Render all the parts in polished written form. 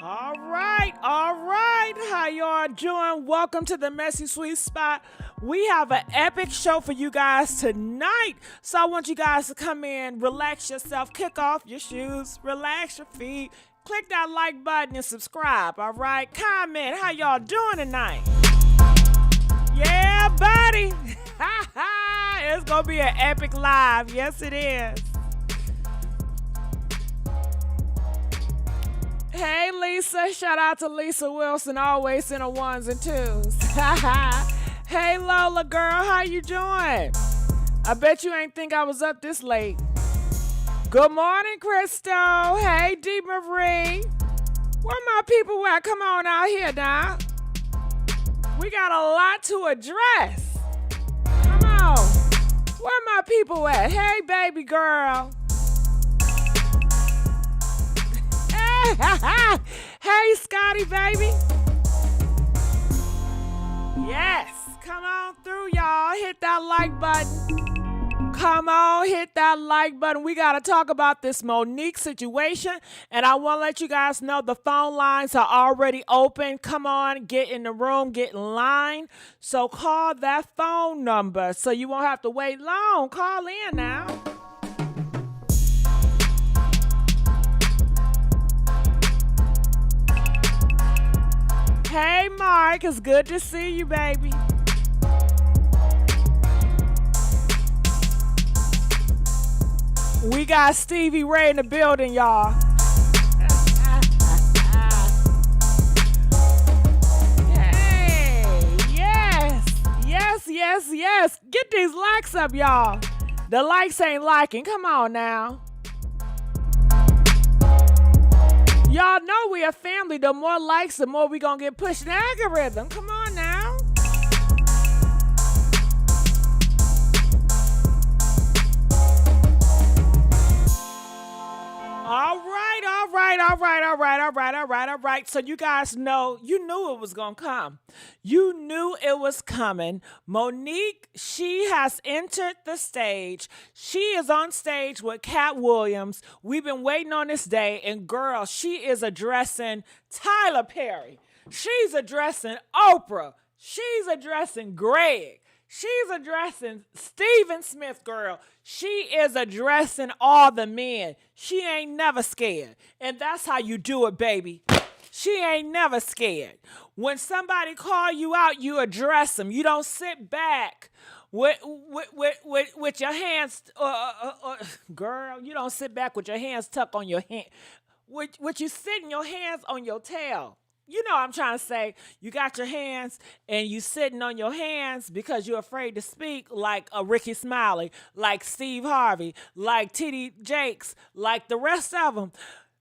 All right. How y'all doing? Welcome to the Messy Sweet Spot. We have an epic show for you guys tonight. So I want you guys to come in, relax yourself, kick off your shoes, relax your feet, click that like button and subscribe, all right? Comment, how y'all doing tonight? Yeah, buddy. It's going to be an epic live. Yes, it is. Hey, Lisa. Shout out to Lisa Wilson, always in the ones and twos. Hey, Lola, girl. How you doing? I bet you ain't think I was up this late. Good morning, Crystal. Hey, D. Marie. Where my people at? Come on out here now. We got a lot to address. Come on. Where my people at? Hey, baby girl. Hey, Scotty, baby. Yes. Come on through, y'all. Hit that like button. Come on, hit that like button. We got to talk about this Monique situation. And I want to let you guys know the phone lines are already open. Come on, get in the room, get in line. So call that phone number so you won't have to wait long. Call in now. Hey, Mark, it's good to see you, baby. We got Stevie Ray in the building, y'all. Hey, yes. Get these likes up, y'all. The likes ain't liking. Come on now. Y'all know we a family. The more likes, the more we gonna get pushed in the algorithm. Come on now. All right. So you guys know, you knew it was gonna come. You knew it was coming. Monique, she has entered the stage. She is on stage with Cat Williams. We've been waiting on this day, and girl, she is addressing Tyler Perry. She's addressing Oprah. She's addressing Greg. She's addressing Stephen Smith, girl. She is addressing all the men. She ain't never scared. And that's how you do it, baby. She ain't never scared. When somebody call you out, you address them. You don't sit back with your hands, girl, you don't sit back with your hands tucked on your hand. With you sitting your hands on your tail. You know what I'm trying to say. You got your hands and you sitting on your hands because you're afraid to speak like a Ricky Smiley, like Steve Harvey, like T.D. Jakes, like the rest of them.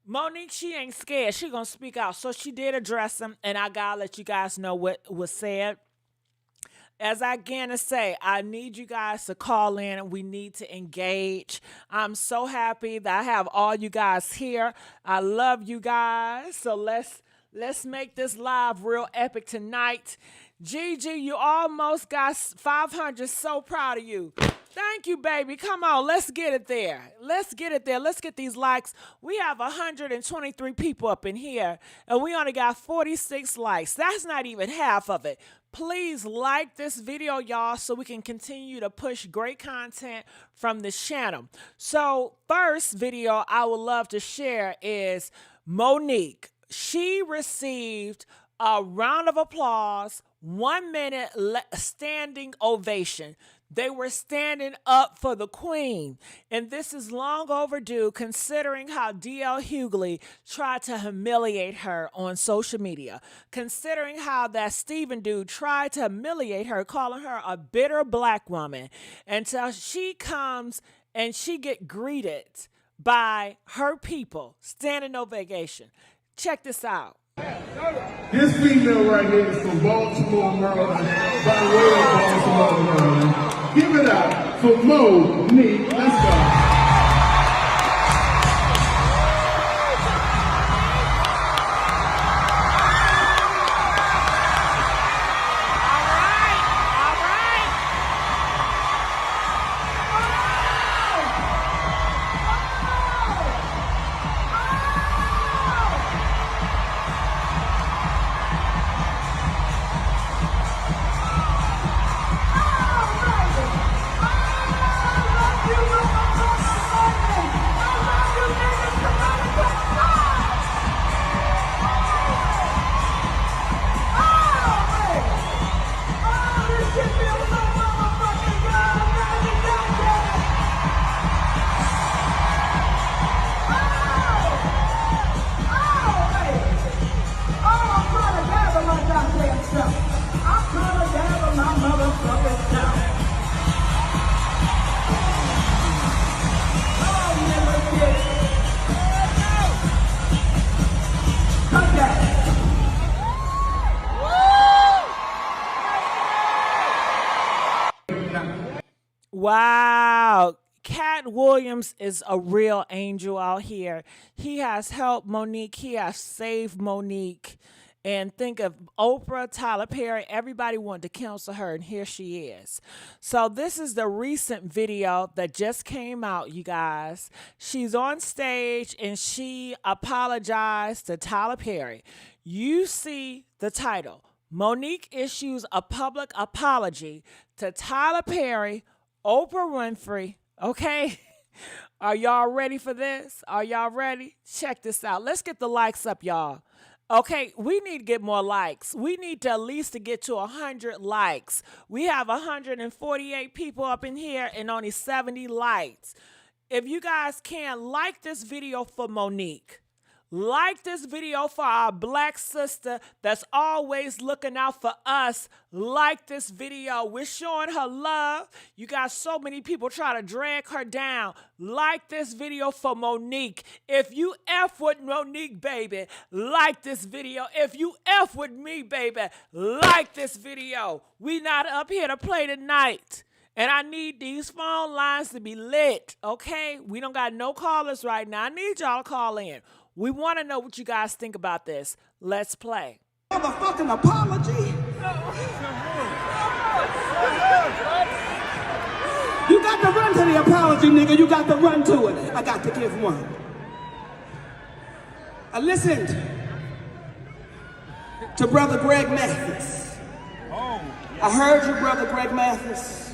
Monique, she ain't scared. She gonna speak out. So she did address them, and I gotta let you guys know what was said. As I again to say, I need you guys to call in and we need to engage. I'm so happy that I have all you guys here. I love you guys. So let's make this live real epic tonight. Gigi, you almost got 500. So proud of you. Thank you, baby. Come on, let's get it there. Let's get these likes. We have 123 people up in here, and we only got 46 likes. That's not even half of it. Please like this video, y'all, so we can continue to push great content from this channel. So first video I would love to share is Monique. She received a round of applause, 1 minute standing ovation. They were standing up for the queen. And this is long overdue considering how D.L. Hughley tried to humiliate her on social media. Considering how that Steven dude tried to humiliate her, calling her a bitter black woman. Until she comes and she get greeted by her people, standing ovation. Check this out. This female right here is from Baltimore, Maryland, by way of Baltimore, Maryland. Give it up for Monique. Let's go. Wow. Cat Williams is a real angel out here. He has helped Monique. He has saved Monique. And think of Oprah, Tyler Perry, everybody wanted to counsel her, and here she is. So this is the recent video that just came out, you guys. She's on stage and she apologized to Tyler Perry. You see the title. Monique issues a public apology to Tyler Perry, Oprah Winfrey. Okay? Are y'all ready for this? Are y'all ready? Check this out. Let's get the likes up, y'all. Okay, we need to get more likes. We need to at least to get to 100 likes. We have 148 people up in here and only 70 likes. If you guys can, like this video for Monique. Like this video for our black sister that's always looking out for us. Like this video. We're showing her love. You got so many people trying to drag her down. Like this video for Monique. If you F with Monique, baby, like this video. If you F with me, baby, like this video. We not up here to play tonight. And I need these phone lines to be lit, okay? We don't got no callers right now. I need y'all to call in. We want to know what you guys think about this. Let's play. Motherfucking apology. You got to run to the apology, nigga. You got to run to it. I got to give one. I listened to Brother Greg Mathis. I heard you, Brother Greg Mathis.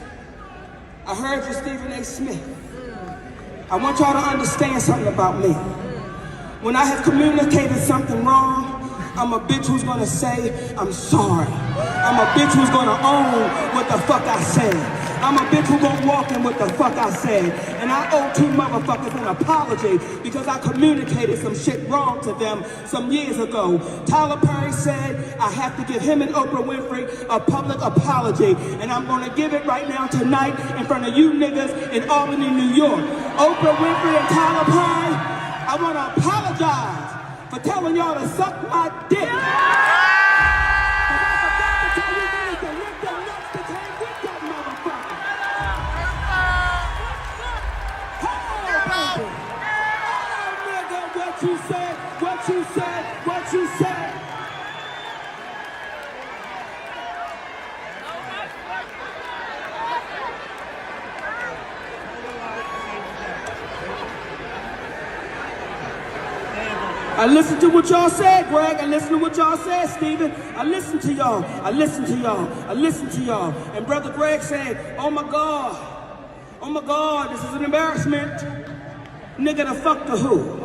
I heard you, Stephen A. Smith. I want y'all to understand something about me. When I have communicated something wrong, I'm a bitch who's gonna say, I'm sorry. I'm a bitch who's gonna own what the fuck I said. I'm a bitch who's gonna walk in what the fuck I said. And I owe two motherfuckers an apology because I communicated some shit wrong to them some years ago. Tyler Perry said I have to give him and Oprah Winfrey a public apology. And I'm gonna give it right now tonight in front of you niggas in Albany, New York. Oprah Winfrey and Tyler Perry, I want to apologize for telling y'all to suck my dick. I forgot to tell you niggas to lift their nuts to take with that motherfucker. Oh, nigga, what you said, what you said, what you said. I listened to what y'all said, Greg. I listened to what y'all said, Stephen. I listened to y'all. I listened to y'all. I listened to y'all. And Brother Greg said, oh my God, this is an embarrassment. Nigga, the fuck to who?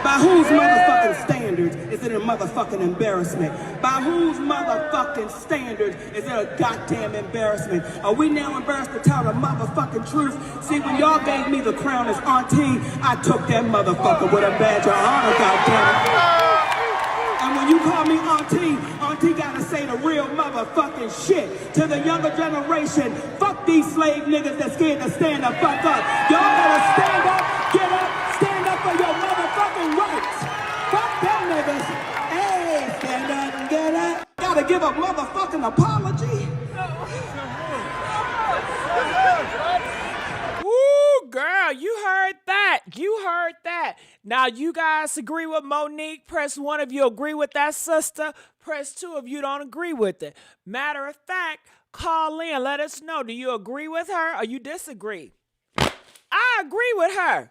By whose motherfucking standards is it a motherfucking embarrassment? By whose motherfucking standards is it a goddamn embarrassment? Are we now embarrassed to tell the motherfucking truth? See, when y'all gave me the crown as auntie, I took that motherfucker with a badge of honor, goddammit. And when you call me auntie gotta say the real motherfucking shit to the younger generation. Fuck these slave niggas that's scared to stand the fuck up. Y'all gotta stand up, get up, stand up for your motherfucking rights. Fuck them niggas. Hey, stand up and get up. Gotta give a motherfucking apology. Woo, girl, you heard that. You heard that. Now, you guys agree with Monique. Press 1 if you agree with that sister. Press 2 if you don't agree with it. Matter of fact, call in. Let us know. Do you agree with her or you disagree? I agree with her.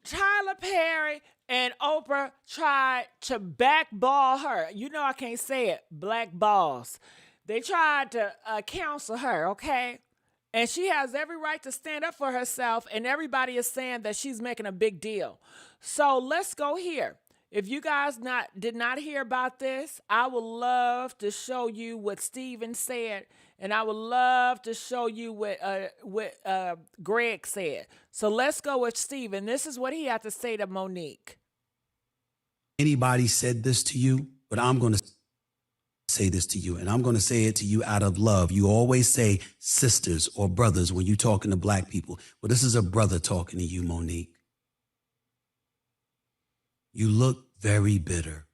Tyler Perry and Oprah tried to backball her. You know I can't say it. Black balls. They tried to counsel her, okay? And she has every right to stand up for herself, and everybody is saying that she's making a big deal. So let's go here. If you guys did not hear about this, I would love to show you what Steven said, and I would love to show you what Greg said. So let's go with Steven. This is what he had to say to Monique. Anybody said this to you, but I'm going to say this to you, and I'm going to say it to you out of love. You always say sisters or brothers when you're talking to black people. Well, this is a brother talking to you, Monique. You look very bitter.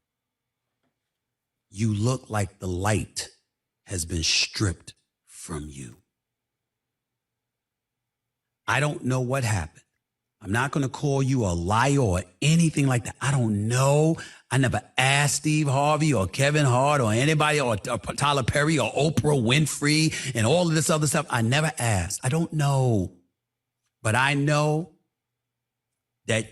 You look like the light has been stripped from you. I don't know what happened. I'm not going to call you a liar or anything like that. I don't know. I never asked Steve Harvey or Kevin Hart or anybody or Tyler Perry or Oprah Winfrey and all of this other stuff. I never asked. I don't know. But I know that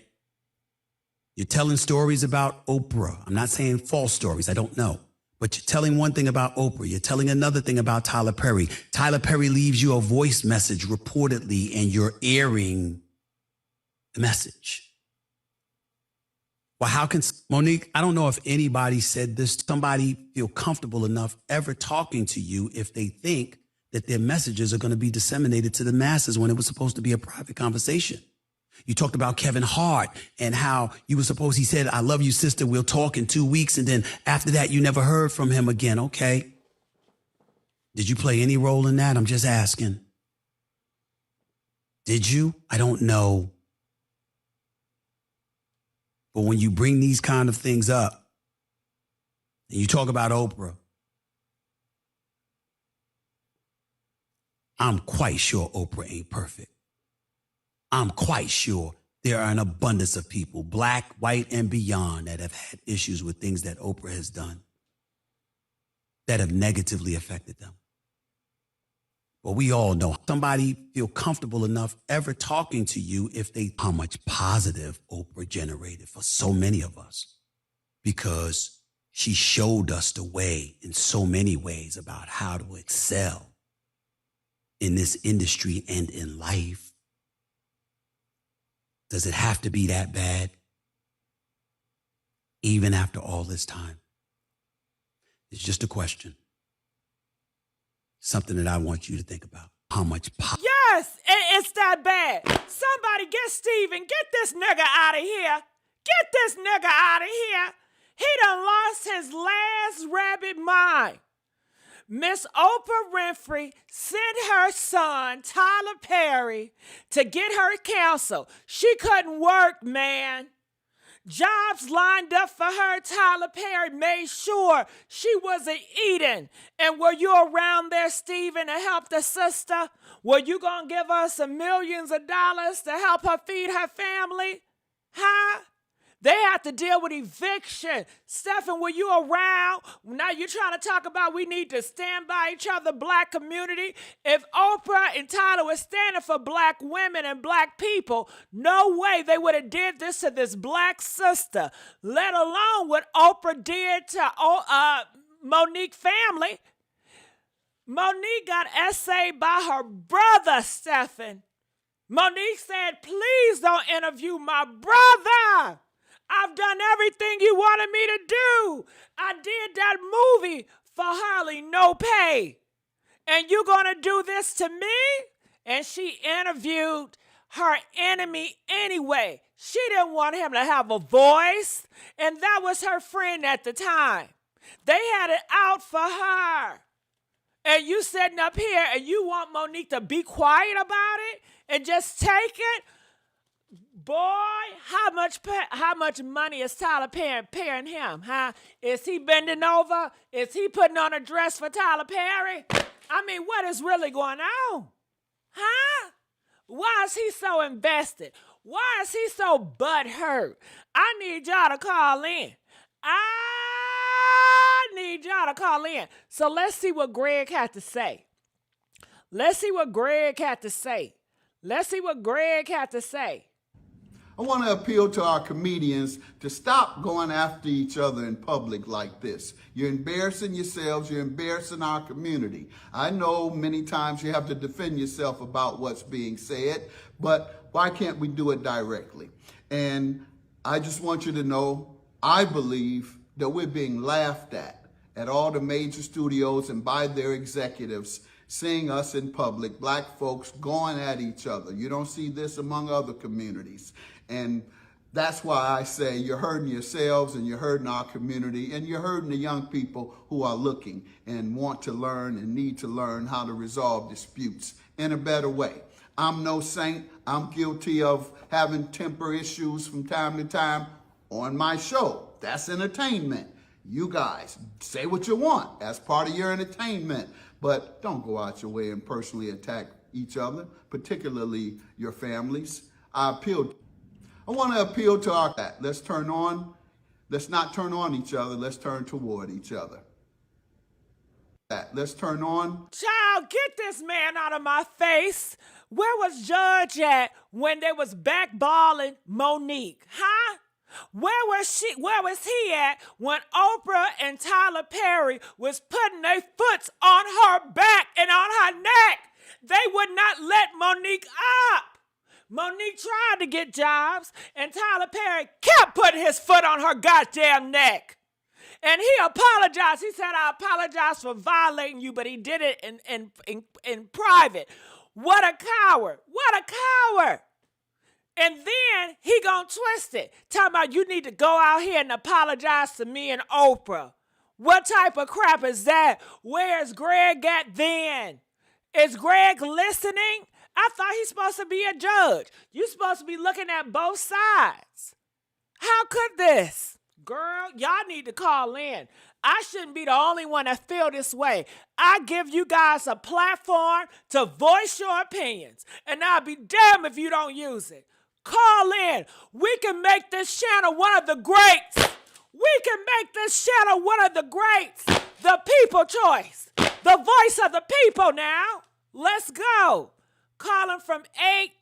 you're telling stories about Oprah. I'm not saying false stories. I don't know. But you're telling one thing about Oprah. You're telling another thing about Tyler Perry. Tyler Perry leaves you a voice message reportedly, and you're airing the message. Well, how can Monique, I don't know if anybody said this, somebody feel comfortable enough ever talking to you if they think that their messages are going to be disseminated to the masses when it was supposed to be a private conversation. You talked about Kevin Hart and how you were supposed, he said, I love you, sister. We'll talk in 2 weeks. And then after that, you never heard from him again. Okay. Did you play any role in that? I'm just asking. Did you? I don't know. But when you bring these kind of things up and you talk about Oprah, I'm quite sure Oprah ain't perfect. I'm quite sure there are an abundance of people, black, white, and beyond, that have had issues with things that Oprah has done that have negatively affected them. But we all know somebody feel comfortable enough ever talking to you if they how much positive Oprah generated for so many of us, because she showed us the way in so many ways about how to excel in this industry and in life. Does it have to be that bad? Even after all this time? It's just a question. Something that I want you to think about. How much Yes, it's that bad. Somebody get Steven, get this nigga out of here. Get this nigga out of here. He done lost his last rabbit mind. Miss Oprah Winfrey sent her son, Tyler Perry, to get her counsel. She couldn't work, man. Jobs lined up for her. Tyler Perry made sure she wasn't eating. And were you around there, Steven, to help the sister? Were you going to give her some millions of dollars to help her feed her family? Huh? They have to deal with eviction. Stephen, were you around? Now you're trying to talk about we need to stand by each other, black community. If Oprah and Tyler were standing for black women and black people, no way they would have did this to this black sister, let alone what Oprah did to Monique family. Monique got essayed by her brother, Stephen. Monique said, please don't interview my brother. I've done everything you wanted me to do. I did that movie for Hughley, no pay. And you gonna do this to me? And she interviewed her enemy anyway. She didn't want him to have a voice. And that was her friend at the time. They had it out for her. And you sitting up here and you want Monique to be quiet about it and just take it? Boy, how much money is Tyler paying him, huh? Is he bending over? Is he putting on a dress for Tyler Perry? I mean, what is really going on? Huh? Why is he so invested? Why is he so butthurt? I need y'all to call in. I need y'all to call in. So let's see what Greg had to say. Let's see what Greg had to say. Let's see what Greg had to say. I want to appeal to our comedians to stop going after each other in public like this. You're embarrassing yourselves. You're embarrassing our community. I know many times you have to defend yourself about what's being said, but why can't we do it directly? And I just want you to know, I believe that we're being laughed at all the major studios and by their executives, seeing us in public, black folks going at each other. You don't see this among other communities. And that's why I say you're hurting yourselves and you're hurting our community and you're hurting the young people who are looking and want to learn and need to learn how to resolve disputes in a better way. I'm no saint. I'm guilty of having temper issues from time to time on my show. That's entertainment. You guys say what you want as part of your entertainment, but don't go out your way and personally attack each other, particularly your families. I want to appeal to our, let's not turn on each other, let's turn toward each other. Let's turn on. Child, get this man out of my face. Where was Judge at when they was backballing Monique? Huh? Where was he at when Oprah and Tyler Perry was putting their foot on her back and on her neck? They would not let Monique up. Monique tried to get jobs, and Tyler Perry kept putting his foot on her goddamn neck. And he apologized. He said, I apologize for violating you, but he did it in private. What a coward. What a coward. And then he gonna twist it. Talking about you need to go out here and apologize to me and Oprah. What type of crap is that? Where's Greg at then? Is Greg listening? I thought he's supposed to be a judge. You're supposed to be looking at both sides. How could this? Girl, y'all need to call in. I shouldn't be the only one that feel this way. I give you guys a platform to voice your opinions, and I'll be damned if you don't use it. Call in. We can make this channel one of the greats. We can make this channel one of the greats. The people choice. The voice of the people now. Let's go. Calling from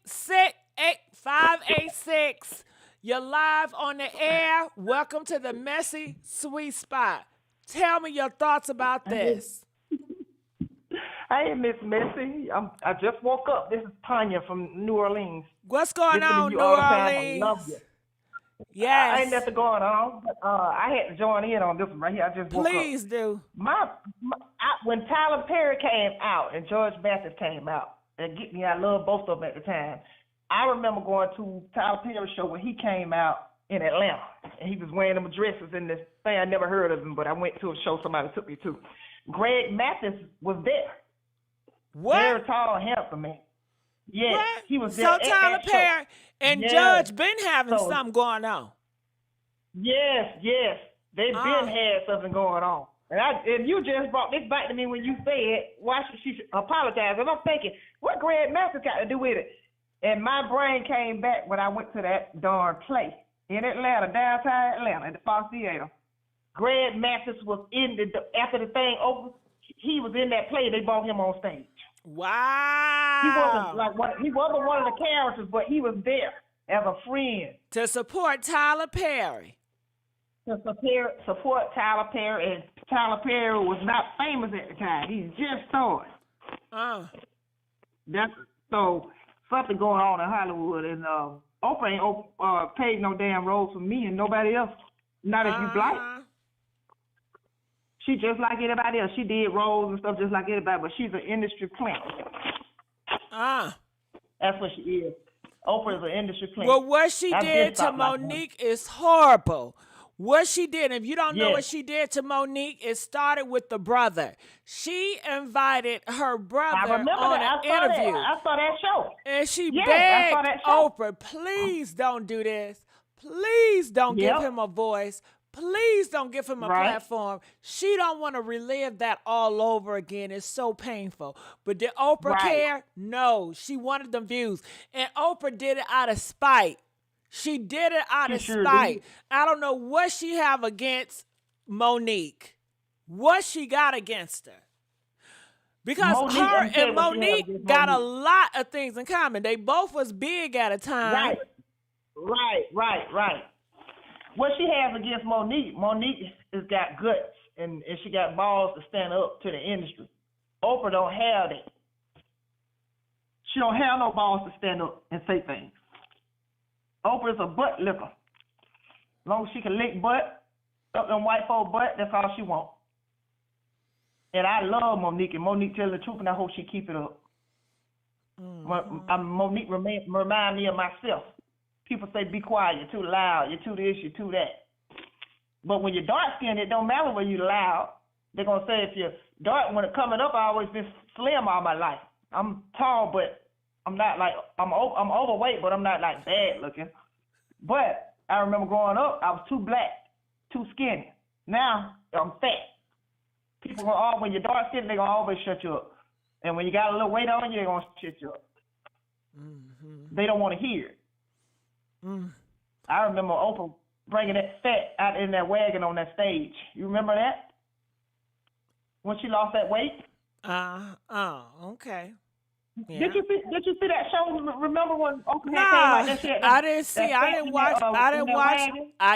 868-586. You're live on the air. Welcome to the Messy Sweet Spot. Tell me your thoughts about this. Hey, Miss Messy. I just woke up. This is Tanya from New Orleans. What's going on, New Orleans? I love you. Yes. Ain't nothing going on. But, I had to join in on this one right here. I just woke up. Please do. When Tyler Perry came out and George Mathis came out, and get me, I love both of them at the time. I remember going to Tyler Perry's show when he came out in Atlanta, and he was wearing them dresses and this thing. I never heard of him, but I went to a show somebody took me to. Greg Mathis was there. What? Very tall, handsome man. Yeah, what? He was there. So at Tyler that Perry and Judge been having So- something going on. Yes. They've been had something going on. And you just brought this back to me when you said, why should she apologize? And I'm thinking, what Greg Mathis got to do with it? And my brain came back when I went to that darn play in Atlanta, downtown Atlanta, at the Fox Theater. Greg Mathis was in after the thing over, he was in that play. They brought him on stage. Wow. He wasn't one of the characters, but he was there as a friend. To support Tyler Perry. To support Tyler Perry, and Tyler Perry was not famous at the time. He just started. So something going on in Hollywood, and Oprah ain't paid no damn roles for me and nobody else. Not if you black. She just like anybody else. She did roles and stuff just like anybody, but she's an industry plant. That's what she is. Oprah is an industry plant. Well, what she did to Monique is horrible. What she did, if you don't know what she did to Monique, it started with the brother. She invited her brother on an interview. I saw that show. And she begged Oprah, please don't do this. Please don't give him a voice. Please don't give him a platform. She don't want to relive that all over again. It's so painful. But did Oprah care? No. She wanted them views. And Oprah did it out of spite. She did it out of spite. I don't know what she have against Monique. What she got against her. Because her and Monique got a lot of things in common. They both was big at a time. Right. What she has against Monique has got guts and she got balls to stand up to the industry. Oprah don't have that. She don't have no balls to stand up and say things. Oprah's a butt licker. As long as she can lick butt, up them white folk butt, that's all she wants. And I love Monique, and Monique tells the truth, and I hope she keep it up. Monique remind me of myself. People say, be quiet, you're too loud, you're too this, you're too that. But when you're dark-skinned, it don't matter when you're loud. They're going to say if you're dark, when it's coming up, I've always been slim all my life. I'm tall, but I'm not like, I'm overweight, but I'm not like bad looking. But I remember growing up, I was too black, too skinny. Now, I'm fat. People when you're dark skinned, they're going to always shut you up. And when you got a little weight on you, they're going to shit you up. Mm-hmm. They don't want to hear it. Mm. I remember Oprah bringing that fat out in that wagon on that stage. You remember that? When she lost that weight? Okay. Yeah. Did you see that show? Remember when Oprah came out? I didn't see. I didn't watch.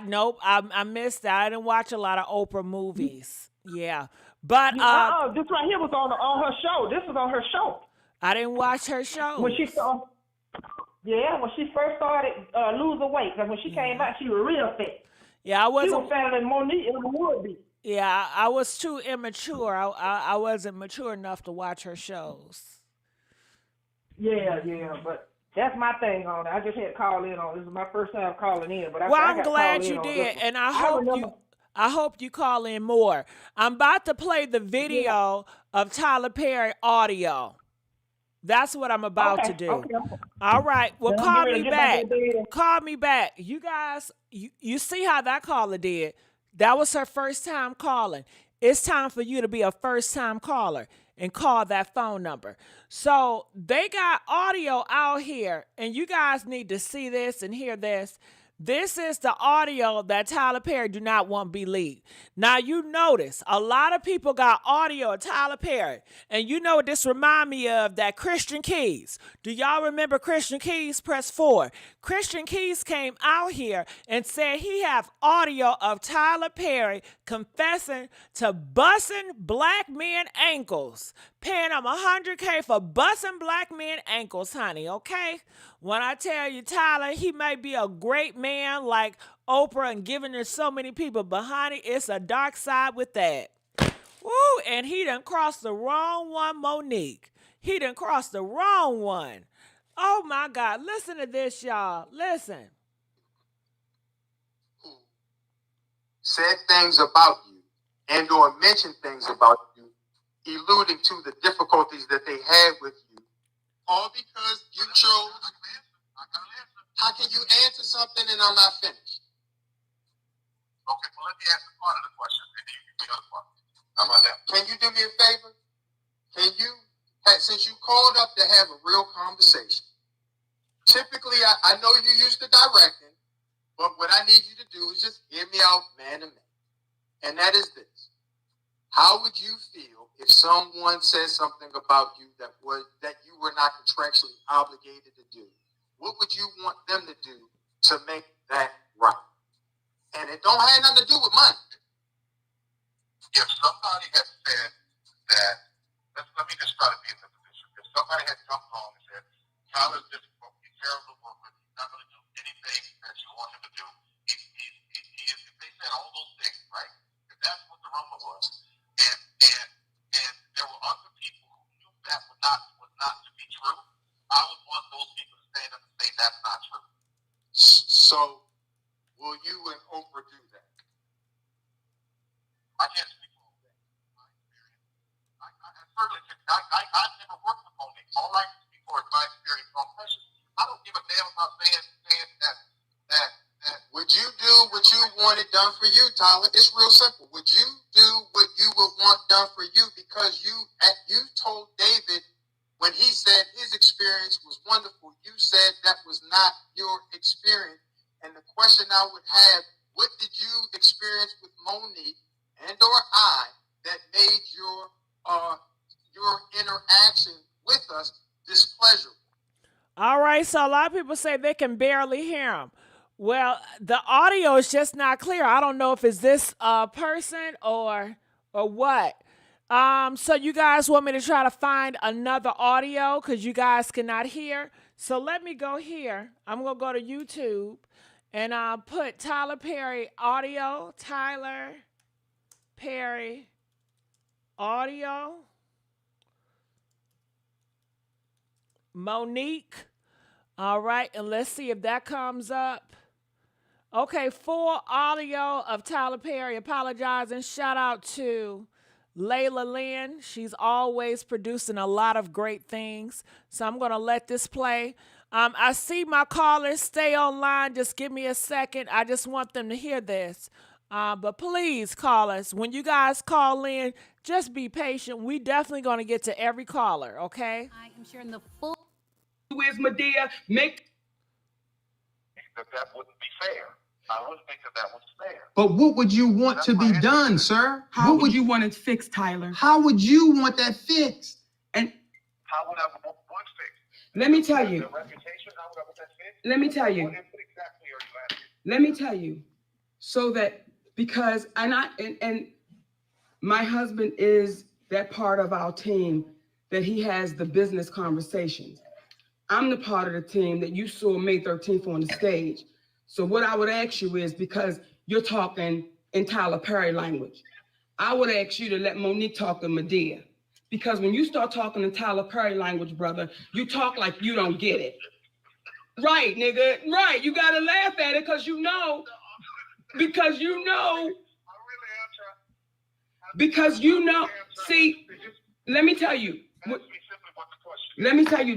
Nope. I missed that. I didn't watch a lot of Oprah movies. Yeah, but this right here was on her show. This was on her show. I didn't watch her show. When she first started losing weight, because when she came out, she was real fit. Yeah, I wasn't. She was fatter than Monique ever would be. Yeah, I was too immature. I wasn't mature enough to watch her shows. Yeah, but that's my thing on it. I just had to call in on it. This is my first time calling in. But I'm glad you did, and I hope you call in more. I'm about to play the video of Tyler Perry audio. That's what I'm about to do. Okay. All right. Well, call me back. Call me back. You guys, you see how that caller did? That was her first time calling. It's time for you to be a first time caller and call that phone number. So they got audio out here, and you guys need to see this and hear this. This is the audio that Tyler Perry do not want to be leaked. Now, you notice a lot of people got audio of Tyler Perry. And you know what this remind me of? That Christian Keys. Do y'all remember Christian Keys? Press 4. Christian Keys came out here and said he have audio of Tyler Perry confessing to busting black men ankles. Paying him $100K for busting black men ankles, honey, okay? When I tell you, Tyler, he may be a great man like Oprah and giving her so many people, but honey, it's a dark side with that. Woo, and he done crossed the wrong one, Monique. He done crossed the wrong one. Oh, my God. Listen to this, y'all. Listen. Said things about you and or mentioned things about you, alluding to the difficulties that they had with you, all because you chose. How can you answer something and I'm not finished? Okay, well, let me answer part of the question, and then you can do the other part. How about that? Can you do me a favor? Can you, since you called up to have a real conversation, typically I know you used to directing, but what I need you to do is just hear me out man to man. And that is this. How would you feel if someone says something about you that you were not contractually obligated to do? What would you want them to do to make that right? And it don't have nothing to do with money. If somebody had said that, let me just try to be in the position. If somebody had come along and said, Tyler's difficult, he's terrible to work with, he's not going to do anything that you want him to do. If they said all those things, right? If that's what the rumor was, and there were other people who knew that was not to be true, I would want those people to stand up and say that's not true. So, will you and Oprah do that? I can't speak for that. My experience. I've never worked with Monique. All I can speak for is my experience on pressure. I don't give a damn about saying that. Would you do what you wanted done for you, Tyler? It's real simple. Would you do what you would want done for you? Because you told David when he said his experience was wonderful, you said that was not your experience. And the question I would have, what did you experience with Monique and or I that made your interaction with us displeasurable? All right, so a lot of people say they can barely hear him. Well, the audio is just not clear. I don't know if it's this person or what. So you guys want me to try to find another audio because you guys cannot hear? So let me go here. I'm going to go to YouTube and I'll put Tyler Perry audio. Tyler Perry audio. Monique. All right, and let's see if that comes up. Okay, full audio of Tyler Perry apologizing. Shout out to Layla Lynn. She's always producing a lot of great things. So I'm going to let this play. I see my callers. Stay online. Just give me a second. I just want them to hear this. But please call us. When you guys call in, Just be patient. We definitely going to get to every caller, okay? I am sharing the full. Who is Medea? Make that wouldn't be fair. I wouldn't think that was fair. But what would you want to be done, sir? How would you want it fixed, Tyler? How would you want that fixed? And How would I want fixed? let me tell you. The reputation, how would I want that fixed? Let me tell you. What exactly are you asking? Let me tell you. So that because and my husband is that part of our team that he has the business conversations. I'm the part of the team that you saw May 13th on the stage. So what I would ask you is, because you're talking in Tyler Perry language, I would ask you to let Monique talk to Medea. Because when you start talking in Tyler Perry language, brother, you talk like you don't get it. Right, nigga, right. You gotta laugh at it because you know, see, let me tell you,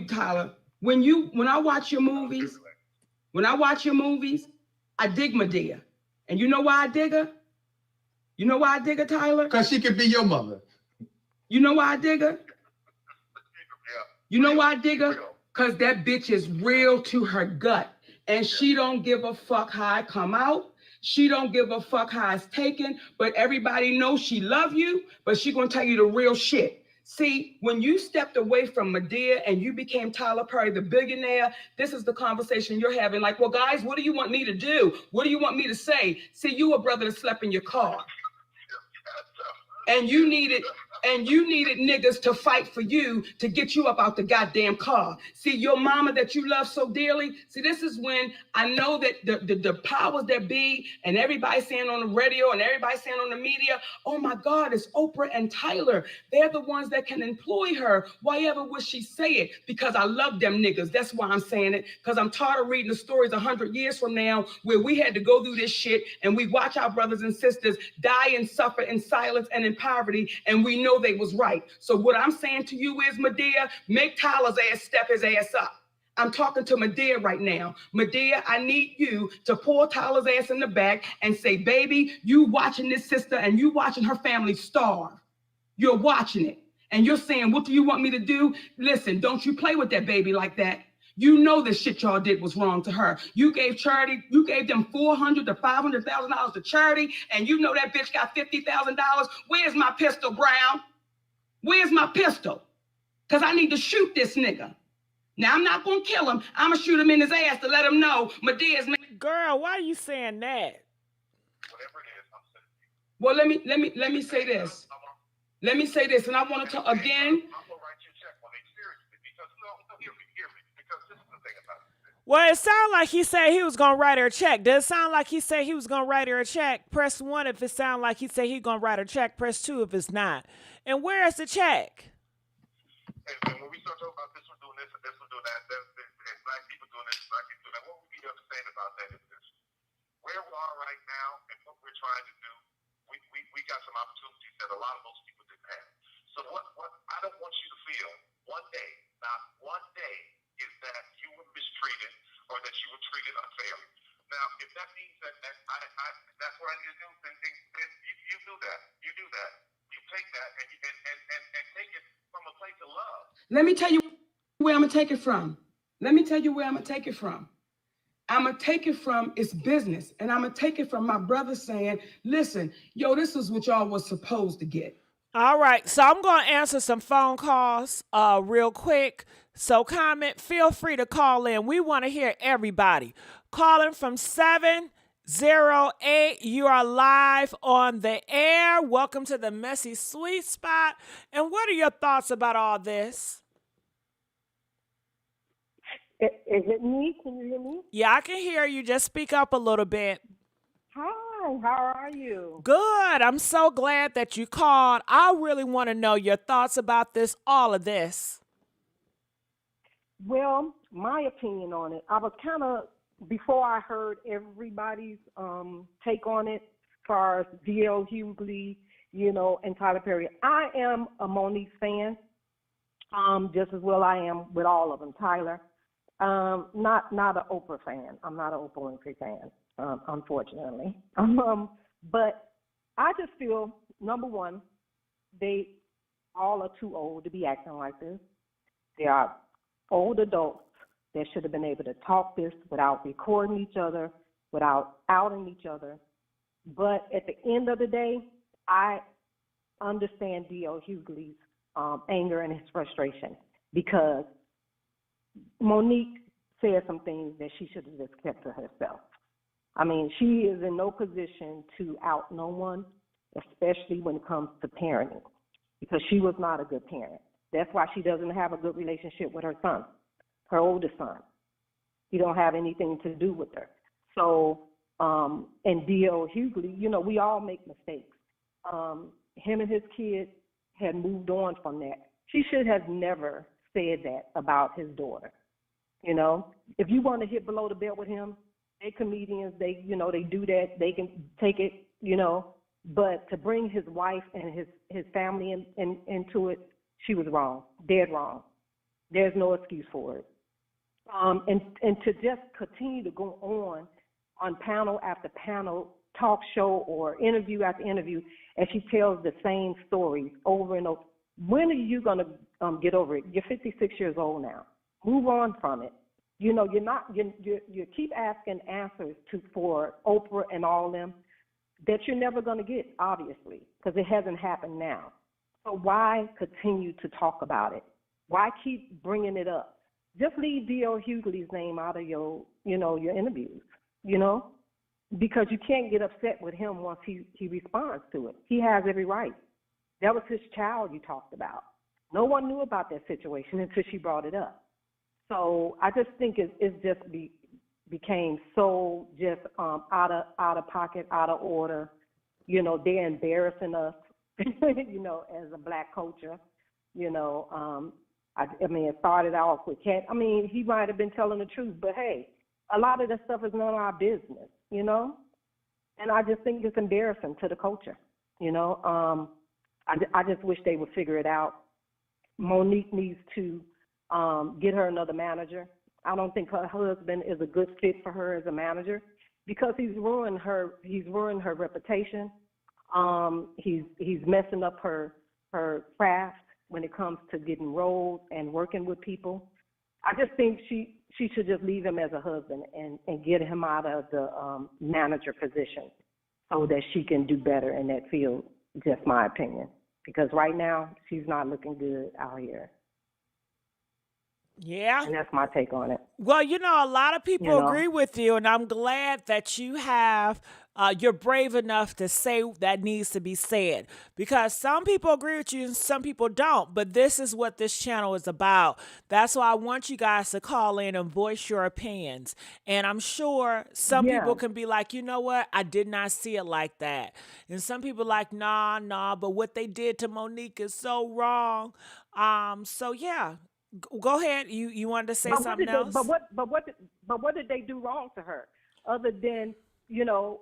Tyler, when I watch your movies, I dig Medea. And you know why I dig her? You know why I dig her, Tyler? Because she could be your mother. You know why I dig her? You know why I dig her? Because that bitch is real to her gut. And she don't give a fuck how I come out. She don't give a fuck how it's taken. But everybody knows she love you, but she gonna tell you the real shit. See, when you stepped away from Medea and you became Tyler Perry, the billionaire, this is the conversation you're having. Like, well, guys, what do you want me to do? What do you want me to say? See, you a brother that slept in your car. And you needed niggas to fight for you to get you up out the goddamn car. See, your mama that you love so dearly. See, this is when I know that the powers that be and everybody saying on the radio and everybody saying on the media, oh my God, it's Oprah and Tyler. They're the ones that can employ her. Why ever would she say it? Because I love them niggas. That's why I'm saying it. Because I'm tired of reading the stories 100 years from now where we had to go through this shit and we watch our brothers and sisters die and suffer in silence and in poverty, and we know they was right. So what I'm saying to you is, Medea, make Tyler's ass step his ass up. I'm talking to Medea right now. Medea, I need you to pull Tyler's ass in the back and say, baby, you watching this sister and you watching her family starve. You're watching it. And you're saying, what do you want me to do? Listen, don't you play with that baby like that. You know the shit y'all did was wrong to her. You gave charity, you gave them $400,000 to $500,000 to charity, and you know that bitch got $50,000. Where's my pistol, Brown? Where's my pistol? Because I need to shoot this nigga. Now, I'm not going to kill him. I'm going to shoot him in his ass to let him know Medea's... Girl, why are you saying that? Whatever it is, I'm saying. Well, let me say this. Let me say this, and I want to talk again. Well, it sounded like he said he was going to write her a check. Does it sound like he said he was going to write her a check? Press 1 if it sounds like he said he's going to write her a check. Press 2 if it's not. And where is the check? And when we start talking about this one doing this and this one doing that, and black people doing this, black people doing that, what we need to understand about that is this. Where we are right now and what we're trying to do, we got some opportunities that a lot of those people didn't have. So what I don't want you to feel one day, not one day, is that you were mistreated or that you were treated unfairly. Now, if that means that that's what I need to do, then you do that. You do that. You take that and take it from a place of love. Let me tell you where I'm going to take it from. I'm going to take it from it's business. And I'm going to take it from my brother saying, listen, yo, this is what y'all was supposed to get. All right, so I'm going to answer some phone calls real quick. So feel free to call in. We want to hear everybody. Calling from 708. You are live on the air. Welcome to the Messy Sweet Spot. And what are your thoughts about all this? Is it me? Can you hear me? Yeah, I can hear you. Just speak up a little bit. Hi, how are you? Good. I'm so glad that you called. I really want to know your thoughts about all of this. Well, my opinion on it, I was kind of, before I heard everybody's take on it, as far as D.L. Hughley, and Tyler Perry. I am a Monique fan, just as well I am with all of them. Tyler, not an Oprah fan. I'm not an Oprah Winfrey fan, unfortunately. But I just feel, number one, they all are too old to be acting like this. They are old adults that should have been able to talk this without recording each other, without outing each other. But at the end of the day, I understand D.L. Hughley's anger and his frustration, because Monique said some things that she should have just kept to herself. I mean, she is in no position to out no one, especially when it comes to parenting, because she was not a good parent. That's why she doesn't have a good relationship with her son, her oldest son. He don't have anything to do with her. So, and D.L. Hughley, you know, we all make mistakes. Him and his kid had moved on from that. She should have never said that about his daughter. You know, if you want to hit below the belt with him, they comedians, they, you know, they do that. They can take it, you know, but to bring his wife and his family into it, she was wrong, dead wrong. There's no excuse for it. And to just continue to go on panel after panel, talk show or interview after interview, and she tells the same stories over and over. When are you going to get over it? You're 56 years old now. Move on from it. You know, you keep asking answers for Oprah and all them that you're never going to get, obviously, because it hasn't happened now. So why continue to talk about it? Why keep bringing it up? Just leave D.L. Hughley's name out of your interviews, you know, because you can't get upset with him once he responds to it. He has every right. That was his child you talked about. No one knew about that situation until she brought it up. So I just think it just became so just out of pocket, out of order. You know, they're embarrassing us, you know, as a black culture. You know, I mean, it started off with Cat. I mean, he might have been telling the truth, but hey, a lot of that stuff is none of our business, you know? And I just think it's embarrassing to the culture, you know? I just wish they would figure it out. Monique needs to get her another manager. I don't think her husband is a good fit for her as a manager because he's ruined her reputation. He's messing up her craft when it comes to getting roles and working with people. I just think she should just leave him as a husband and get him out of the manager position so that she can do better in that field, just my opinion. Because right now, she's not looking good out here. Yeah. And that's my take on it. Well, you know, a lot of people agree with you, and I'm glad that you're brave enough to say that needs to be said, because some people agree with you and some people don't, but this is what this channel is about. That's why I want you guys to call in and voice your opinions. And I'm sure some people can be like, you know what, I did not see it like that. And some people like, nah, but what they did to Monique is so wrong. So yeah. Go ahead. You wanted to say something else? But what did they do wrong to her, other than, you know,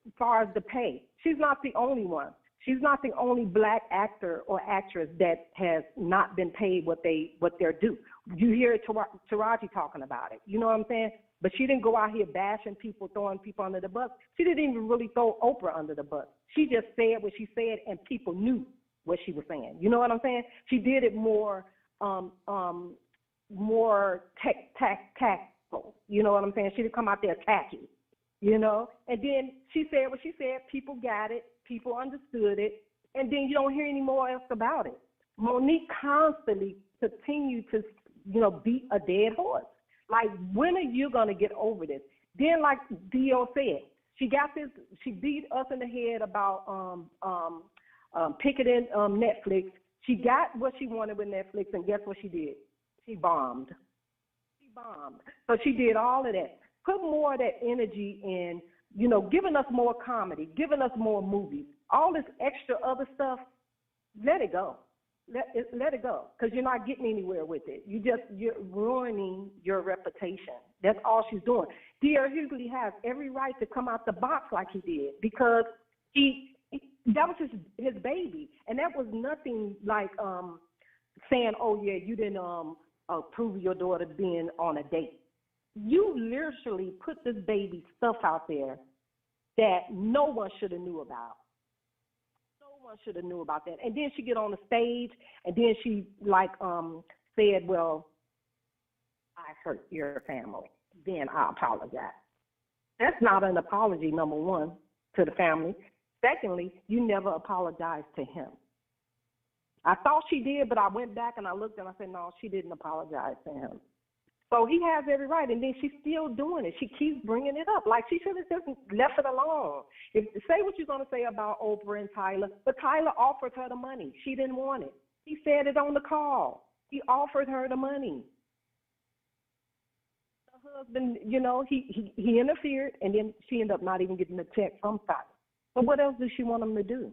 as far as the pay? She's not the only one. She's not the only black actor or actress that has not been paid what they're due. You hear Taraji talking about it. You know what I'm saying? But she didn't go out here bashing people, throwing people under the bus. She didn't even really throw Oprah under the bus. She just said what she said, and people knew what she was saying. You know what I'm saying? She did it more tactful. You know what I'm saying? She didn't come out there tacky, you know? And then she said what she said. People got it. People understood it. And then you don't hear any more else about it. Monique constantly continued to, you know, beat a dead horse. Like, when are you going to get over this? Then, like D.O. said, she beat us in the head about picketing Netflix. She got what she wanted with Netflix, and guess what she did? She bombed. So she did all of that. Put more of that energy in, you know, giving us more comedy, giving us more movies. All this extra other stuff, let it go. Let it go, because you're not getting anywhere with it. You're ruining your reputation. That's all she's doing. D.L. Hughley has every right to come out the box like he did, because that was his baby, and that was nothing like saying, "Oh yeah, you didn't approve your daughter being on a date." You literally put this baby stuff out there that no one should have knew about. So Someone should have knew about that. And then she get on the stage, and then she said, well, I hurt your family. Then I apologize. That's not an apology, number one, to the family. Secondly, you never apologized to him. I thought she did, but I went back and I looked and I said, no, she didn't apologize to him. So he has every right, and then she's still doing it. She keeps bringing it up. Like, she should have just left it alone. Say what you're going to say about Oprah and Tyler, but Tyler offered her the money. She didn't want it. He said it on the call. He offered her the money. Her husband, he interfered, and then she ended up not even getting a check from Tyler. So what else does she want him to do?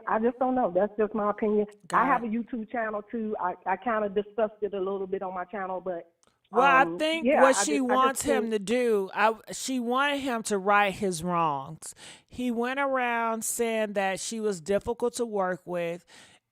I just don't know. That's just my opinion. I have a YouTube channel too. I kind of discussed it a little bit on my channel, but I think what she wants him to do, she wanted him to right his wrongs. He went around saying that she was difficult to work with,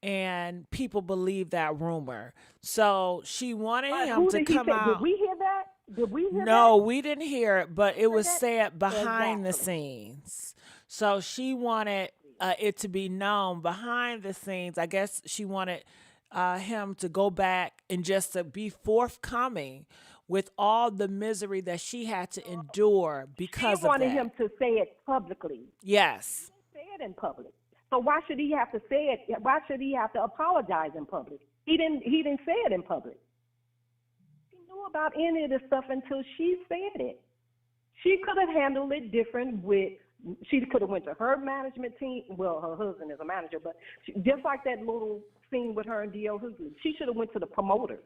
and people believe that rumor. So she wanted him to come out. Did we hear that? Did we hear that? No, we didn't hear it, but it was said behind the scenes. So she wanted it to be known behind the scenes. I guess she wanted him to go back and just to be forthcoming with all the misery that she had to endure because of that. She wanted him to say it publicly. Yes. He didn't say it in public. So why should he have to say it? Why should he have to apologize in public? He didn't say it in public. He knew about any of this stuff until she said it. She could have handled it different she could have went to her management team. Well, her husband is a manager, but just like that little scene with her and D.L. Hughley, she should have went to the promoter.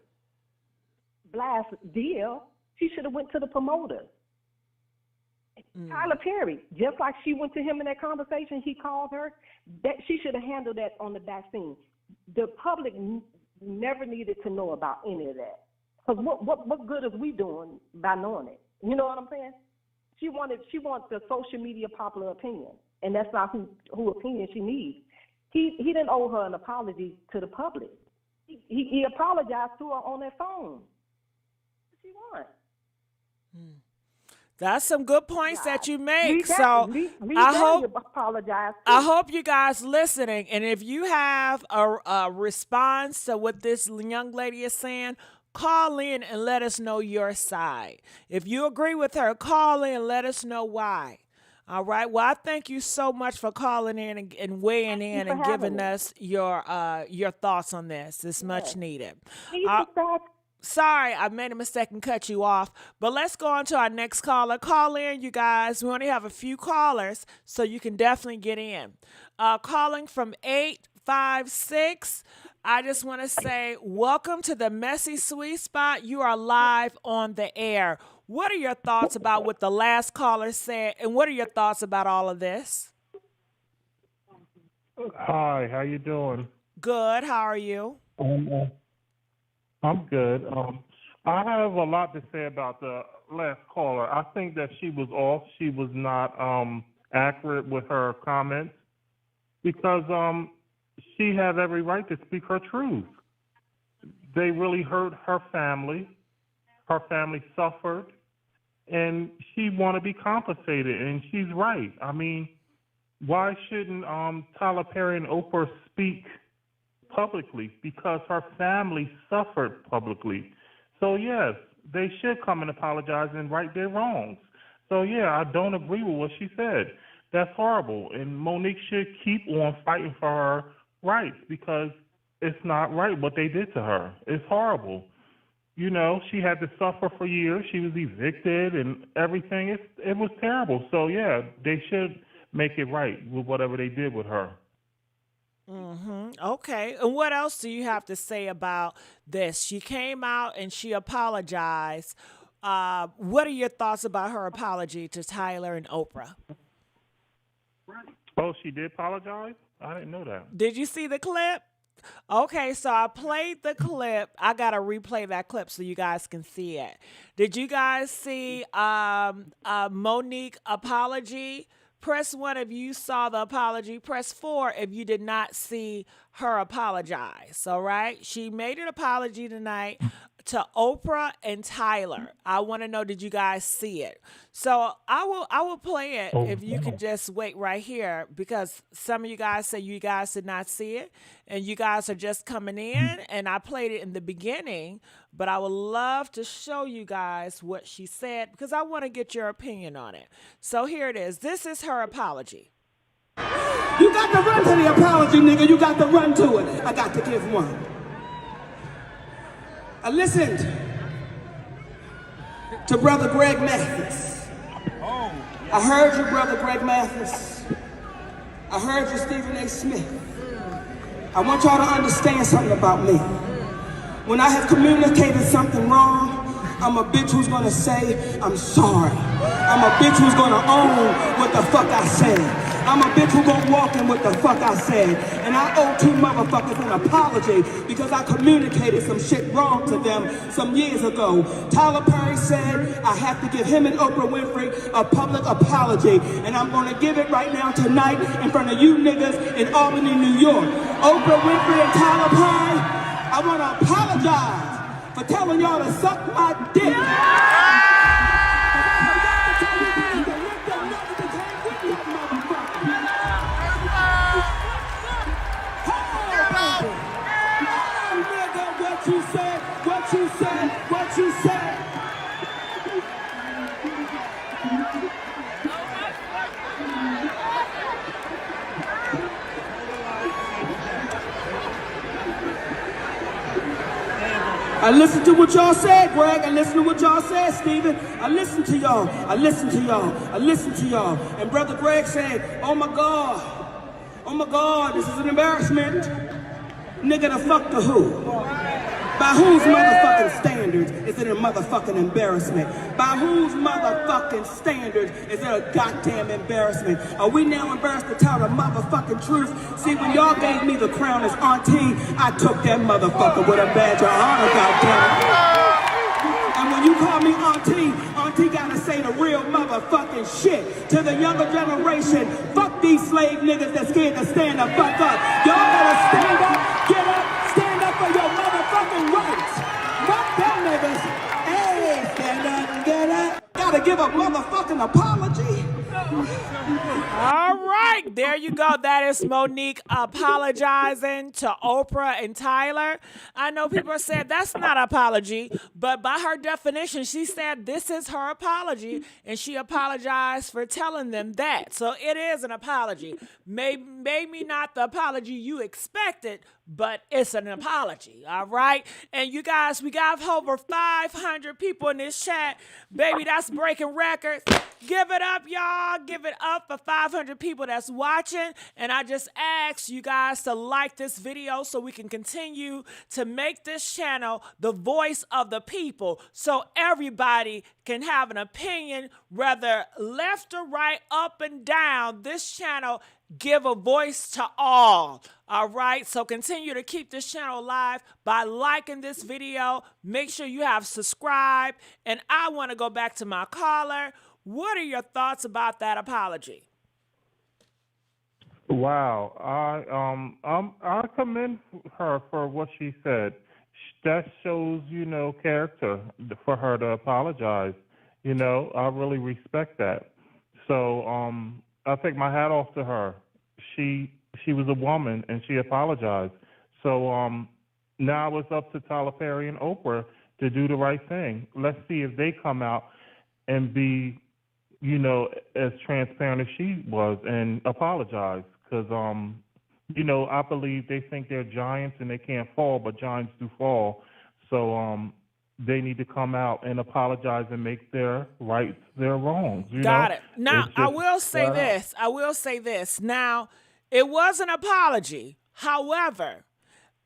Blast D.L., she should have went to the promoter. Tyler Perry, just like she went to him in that conversation, he called her, that she should have handled that on the back scene. The public never needed to know about any of that. Because what good is we doing by knowing it? You know what I'm saying? She wants the social media popular opinion, and that's not who opinion she needs. He didn't owe her an apology to the public. He apologized to her on that phone. What she want? That's some good points that you make. I hope you guys listening, and if you have a response to what this young lady is saying, call in and let us know your side. If you agree with her, call in and let us know why. All right. Well, I thank you so much for calling in and weighing in and giving us your thoughts on this. It's much needed. Sorry, I made a mistake and cut you off. But let's go on to our next caller. Call in, you guys. We only have a few callers, so you can definitely get in. Calling from 856. I just want to say welcome to the Messy Sweet Spot. You are live on the air. What are your thoughts about what the last caller said, and what are your thoughts about all of this? Hi, how you doing? Good. How are you? I'm good. I have a lot to say about the last caller. I think that she was off. She was not accurate with her comments because she had every right to speak her truth. They really hurt her family. Her family suffered, and she want to be compensated, and she's right. I mean, why shouldn't Tyler Perry and Oprah speak publicly? Because her family suffered publicly. So, yes, they should come and apologize and right their wrongs. So, yeah, I don't agree with what she said. That's horrible, and Monique should keep on fighting for her rights because it's not right what they did to her. It's horrible. You know, she had to suffer for years. She was evicted and everything. It was terrible. So, yeah, they should make it right with whatever they did with her. Okay. And what else do you have to say about this? She came out and she apologized. What are your thoughts about her apology to Tyler and Oprah? Oh, she did apologize? I didn't know that. Did you see the clip? Okay, so I played the clip. I got to replay that clip so you guys can see it. Did you guys see Monique apology? Press 1 if you saw the apology. Press 4 if you did not see her apologize. All right? She made an apology tonight to Oprah and Tyler. I want to know, did you guys see it? So I will play it if you can just wait right here, because some of you guys say you guys did not see it and you guys are just coming in, and I played it in the beginning, but I would love to show you guys what she said because I want to get your opinion on it. So here it is. This is her apology. You got to run to the apology, nigga. You got to run to it. I got to give one. I listened to Brother Greg Mathis. I heard you, Brother Greg Mathis. I heard you, Stephen A. Smith. I want y'all to understand something about me. When I have communicated something wrong, I'm a bitch who's gonna say, I'm sorry. I'm a bitch who's gonna own what the fuck I said. I'm a bitch who gon' walk in what the fuck I said. And I owe two motherfuckers an apology because I communicated some shit wrong to them some years ago. Tyler Perry said I have to give him and Oprah Winfrey a public apology. And I'm gonna give it right now tonight in front of you niggas in Albany, New York. Oprah Winfrey and Tyler Perry, I wanna apologize for telling y'all to suck my dick. What you said. I listened to what y'all said, Greg. I listened to what y'all said, Stephen. I listened to y'all. I listened to y'all. I listened to y'all. And Brother Greg said, oh my God, this is an embarrassment. Nigga, the fuck to who? By whose motherfucking standards is it a motherfucking embarrassment? By whose motherfucking standards is it a goddamn embarrassment? Are we now embarrassed to tell the motherfucking truth? See, when y'all gave me the crown as auntie, I took that motherfucker with a badge of honor, goddammit. And when you call me auntie gotta say the real motherfucking shit to the younger generation. Fuck these slave niggas that's scared to stand the fuck up. Y'all better stand up, get up, stand up for your motherfucking rights. Fuck them niggas. Hey, stand up and get up. Gotta give a motherfucking apology. All right, there you go. That is Monique apologizing to Oprah and Tyler. I know people are saying that's not an apology, but by her definition, she said this is her apology, and she apologized for telling them that. So it is an apology. Maybe not the apology you expected, but it's an apology, all right? And you guys, we got over 500 people in this chat. Baby, that's breaking records. Give it up, y'all. Give it up for 500 people that's watching. And I just ask you guys to like this video so we can continue to make this channel the voice of the people so everybody can have an opinion, whether left or right, up and down. This channel give a voice to all. All right, so continue to keep this channel alive by liking this video. Make sure you have subscribed. And I want to go back to my caller. What are your thoughts about that apology? Wow, I commend her for what she said. That shows, character for her to apologize. I really respect that. So I take my hat off to her. She was a woman and she apologized. So now it's up to Tyler Perry and Oprah to do the right thing. Let's see if they come out and be, as transparent as she was and apologize. Because, I believe they think they're giants and they can't fall, but giants do fall. So they need to come out and apologize and make their rights their wrongs. Got it. Now, I will say this. Now, it was an apology. However,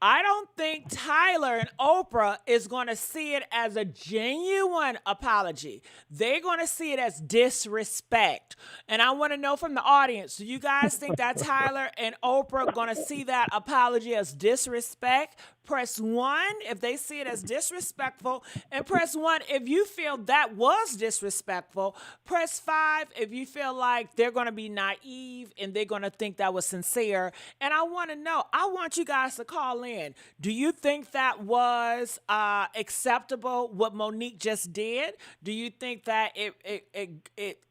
I don't think Tyler and Oprah is going to see it as a genuine apology. They're going to see it as disrespect. And I want to know from the audience, do you guys think that Tyler and Oprah are going to see that apology as disrespect? Press 1 if they see it as disrespectful, and press 1 if you feel that was disrespectful. Press 5 if you feel like they're going to be naive and they're going to think that was sincere. And I want to know, I want you guys to call in. Do you think that was acceptable what Monique just did? Do you think that it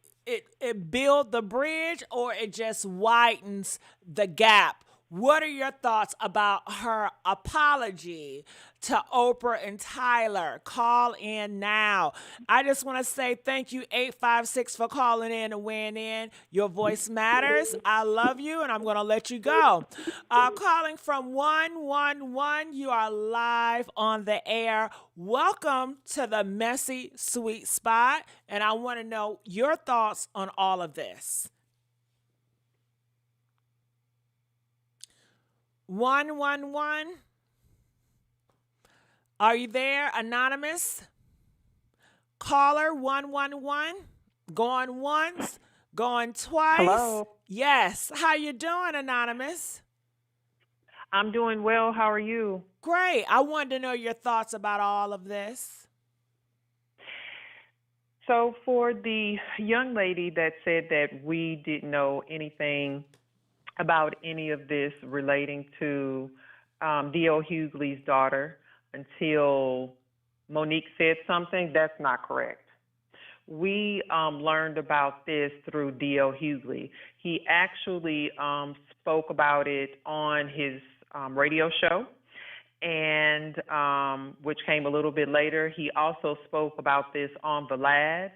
builds the bridge, or it just widens the gap? What are your thoughts about her apology to Oprah and Tyler? Call in now. I just want to say thank you, 856, for calling in and weighing in. Your voice matters. I love you, and I'm going to let you go. Calling from 111, you are live on the air. Welcome to the Messy Sweet Spot, and I want to know your thoughts on all of this. 111. Are you there, anonymous? Caller 111. Going once, going twice. Hello. Yes. How you doing, anonymous? I'm doing well. How are you? Great. I wanted to know your thoughts about all of this. So for the young lady that said that we didn't know anything about any of this relating to D.L. Hughley's daughter until Monique said something, that's not correct. We learned about this through D.L. Hughley. He actually spoke about it on his radio show, and which came a little bit later. He also spoke about this on The Lad,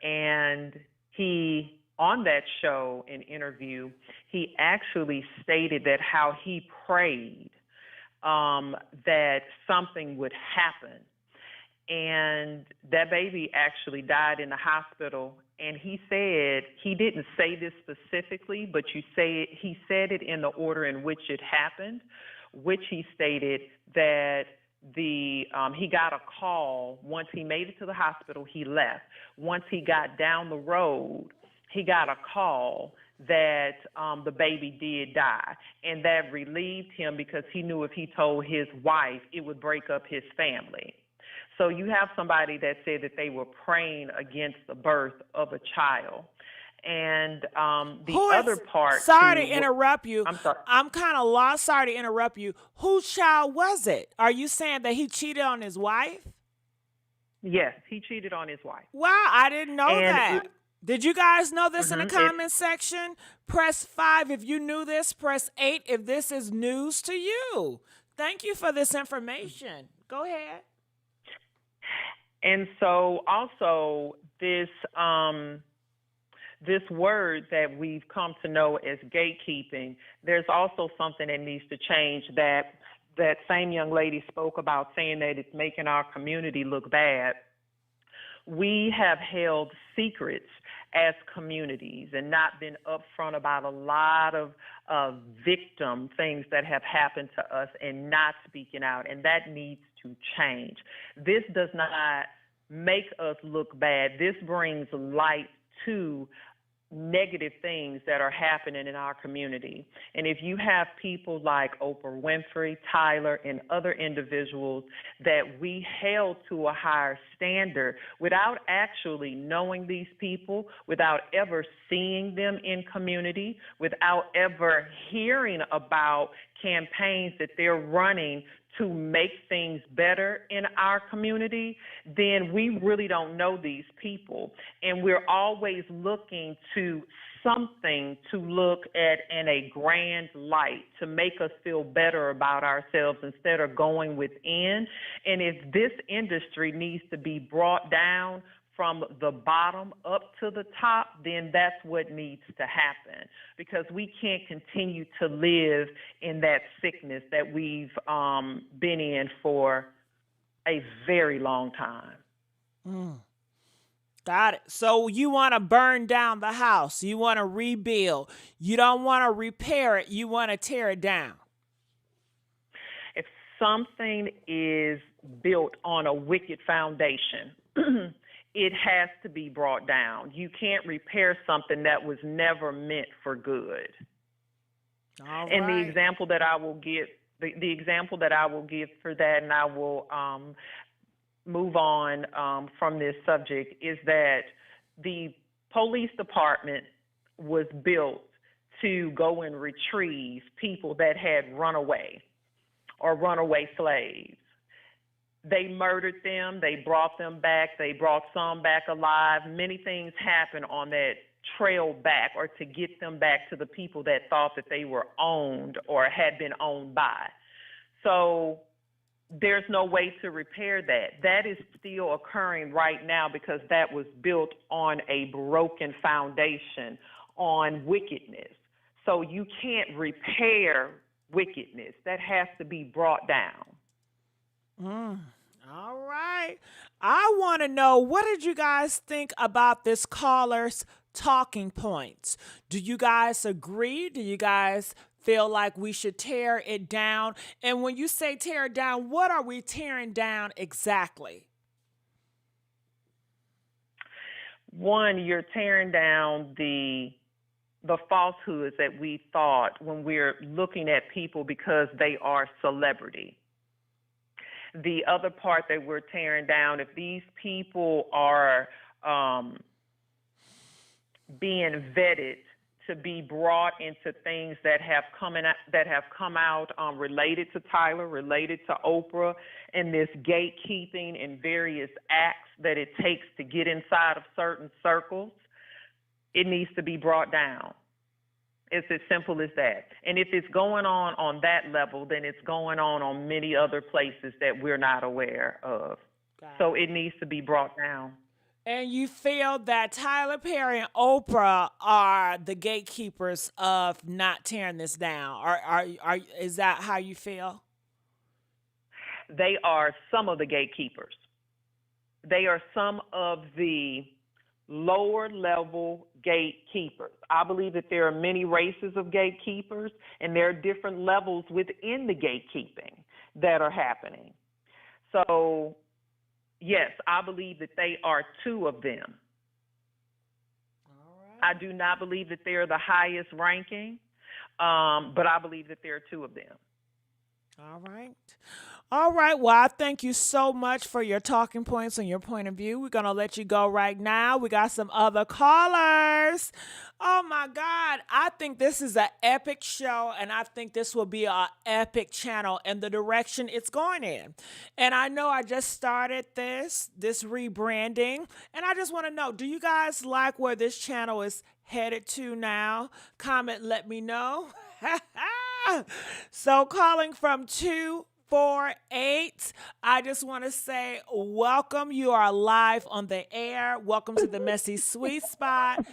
and he, on that show, an interview, he actually stated that how he prayed that something would happen. And that baby actually died in the hospital. And he said, he didn't say this specifically, but he said it in the order in which it happened, which he stated that he got a call. Once he made it to the hospital, he left. Once he got down the road, he got a call that the baby did die, and that relieved him because he knew if he told his wife, it would break up his family. So you have somebody that said that they were praying against the birth of a child. And other part. Sorry to interrupt you. I'm sorry. I'm kind of lost. Sorry to interrupt you. Whose child was it? Are you saying that he cheated on his wife? Yes, he cheated on his wife. Wow, I didn't know that. Did you guys know this in the comment section? Press 5 if you knew this. Press 8 if this is news to you. Thank you for this information. Go ahead. And so also this word that we've come to know as gatekeeping, there's also something that needs to change. That same young lady spoke about, saying that it's making our community look bad. We have held secrets as communities and not been upfront about a lot of victim things that have happened to us and not speaking out, and that needs to change. This does not make us look bad. This brings light to negative things that are happening in our community. And if you have people like Oprah Winfrey, Tyler, and other individuals that we held to a higher standard without actually knowing these people, without ever seeing them in community, without ever hearing about campaigns that they're running to make things better in our community, then we really don't know these people. And we're always looking to something to look at in a grand light to make us feel better about ourselves instead of going within. And if this industry needs to be brought down from the bottom up to the top, then that's what needs to happen, because we can't continue to live in that sickness that we've been in for a very long time. Got it. So you want to burn down the house. You want to rebuild. You don't want to repair it. You want to tear it down. Something is built on a wicked foundation, it has to be brought down. You can't repair something that was never meant for good. All and right. the example that I will give the example that I will give for that, and I will move on from this subject, is that the police department was built to go and retrieve people that had run away or runaway slaves. They murdered them. They brought them back. They brought some back alive. Many things happened on that trail back, or to get them back to the people that thought that they were owned or had been owned by. So there's no way to repair that. That is still occurring right now because that was built on a broken foundation, on wickedness. So you can't repair wickedness. That has to be brought down. All right. I want to know, what did you guys think about this caller's talking points? Do you guys agree? Do you guys feel like we should tear it down? And when you say tear it down, what are we tearing down exactly? One, you're tearing down the falsehoods that we thought when we're looking at people because they are celebrity. The other part that we're tearing down, if these people are being vetted to be brought into things that have come out related to Tyler, related to Oprah, and this gatekeeping and various acts that it takes to get inside of certain circles, it needs to be brought down. It's as simple as that. And if it's going on that level, then it's going on many other places that we're not aware of. So it needs to be brought down. And you feel that Tyler Perry and Oprah are the gatekeepers of not tearing this down? Or is that how you feel? They are some of the gatekeepers. They are some of the lower level gatekeepers. I believe that there are many races of gatekeepers, and there are different levels within the gatekeeping that are happening. So, yes, I believe that they are two of them. All right. I do not believe that they're the highest ranking, but I believe that there are two of them. All right. All right. Well, I thank you so much for your talking points and your point of view. We're going to let you go right now. We got some other callers. Oh, my God. I think this is an epic show, and I think this will be an epic channel in the direction it's going in. And I know I just started this rebranding, and I just want to know, do you guys like where this channel is headed to now? Comment, let me know. So calling from 248, I just want to say welcome. You are live on the air. Welcome to the Messy Sweet Spot.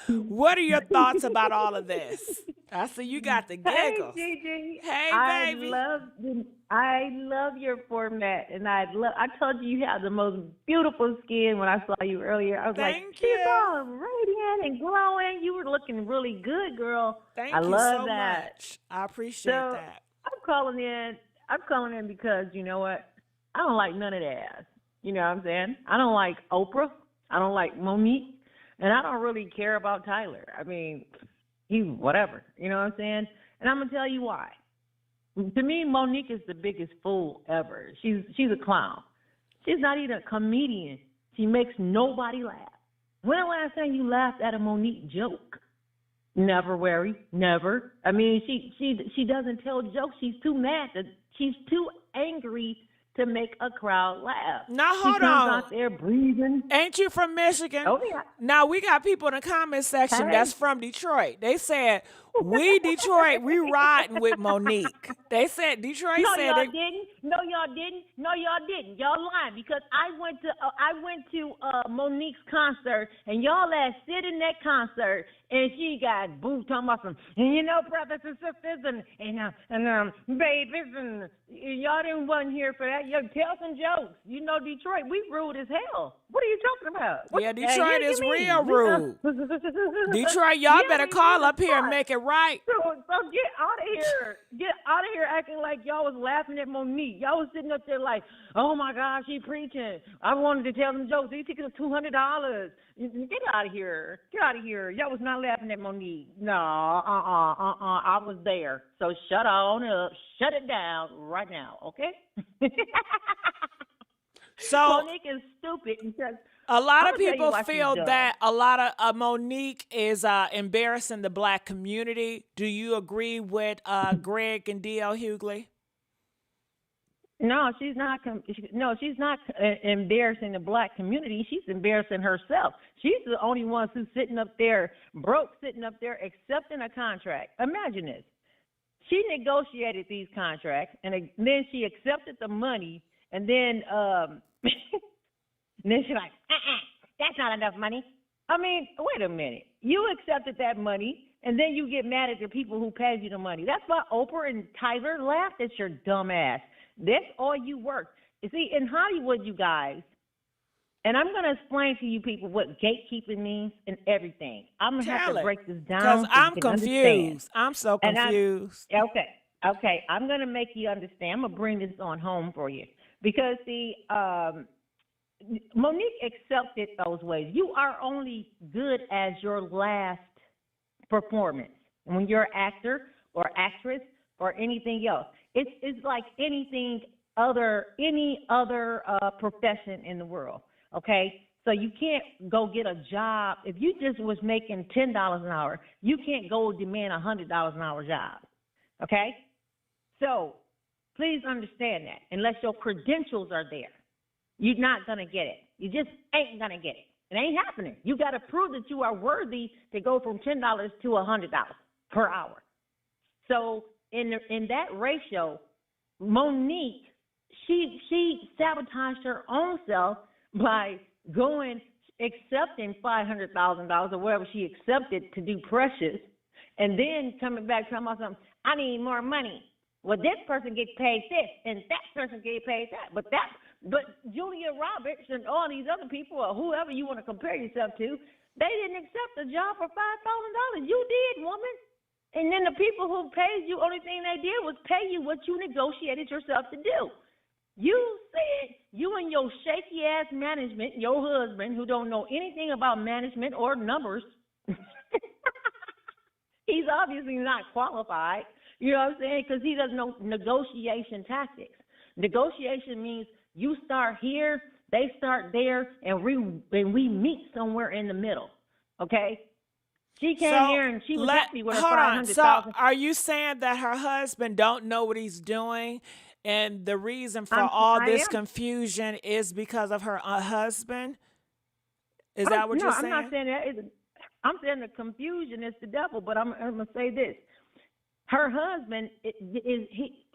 What are your thoughts about all of this? I see you got the giggles. Hey, Gigi. Hey, baby. I love your format, and I told you have the most beautiful skin when I saw you earlier. I was Thank like, you. she's all radiant and glowing. You were looking really good, girl. Thank I you love so that. much. I appreciate that. I'm calling in because, you know what? I don't like none of that. You know what I'm saying? I don't like Oprah. I don't like Monique. And I don't really care about Tyler. I mean, he's whatever. You know what I'm saying? And I'm going to tell you why. To me, Monique is the biggest fool ever. She's a clown. She's not even a comedian. She makes nobody laugh. When the last time you laughed at a Monique joke? Never, Wary. Never. I mean, she doesn't tell jokes. She's too mad. She's too angry to make a crowd laugh. Now, hold she comes on. out there breathing. Ain't you from Michigan? Oh, yeah. Now, we got people in the comment section that's from Detroit. They said, we Detroit, we riding with Monique. They said, Detroit No, said y'all they... didn't. No, y'all didn't. No, y'all didn't. Y'all lying because I went to Monique's concert, and y'all ass sit in that concert, and she got boo talking about some, and you know, brothers and sisters, and babies, and y'all didn't wasn't here for that. Yo, tell some jokes. You know, Detroit, we rude as hell. What are you talking about? What, Yeah, Detroit is you real mean? rude. Detroit, y'all Yeah, better we call mean up here and what? make it right. So get out of here. Get out of here acting like y'all was laughing at Monique. Y'all was sitting up there like, oh my gosh, she preaching. I wanted to tell them jokes. These tickets are $200. Get out of here. Get out of here. Y'all was not laughing at Monique. No, I was there. So shut on up. Shut it down right now, okay? So Monique is stupid because a lot I'ma of tell you people why she's feel dumb. that a lot of Monique is embarrassing the black community. Do you agree with Greg and D.L. Hughley? No, she's not. She's not embarrassing the black community. She's embarrassing herself. She's the only one who's sitting up there, broke, sitting up there, accepting a contract. Imagine this. She negotiated these contracts, and then she accepted the money, and then and then she's like, that's not enough money. I mean, wait a minute. You accepted that money, and then you get mad at the people who paid you the money. That's why Oprah and Tyler laughed at your dumb ass. That's all you work. You see, in Hollywood, you guys, and I'm going to explain to you people what gatekeeping means and everything. I'm going to have to break this down. Because so I'm you can confused. understand. I'm so confused. Okay. I'm going to make you understand. I'm going to bring this on home for you. Because Monique accepted those ways. You are only good as your last performance. When you're an actor or actress or anything else, it's like any other profession in the world. Okay, so you can't go get a job if you just was making $10 an hour. You can't go demand $100 an hour job. Okay, so please understand that unless your credentials are there, you're not gonna get it. You just ain't gonna get it. It ain't happening. You got to prove that you are worthy to go from $10 to $100 per hour. So in that ratio, Monique, she sabotaged her own self by accepting $500,000 or whatever she accepted to do Precious, and then coming back talking about something. I need more money. Well, this person gets paid this, and that person gets paid that. But Julia Roberts and all these other people, or whoever you want to compare yourself to, they didn't accept the job for $5,000. You did, woman. And then the people who paid you, only thing they did was pay you what you negotiated yourself to do. You said you and your shaky ass management, your husband who don't know anything about management or numbers, he's obviously not qualified. You know what I'm saying? Because he doesn't know negotiation tactics. Negotiation means you start here, they start there, and we meet somewhere in the middle. Okay? She came here and she was happy with her $500,000. So are you saying that her husband don't know what he's doing, and the reason for all this confusion is because of her husband? Is that what you're saying? No, I'm not saying that. I'm saying the confusion is the devil, but I'm going to say this. Her husband,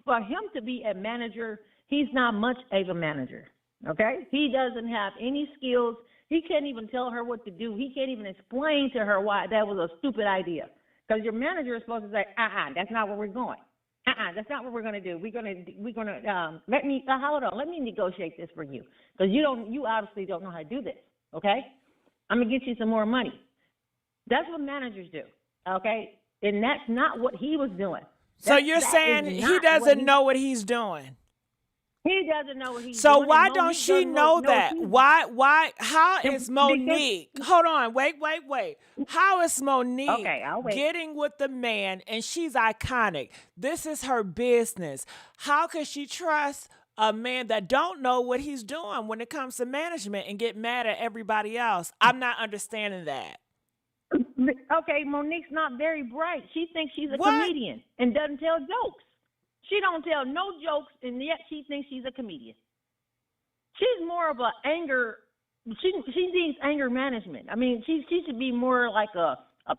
for him to be a manager, he's not much of a manager, okay? He doesn't have any skills. He can't even tell her what to do. He can't even explain to her why that was a stupid idea. Because your manager is supposed to say, that's not where we're going. That's not what we're going to do. We're going to let me negotiate this for you. Because you obviously don't know how to do this, okay? I'm going to get you some more money. That's what managers do, okay? And that's not what he was doing. So you're saying he doesn't know what he's doing? He doesn't know what he's doing. So why don't she know that? Why? How is Monique? Hold on, wait. How is Monique getting with the man and she's iconic? This is her business. How can she trust a man that don't know what he's doing when it comes to management and get mad at everybody else? I'm not understanding that. Okay, Monique's not very bright. She thinks she's a comedian and doesn't tell jokes. She don't tell no jokes, and yet she thinks she's a comedian. She's more of she needs anger management. I mean, she should be more like a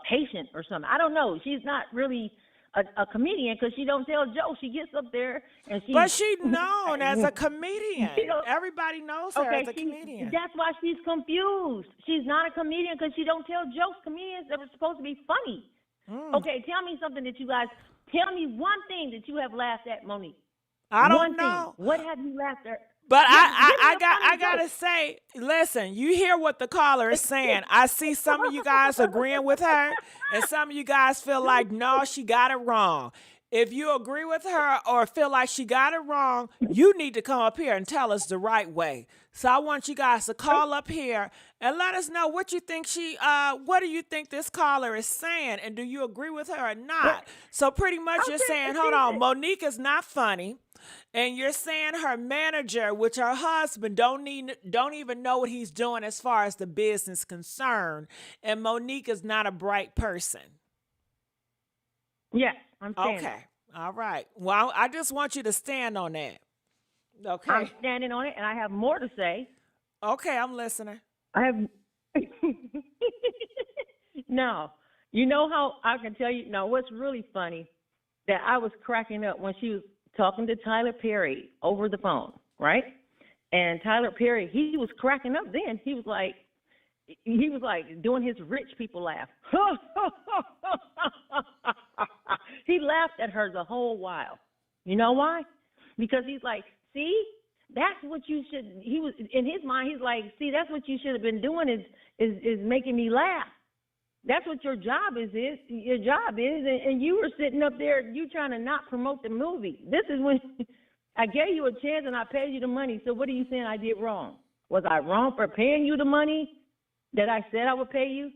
patient or something. I don't know. She's not really a comedian because she don't tell jokes. She gets up there and she. But she's known as a comedian. Everybody knows her as a comedian. That's why she's confused. She's not a comedian because she don't tell jokes. Comedians are supposed to be funny. Okay, tell me something that you guys. Tell me one thing that you have laughed at, Monique. I don't know. What have you laughed at? But Give me I a got funny I gotta joke. say, listen, you hear what the caller is saying. I see some of you guys agreeing with her, and some of you guys feel like no, she got it wrong. If you agree with her or feel like she got it wrong, you need to come up here and tell us the right way. So I want you guys to call up here and let us know what you think what do you think this caller is saying, and do you agree with her or not? So pretty much you're saying, hold on, Monique is not funny. And you're saying her manager, which her husband, don't even know what he's doing as far as the business concerned. And Monique is not a bright person. Yes, I'm saying Okay. that. All right. Well, I just want you to stand on that. Okay. I'm standing on it, and I have more to say. Okay, I'm listening. I have. Now, you know how I can tell you. Now, what's really funny that I was cracking up when she was talking to Tyler Perry over the phone, right? And Tyler Perry, he was cracking up then. He was like doing his rich people laugh. He laughed at her the whole while. You know why? Because he's like, see, that's what you should, he was, in his mind, he's like, see, that's what you should have been doing is making me laugh. That's what your job is, and you were sitting up there, you trying to not promote the movie. This is when I gave you a chance and I paid you the money, so what are you saying I did wrong? Was I wrong for paying you the money that I said I would pay you?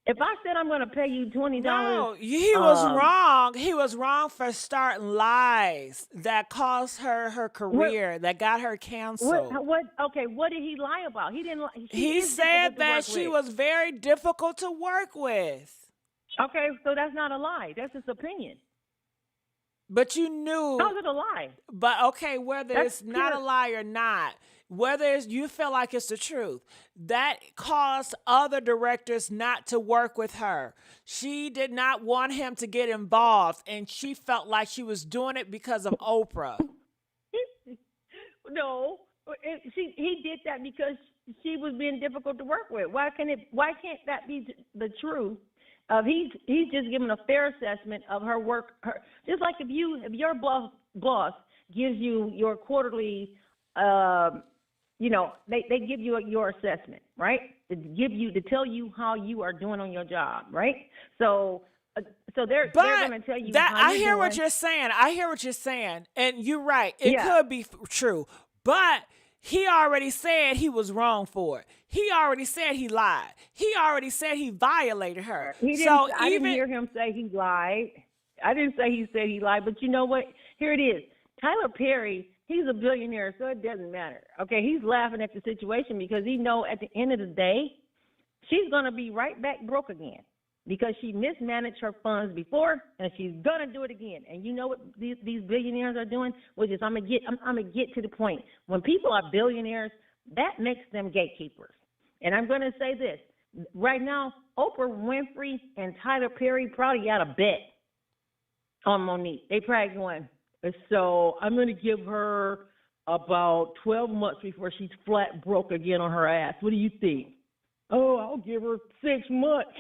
If I said I'm going to pay you $20, no, he was wrong. He was wrong for starting lies that cost her career, that got her canceled. Okay, what did he lie about? He didn't. He said that she was very difficult to work with. Okay, so that's not a lie. That's his opinion. But you knew. How's it a lie? But okay, whether it's not a lie or not, whether you feel like it's the truth, that caused other directors not to work with her. She did not want him to get involved, and she felt like she was doing it because of Oprah. No, he did that because she was being difficult to work with. Why can't that be the truth? He's just giving a fair assessment of her work. Just like if your boss gives you your quarterly, they give you your assessment, right? To tell you how you are doing on your job, right? So they're going to tell you. I hear what you're saying. And you're right. It could be true, but he already said he was wrong for it. He already said he lied. He already said he violated her. I didn't hear him say he lied. I didn't say he said he lied, but you know what? Here it is. Tyler Perry, he's a billionaire, so it doesn't matter. Okay, he's laughing at the situation because he know at the end of the day, she's going to be right back broke again because she mismanaged her funds before, and she's going to do it again. And you know what these billionaires are doing? Which is I'm gonna get to the point. When people are billionaires, that makes them gatekeepers. And I'm going to say this. Right now, Oprah Winfrey and Tyler Perry probably got a bet on Monique. They probably going, so I'm going to give her about 12 months before she's flat broke again on her ass. What do you think? Oh, I'll give her 6 months.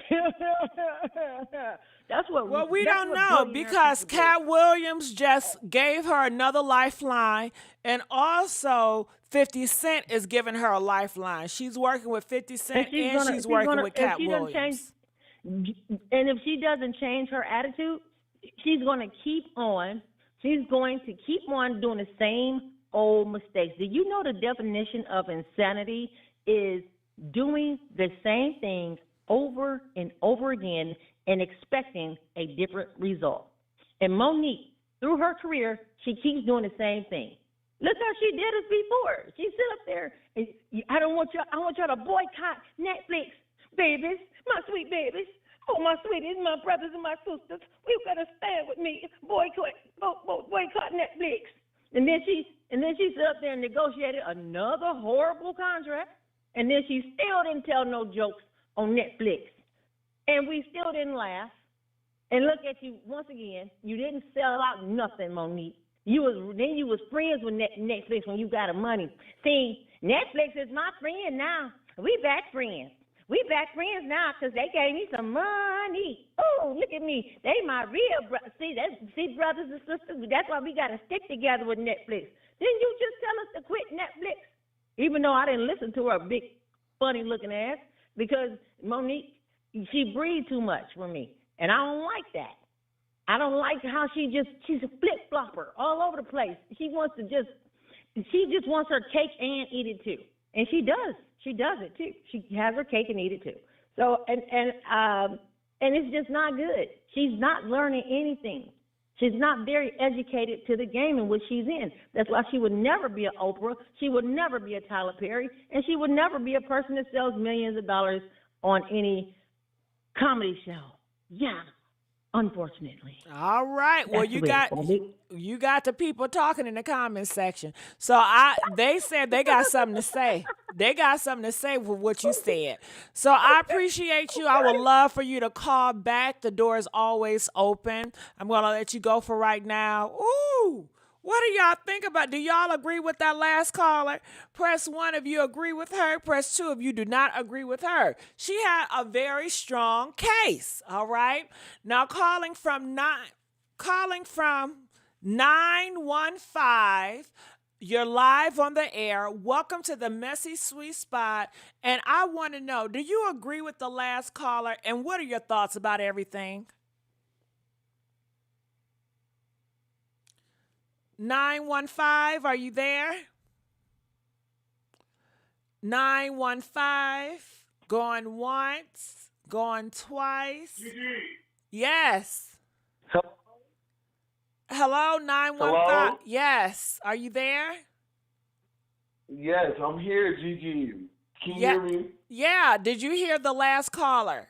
Well, we don't know because Cat Williams just gave her another lifeline, and also 50 Cent is giving her a lifeline. She's working with 50 Cent and she's working with Cat Williams. And if she doesn't change her attitude, she's going to keep on. She's going to keep on doing the same old mistakes. Do you know the definition of insanity is doing the same thing over and over again and expecting a different result? And Monique, through her career, she keeps doing the same thing. Look how she did us before. She sit up there and I want y'all to boycott Netflix, babies, my sweet babies. Oh, my sweeties, my brothers and my sisters, you've got to stand with me. Boycott Netflix. And then she sit up there and negotiated another horrible contract. And then she still didn't tell no jokes on Netflix. And we still didn't laugh. And look at you, once again, you didn't sell out nothing, Monique. You was friends with Netflix when you got the money. See, Netflix is my friend now. We back friends. We back friends now because they gave me some money. Oh, look at me. They my real brothers. See, brothers and sisters, that's why we got to stick together with Netflix. Didn't you just tell us to quit Netflix? Even though I didn't listen to her big, funny-looking ass, because Monique, she breathed too much for me, and I don't like that. I don't like how she's a flip-flopper all over the place. She just wants her cake and eat it too. And she does. She does it too. She has her cake and eat it too. So, and it's just not good. She's not learning anything. She's not very educated to the game in which she's in. That's why she would never be an Oprah. She would never be a Tyler Perry. And she would never be a person that sells millions of dollars on any comedy show. Yeah. Unfortunately. All right. Well, you got the people talking in the comments section. So they said they got something to say. They got something to say with what you said. So I appreciate you. I would love for you to call back. The door is always open. I'm gonna let you go for right now. Ooh. What do y'all think about? Do y'all agree with that last caller? Press 1 if you agree with her. Press 2 if you do not agree with her. She had a very strong case, all right? Now calling from 915, you're live on the air. Welcome to the Messy Sweet Spot. And I want to know, do you agree with the last caller? And what are your thoughts about everything? 915, are you there? 915, going once, going twice. Yes. Hello, 915. Hello? Yes. Are you there? Yes, I'm here, Gigi. Can you hear me? Yeah. Did you hear the last caller?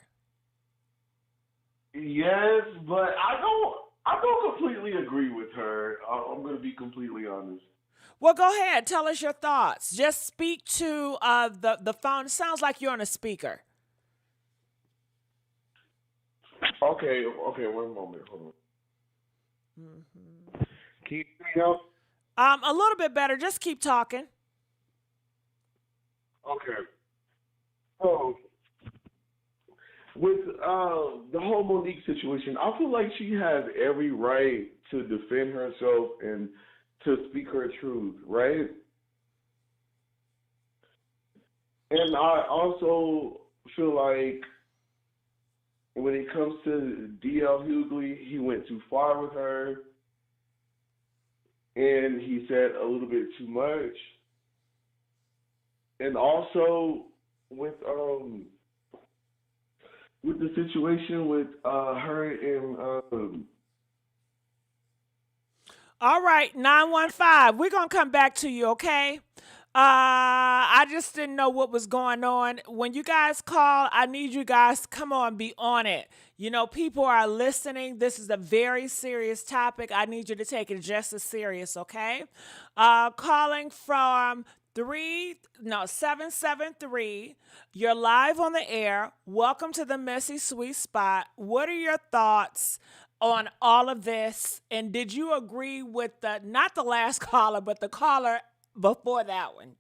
Yes, but I don't completely agree with her. I'm going to be completely honest. Well, go ahead. Tell us your thoughts. Just speak to the phone. It sounds like you're on a speaker. Okay, one moment. Hold on. Can you hear me now? A little bit better. Just keep talking. Okay. So, with the whole Monique situation, I feel like she has every right to defend herself and to speak her truth, right? And I also feel like when it comes to D.L. Hughley, he went too far with her, and he said a little bit too much. And also with the situation with her and All right, 915. We're going to come back to you, okay? I just didn't know what was going on. When you guys call, I need you guys to come on, be on it. You know, people are listening. This is a very serious topic. I need you to take it just as serious, okay? Calling from 773. You're live on the air. Welcome to the Messy Sweet Spot. What are your thoughts on all of this? And did you agree with not the last caller, but the caller before that one?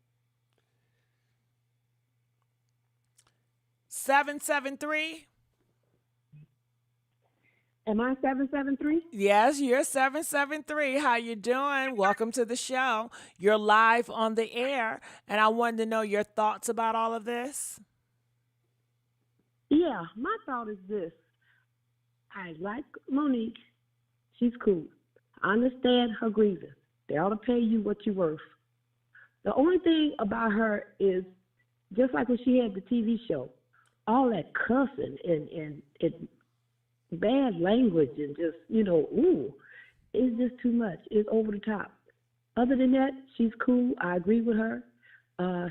773. Am I 773? Yes, you're 773. How you doing? Welcome to the show. You're live on the air, and I wanted to know your thoughts about all of this. Yeah, my thought is this. I like Monique. She's cool. I understand her grievance. They ought to pay you what you're worth. The only thing about her is, just like when she had the TV show, all that cussing and bad language and just, ooh, it's just too much. It's over the top. Other than that, she's cool. I agree with her.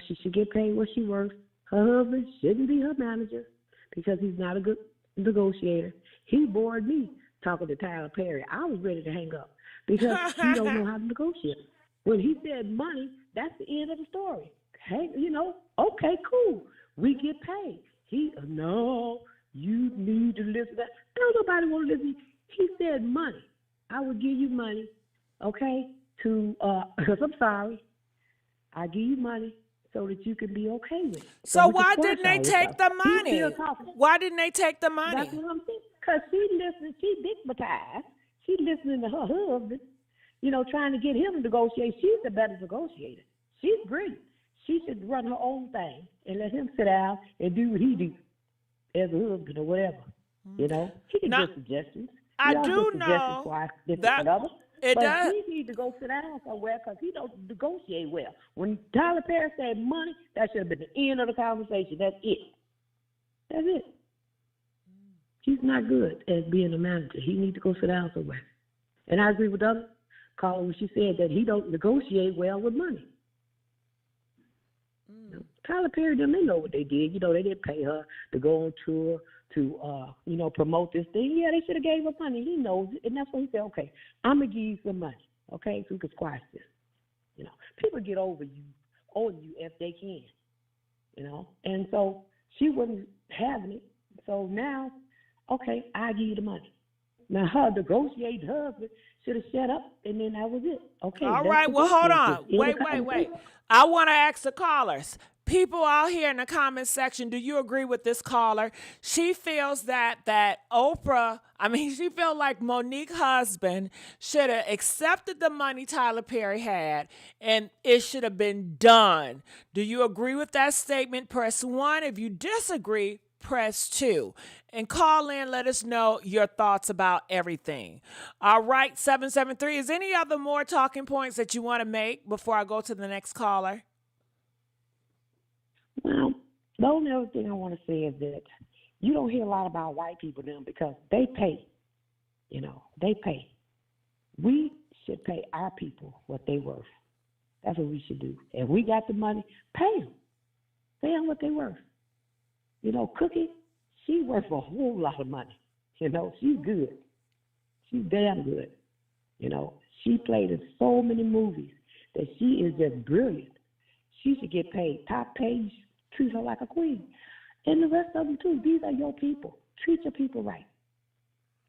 She should get paid what she's worth. Her husband shouldn't be her manager because he's not a good negotiator. He bored me talking to Tyler Perry. I was ready to hang up because he don't know how to negotiate. When he said money, that's the end of the story. Hey, okay, cool. We get paid. No, you need to listen to that. Don't nobody want to listen. He said money. I would give you money, okay, because I'm sorry. I give you money so so that you can be okay with it. So we can why squash didn't they all this take stuff. the He's still money? talking. Why didn't they take the money? That's what I'm saying. Because she dickmatized. She's listening to her husband, trying to get him to negotiate. She's the better negotiator. She's great. She should run her own thing and let him sit down and do what he do as a husband or whatever. He can give suggestions. I do know that it does. He needs to go sit down somewhere because he don't negotiate well. When Tyler Perry said money, that should have been the end of the conversation. That's it. That's it. He's not good at being a manager. He needs to go sit down somewhere. And I agree with the other caller when she said that he don't negotiate well with money. Tyler Perry, they know what they did. They didn't pay her to go on tour to, promote this thing. Yeah, they should have gave her money. He knows it. And that's when he said, okay, I'm going to give you some money, okay, so we can squash this. People get over you, owing you if they can, And so she wasn't having it. So now, okay, I give you the money. Now her negotiating husband should have shut up, and then that was it. Okay. All right. Well, hold on. Wait. I want to ask the callers. People out here in the comment section, do you agree with this caller? She feels that Oprah, she feels like Monique's husband should have accepted the money Tyler Perry had, and it should have been done. Do you agree with that statement? Press 1. If you disagree, press 2. And call in, let us know your thoughts about everything. All right, 773. Is any other more talking points that you want to make before I go to the next caller? Well, the only other thing I want to say is that you don't hear a lot about white people now because they pay. They pay. We should pay our people what they're worth. That's what we should do. If we got the money, pay them. Pay them what they're worth. Cookie, she's worth a whole lot of money. She's good. She's damn good. She played in so many movies that she is just brilliant. She should get paid top pay. Treat her like a queen. And the rest of them, too. These are your people. Treat your people right.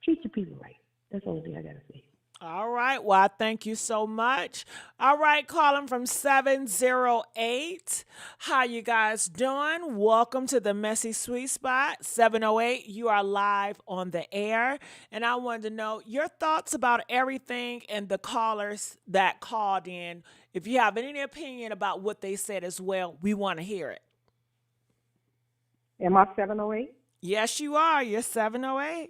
Treat your people right. That's the only thing I got to say. All right. Well, I thank you so much. All right, calling from 708. How you guys doing? Welcome to the Messy Sweet Spot. 708, you are live on the air. And I wanted to know your thoughts about everything and the callers that called in. If you have any opinion about what they said as well, we want to hear it. Am I 708? Yes, you are. You're 708.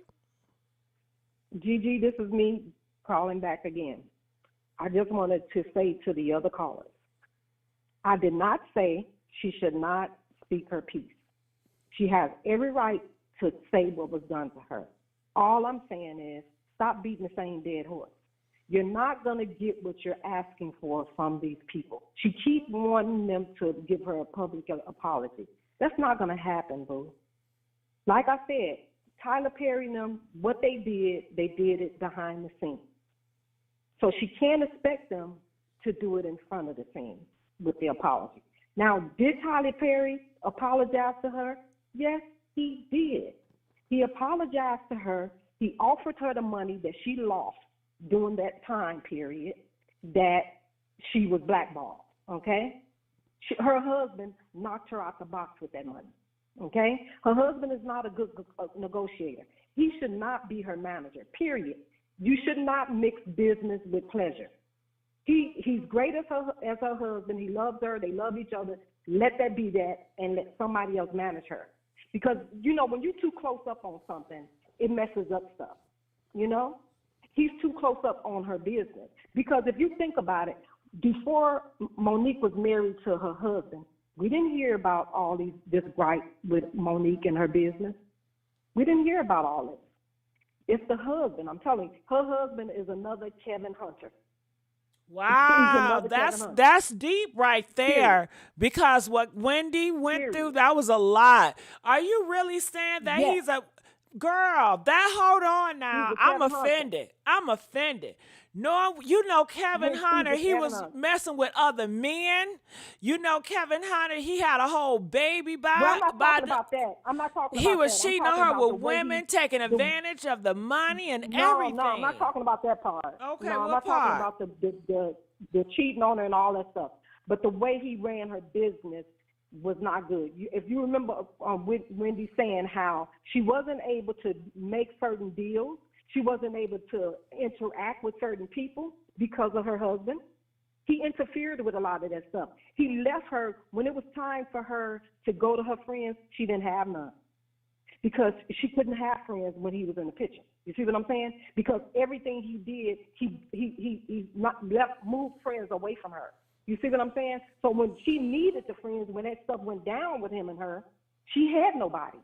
Gigi, this is me calling back again. I just wanted to say to the other callers, I did not say she should not speak her piece. She has every right to say what was done to her. All I'm saying is stop beating the same dead horse. You're not going to get what you're asking for from these people. She keeps wanting them to give her a public apology. That's not going to happen, boo. Like I said, Tyler Perry and them, what they did it behind the scenes. So she can't expect them to do it in front of the scenes with the apology. Now, did Tyler Perry apologize to her? Yes, he did. He apologized to her. He offered her the money that she lost during that time period that she was blackballed, okay? Her husband knocked her out the box with that money, okay? Her husband is not a good negotiator. He should not be her manager, period. You should not mix business with pleasure. He's great as her husband. He loves her. They love each other. Let that be that and let somebody else manage her. Because, when you're too close up on something, it messes up stuff, He's too close up on her business. Because if you think about it, before Monique was married to her husband, we didn't hear about all this gripe with Monique and her business. We didn't hear about all this. It's the husband. I'm telling you, her husband is another Kevin Hunter. Wow, that's deep right there. Period. Because what Wendy went through, that was a lot. Are you really saying that he's a girl? Hold on now. I'm offended. I'm offended. No, Kevin Hunter, he was messing with other men. Kevin Hunter, he had a whole baby by. Well, I'm not talking about that. I'm not talking about that. He was cheating on her with women, taking advantage of the money and everything. No, I'm not talking about that part. Okay, no, what I'm not part? talking about the cheating on her and all that stuff. but the way he ran her business was not good. If you remember Wendy saying how she wasn't able to make certain deals, she wasn't able to interact with certain people because of her husband. He interfered with a lot of that stuff. He left her, when it was time for her to go to her friends, she didn't have none. Because she couldn't have friends when he was in the picture. You see what I'm saying? Because everything he did, he moved friends away from her. You see what I'm saying? So when she needed the friends, when that stuff went down with him and her, she had nobody.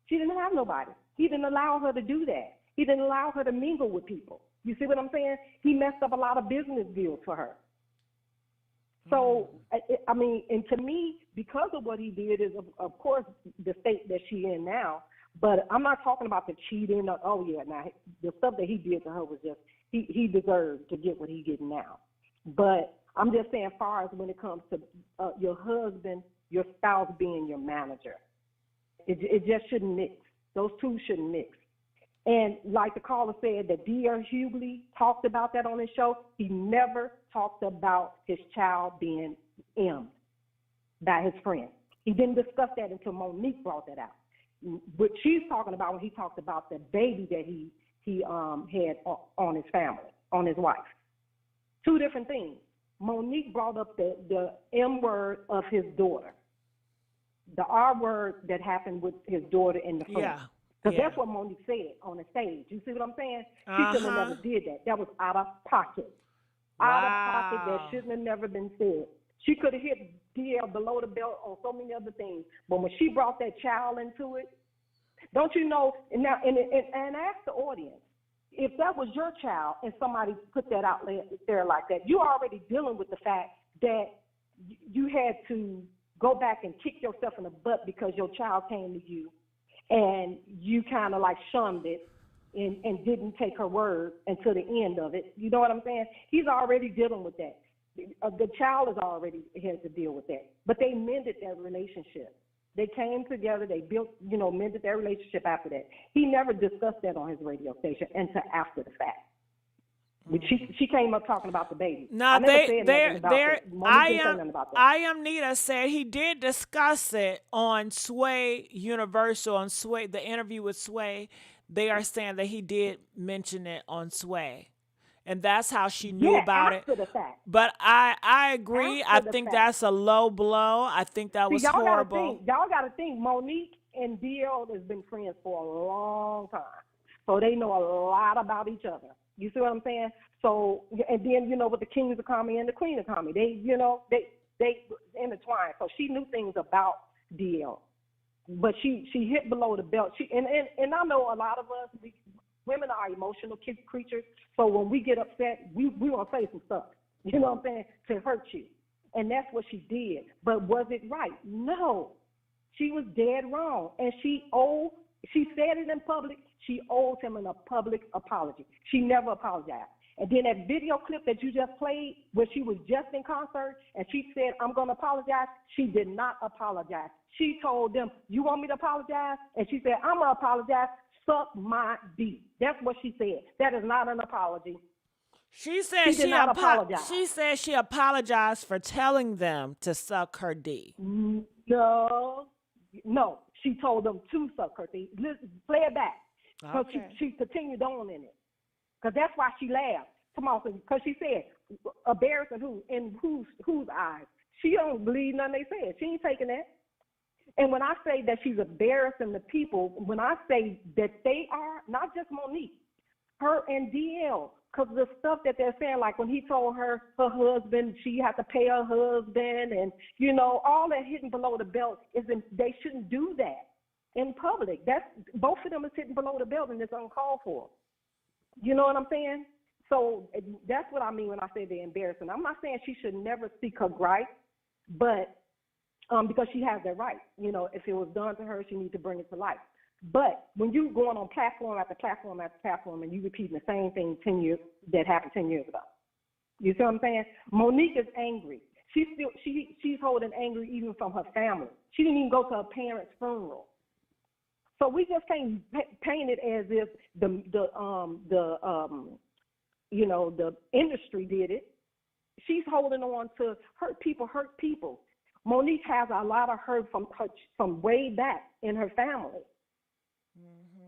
She didn't have nobody. He didn't allow her to do that. He didn't allow her to mingle with people. You see what I'm saying? He messed up a lot of business deals for her. So, I mean, and to me, because of what he did is, of course, the state that she in now, but I'm not talking about the cheating or, oh, yeah, now, the stuff that he did to her was just, he deserved to get what he's getting now. But I'm just saying, as far as when it comes to your husband, your spouse being your manager, it just shouldn't mix. Those two shouldn't mix. And like the caller said, that D.L. Hughley talked about that on his show. He never talked about his child being M'd by his friend. He didn't discuss that until Monique brought that out. What she's talking about when he talked about the baby that he had on his family, on his wife. Two different things. Monique brought up the M word of his daughter, the R word that happened with his daughter and the friend. Yeah. Because that's what Monique said on the stage. You see what I'm saying? She should have never did that. That was out of pocket. Out of pocket. That shouldn't have never been said. She could have hit DL below the belt on so many other things. But when she brought that child into it, don't you know, and ask the audience, if that was your child and somebody put that out there like that, you're already dealing with the fact that you had to go back and kick yourself in the butt because your child came to you and you kind of like shunned it and didn't take her word until the end of it. You know what I'm saying? He's already dealing with that. The child has already had to deal with that. But they mended their relationship. They came together, they built, mended their relationship after that. He never discussed that on his radio station until after the fact. She came up talking about the baby. No, I Am Nita said he did discuss it on Sway Universal, on Sway, the interview with Sway. They are saying that he did mention it on Sway. And that's how she knew about it. The fact. But I agree. I think that's a low blow. I think that was horrible. Y'all got to think, Monique and DL has been friends for a long time. So they know a lot about each other. You see what I'm saying? So, and then, with the kings of comedy and the queen of comedy, they intertwined. So she knew things about DL. But she hit below the belt. And I know a lot of us, women are emotional creatures. So when we get upset, we want to say some stuff, you know what I'm saying, to hurt you. And that's what she did. But was it right? No. She was dead wrong. And she said it in public. She owed him a public apology. She never apologized. And then that video clip that you just played where she was just in concert and she said, I'm going to apologize, she did not apologize. She told them, you want me to apologize? And she said, I'm going to apologize. Suck my D. That's what she said. That is not an apology. She said she apologized. She said she apologized for telling them to suck her D. No. She told them to suck her D. Listen, play it back. Because she continued on in it. Because that's why she laughed. Come on, because she said, embarrassing who? In whose eyes? She don't believe nothing they said. She ain't taking that. And when I say that she's embarrassing the people, when I say that they are, not just Monique, her and DL, because the stuff that they're saying, like when he told her husband, she had to pay her husband, and, all that hitting below the belt, they shouldn't do that in public. Both of them is hitting below the belt, and it's uncalled for. You know what I'm saying? So that's what I mean when I say they're embarrassing. I'm not saying she should never speak her gripe, but because she has that right. If it was done to her, she needs to bring it to light. But when you going on platform after platform after platform and you repeating the same thing that happened 10 years ago, you see what I'm saying? Monique is angry. She's holding angry even from her family. She didn't even go to her parents' funeral. So we just can't paint it as if the industry did it. She's holding on to hurt people. Monique has a lot of hurt from way back in her family.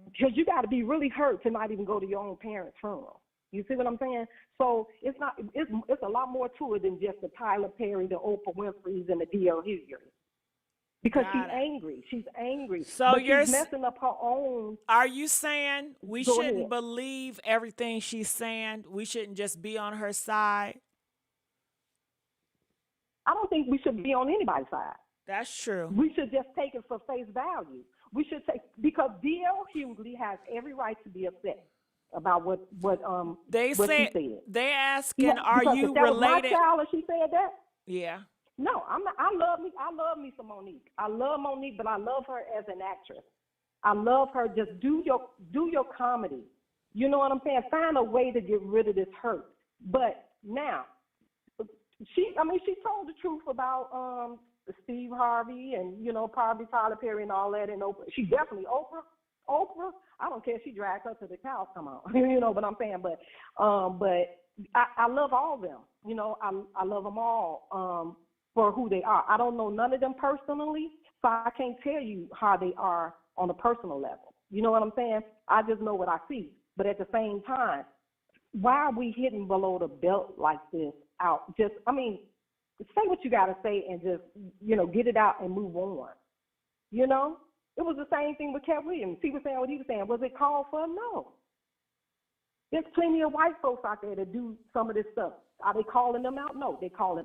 Because you got to be really hurt to not even go to your own parents' funeral. You see what I'm saying? So it's a lot more to it than just the Tyler Perry, the Oprah Winfrey's, and the D.L. Hughley. Because she's angry. She's angry. So but she's messing up her own. Are you saying we shouldn't believe everything she's saying? We shouldn't just be on her side? I don't think we should be on anybody's side. That's true. We should just take it for face value. We should take, because D.L. Hughley has every right to be upset about what she said. They asking, are you if that related? Was my child and she said that? Yeah. No, I'm not. I love me some Monique. I love Monique, but I love her as an actress. I love her. Just do your comedy. You know what I'm saying? Find a way to get rid of this hurt. But now, she told the truth about Steve Harvey and, probably Tyler Perry and all that, and Oprah. She definitely Oprah. I don't care if she drags her to the cows come out. You know what I'm saying? But I love all of them. I love them all for who they are. I don't know none of them personally, so I can't tell you how they are on a personal level. You know what I'm saying? I just know what I see. But at the same time, why are we hitting below the belt like this out? Say what you got to say and just, get it out and move on. It was the same thing with Cat Williams. He was saying what he was saying. Was it called for? No. There's plenty of white folks out there that do some of this stuff. Are they calling them out? No, they're calling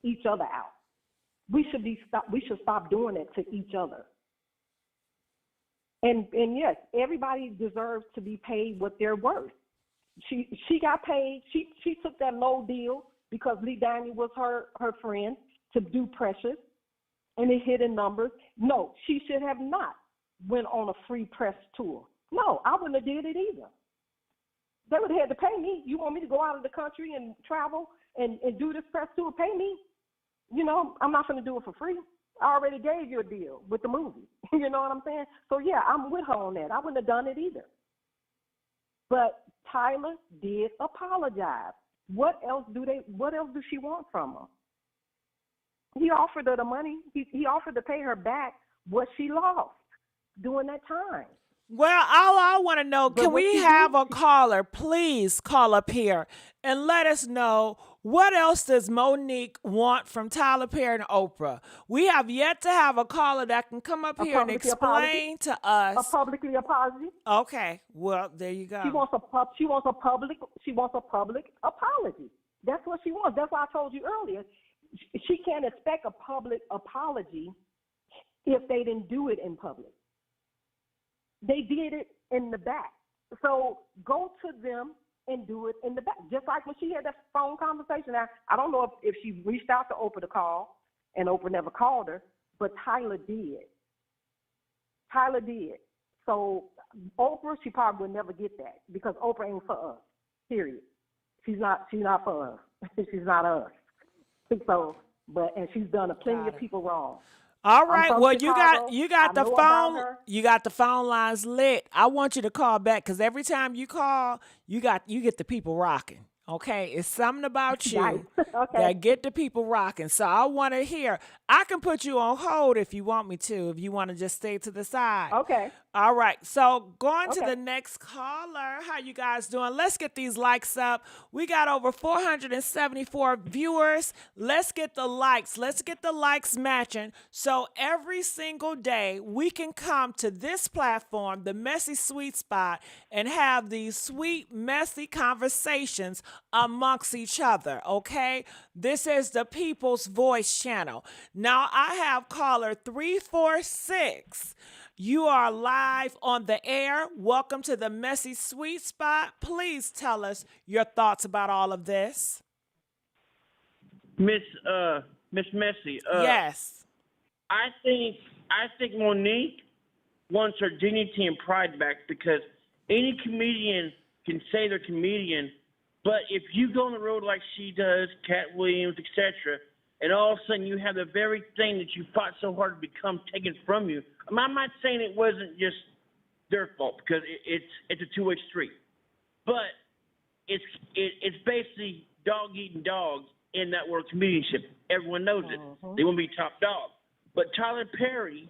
each other out. We should stop doing it to each other. And yes, everybody deserves to be paid what they're worth. She got paid. She took that low deal because Lee Daniel was her friend to do Precious, and it hit in numbers. No, she should have not went on a free press tour. No, I wouldn't have did it either. They would have had to pay me. You want me to go out of the country and travel and do this press tour? Pay me. I'm not going to do it for free. I already gave you a deal with the movie. You know what I'm saying? So, yeah, I'm with her on that. I wouldn't have done it either. But Tyler did apologize. What else does she want from her? He offered her the money. He offered to pay her back what she lost during that time. Well, all I want to know, can we have a caller, please call up here and let us know what else does Monique want from Tyler Perry and Oprah? We have yet to have a caller that can come up here and explain to us. A publicly apology. Okay, well, there you go. She wants a public apology. That's what she wants. That's why I told you earlier. She can't expect a public apology if they didn't do it in public. They did it in the back. So go to them and do it in the back. Just like when she had that phone conversation. Now, I don't know if she reached out to Oprah to call, and Oprah never called her, but Tyler did. So Oprah, she probably would never get that because Oprah ain't for us, period. She's not for us. She's not us. So, and she's done plenty of people wrong. All right. Well, Chicago. you got the phone lines lit. I want you to call back because every time you call, you get the people rocking. Okay, it's something about you that get the people rocking. So I want to hear. I can put you on hold if you want me to. If you want to just stay to the side. Okay. All right. So going to the next caller. How you guys doing? Let's get these likes up. We got over 474 viewers. Let's get the likes. Let's get the likes matching. So every single day we can come to this platform, the Messy Sweet Spot, and have these sweet, messy conversations amongst each other. Okay. This is the People's Voice channel. Now I have caller 346. You are live on the air. Welcome to the Messy Sweet Spot. Please tell us your thoughts about all of this. Miss Messy. Yes. I think Monique wants her dignity and pride back because any comedian can say they're comedian, but if you go on the road like she does, Cat Williams, etc., and all of a sudden you have the very thing that you fought so hard to become taken from you. I'm not saying it wasn't just their fault because it's a two-way street, but it's basically dog eating dog in that word comedianship. Everyone knows it. They want to be top dog. But Tyler Perry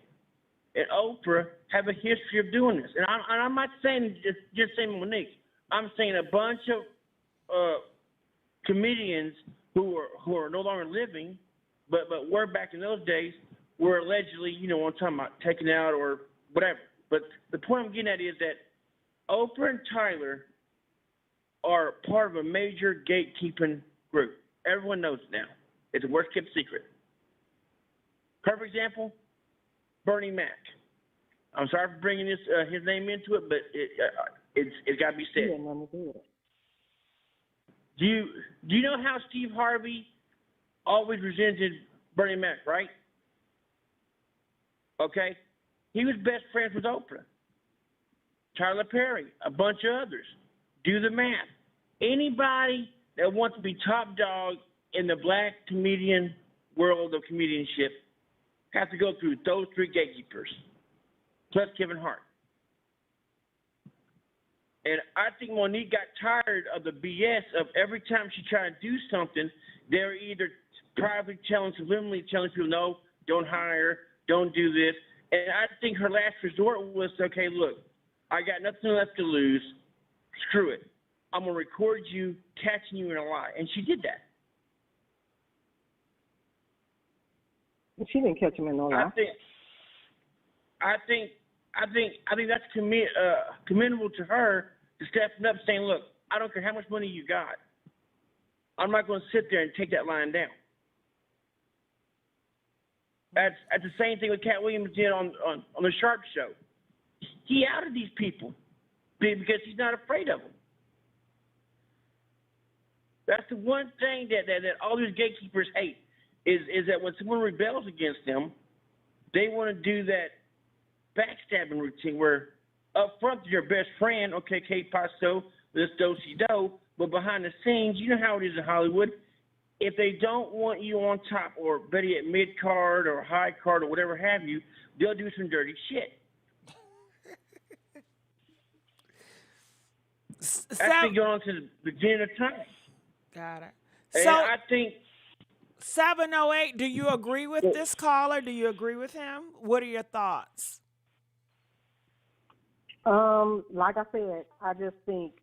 and Oprah have a history of doing this. And I'm not saying just saying Monique. I'm saying a bunch of comedians who are no longer living, but were back in those days, were allegedly, I'm talking about taken out or whatever. But the point I'm getting at is that Oprah and Tyler are part of a major gatekeeping group. Everyone knows it now. It's a worst kept secret. Perfect example, Bernie Mac. I'm sorry for bringing his name into it, but it's got to be said. Do you know how Steve Harvey always resented Bernie Mac, right? Okay, he was best friends with Oprah, Tyler Perry, a bunch of others. Do the math. Anybody that wants to be top dog in the black comedian world of comedianship has to go through those three gatekeepers, plus Kevin Hart. And I think Monique got tired of the BS of every time she tried to do something, they're either privately subliminally telling people, no, don't hire, don't do this. And I think her last resort was, okay, look, I got nothing left to lose. Screw it. I'm going to record you catching you in a lie. And she did that. She didn't catch him in no lie. I think that's commendable to her to stepping up, saying, "Look, I don't care how much money you got. I'm not going to sit there and take that line down." That's the same thing with Cat Williams did on the Sharp Show. He outed these people because he's not afraid of them. That's the one thing that all these gatekeepers hate is that when someone rebels against them, they want to do that backstabbing routine where up front you're your best friend, okay, Kate Pasto, let's do-si-do, but behind the scenes, you know how it is in Hollywood. If they don't want you on top or better yet mid-card or high card or whatever have you, they'll do some dirty shit. That's been going on since the beginning of time. Got it. And So I think 708, do you agree with this caller? Do you agree with him? What are your thoughts? Like I said, I just think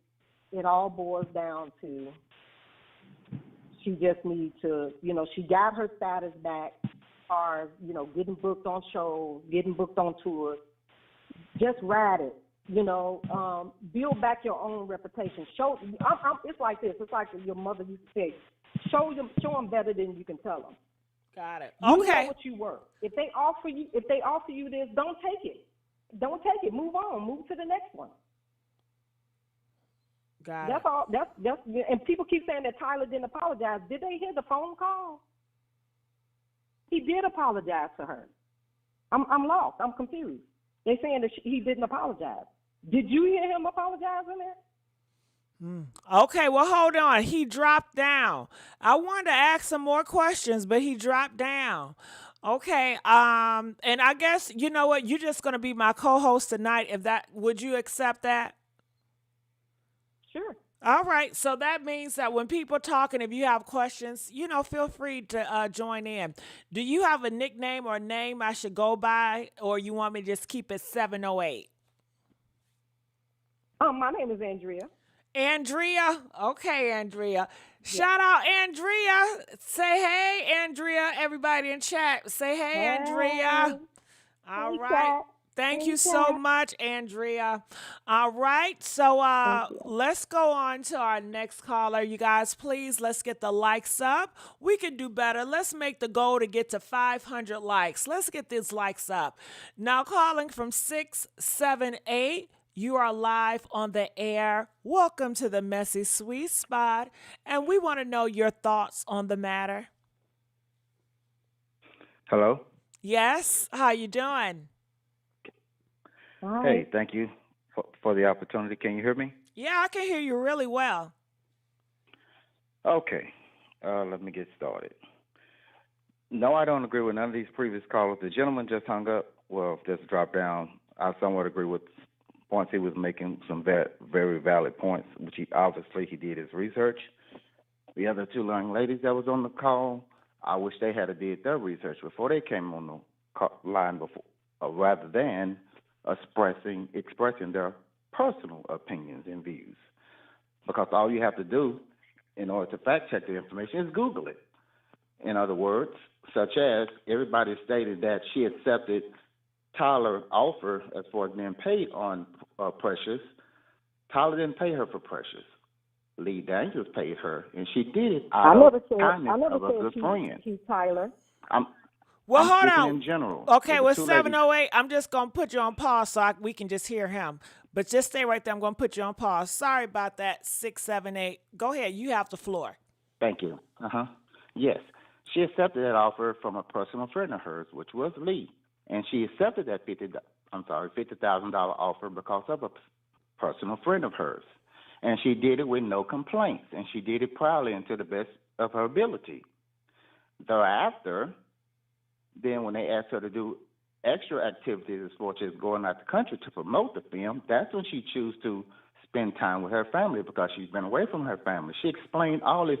it all boils down to she just needs to, she got her status back as far as, getting booked on shows, getting booked on tours. Just ride it, build back your own reputation. It's like this. It's like your mother used to say, show them better than you can tell them. Got it. You Okay. know what you worth. If they offer you this, don't take it. Don't take it. Move on. Move to the next one. Got That's it. all. That's and people keep saying that Tyler didn't apologize. Did they hear the phone call? He did apologize to her. I'm lost. I'm confused. They're saying that he didn't apologize. Did you hear him apologizing there? Okay, well, hold on. He dropped down. I wanted to ask some more questions, but he dropped down. Okay, and I guess, you know what? You're just going to be my co-host tonight. Would you accept that? Sure. All right, so that means that when people are talking, if you have questions, feel free to join in. Do you have a nickname or a name I should go by, or you want me to just keep it 708? My name is Andrea. Andrea? Okay, Andrea. Shout out, Andrea. Say hey, Andrea. Everybody in chat, say hey, Andrea. All right. Thank you so much, Andrea. All right, so let's go on to our next caller. You guys, please, let's get the likes up. We can do better. Let's make the goal to get to 500 likes. Let's get these likes up. Now, calling from 678, you are live on the air. Welcome to the Messy Sweet Spot, and we want to know your thoughts on the matter. Hello? Yes, how you doing? Hi. Hey, thank you for the opportunity. Can you hear me? Yeah, I can hear you really well. Okay, let me get started. No, I don't agree with none of these previous callers. The gentleman just hung up. Well, just dropped down. I somewhat agree with points he was making, some very valid points, which he did his research. The other two young ladies that was on the call, I wish they had did their research before they came on the line before, rather than expressing their personal opinions and views. Because all you have to do in order to fact check the information is Google it. In other words, such as everybody stated that she accepted Tyler's offer as far as being paid on Precious. Tyler didn't pay her for Precious. Lee Daniels paid her, and she did it out of kindness of a good friend. She's Tyler. Well, I'm hold speaking on. in general. Okay, with Two ladies. 708, I'm just going to put you on pause so we can just hear him. But just stay right there. I'm going to put you on pause. Sorry about that, 678. Go ahead. You have the floor. Thank you. Yes. She accepted that offer from a personal friend of hers, which was Lee. And she accepted that $50,000 offer because of a personal friend of hers. And she did it with no complaints. And she did it proudly and to the best of her ability. Thereafter, then when they asked her to do extra activities as far as going out the country to promote the film, that's when she chose to spend time with her family because she's been away from her family. She explained all this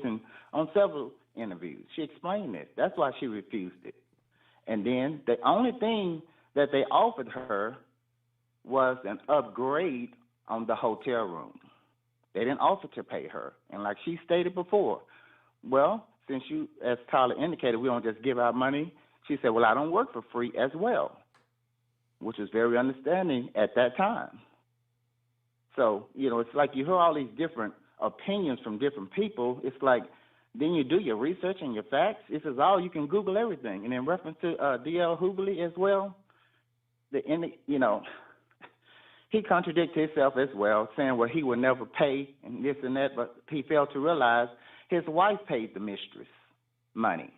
on several interviews. She explained it. That's why she refused it. And then the only thing that they offered her was an upgrade on the hotel room. They didn't offer to pay her. And like she stated before, well, since you, as Tyler indicated, we don't just give out money, she said, well, I don't work for free as well, which was very understanding at that time. So, it's like you hear all these different opinions from different people. It's like then you do your research and your facts. This is all. You can Google everything. And in reference to D.L. Hughley as well, he contradicted himself as well, saying, well, he would never pay and this and that, but he failed to realize his wife paid the mistress money.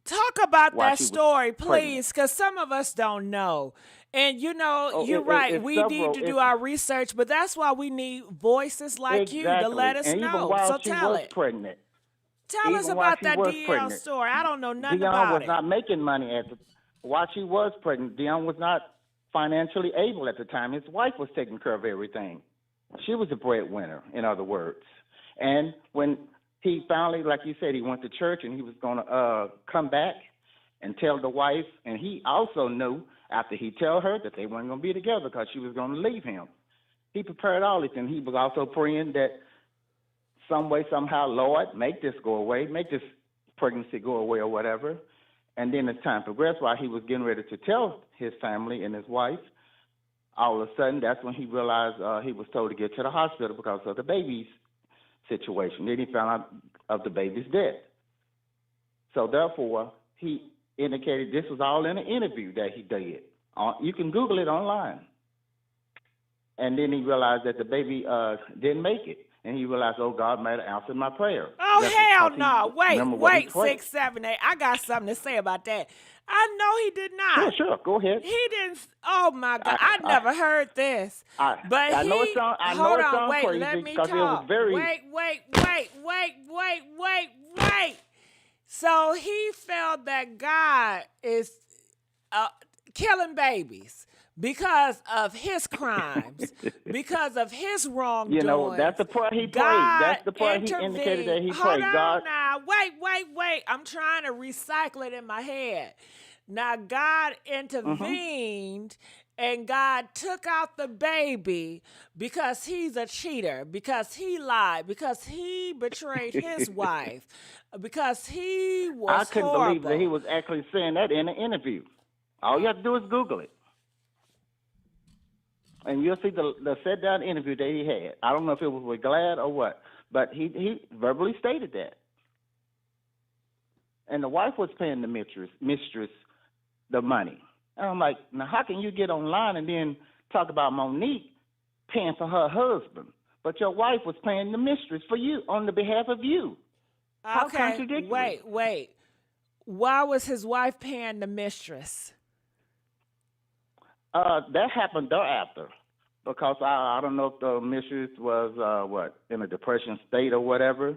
Talk about that story, please, because some of us don't know. And, you're right. We need to do our research, but that's why we need voices like you to let us know. So tell it. Pregnant, tell us about that DL story. I don't know nothing about it. Dion was not making money while she was pregnant. Dion was not financially able at the time. His wife was taking care of everything. She was the breadwinner, in other words. And when he finally, like you said, he went to church and he was going to come back and tell the wife. And he also knew after he tell her that they weren't going to be together because she was going to leave him. He prepared all this, and he was also praying that some way, somehow, Lord, make this go away, make this pregnancy go away or whatever. And then as time progressed, while he was getting ready to tell his family and his wife, all of a sudden, that's when he realized he was told to get to the hospital because of the baby's situation. Then he found out of the baby's death. So therefore, he indicated this was all in an interview that he did. You can Google it online. And then he realized that the baby didn't make it. And he realized, oh, God might have answered my prayer. Oh, hell no. Wait, 6, 7, 8. I got something to say about that. I know he did not. Sure. Go ahead. He didn't. Oh, my God. I never heard this. I know it sounds crazy let me because talk. it was very... Wait. So he felt that God is killing babies because of his crimes, because of his wrongdoings. That's the part he prayed. That's the part he indicated that he prayed. Hold God. on now. Wait. I'm trying to recycle it in my head. Now, God intervened and God took out the baby because he's a cheater, because he lied, because he betrayed his wife, because he was I couldn't believe that he was actually saying that in an interview. All you have to do is Google it. And you'll see the sit-down interview that he had. I don't know if it was with Glad or what, but he verbally stated that. And the wife was paying the mistress the money. And I'm like, now how can you get online and then talk about Monique paying for her husband, but your wife was paying the mistress for you on the behalf of you? How contradictory. Wait. Why was his wife paying the mistress? That happened thereafter because I don't know if the mistress was, in a depression state or whatever,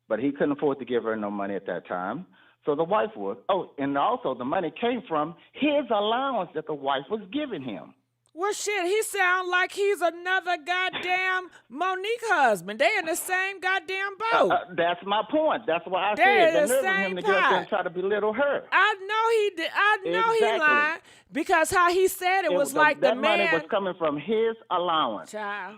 but he couldn't afford to give her no money at that time. So the wife was. Oh, and also the money came from his allowance that the wife was giving him. Well, shit, he sound like he's another goddamn Monique husband. They in the same goddamn boat. That's my point. That's why I They're said in the the nerve of him same to get up there pot. and try to belittle her. I know he did. I know he Exactly. lied because how he said it was like the that man. money was coming from his allowance. Child.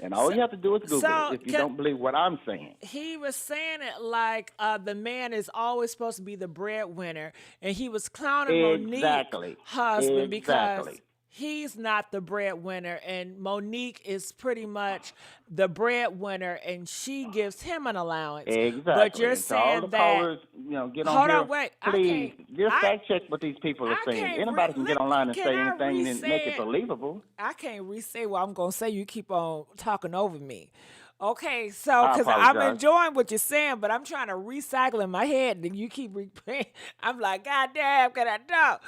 And all you have to do is Google so it if you don't believe what I'm saying. He was saying it like the man is always supposed to be the breadwinner, and he was clowning Monique's husband because he's not the breadwinner, and Monique is pretty much the breadwinner, and she gives him an allowance. Exactly. But you're and saying all the that. Callers, get on Hold here. on, wait. Please, just fact check what these people are saying. Anybody can get online and say anything and make it believable. I can't re-say what I'm going to say. You keep on talking over me. Okay, so because I'm apologize. enjoying what you're saying, but I'm trying to recycle in my head, and you keep repeating. I'm like, God damn, can I know?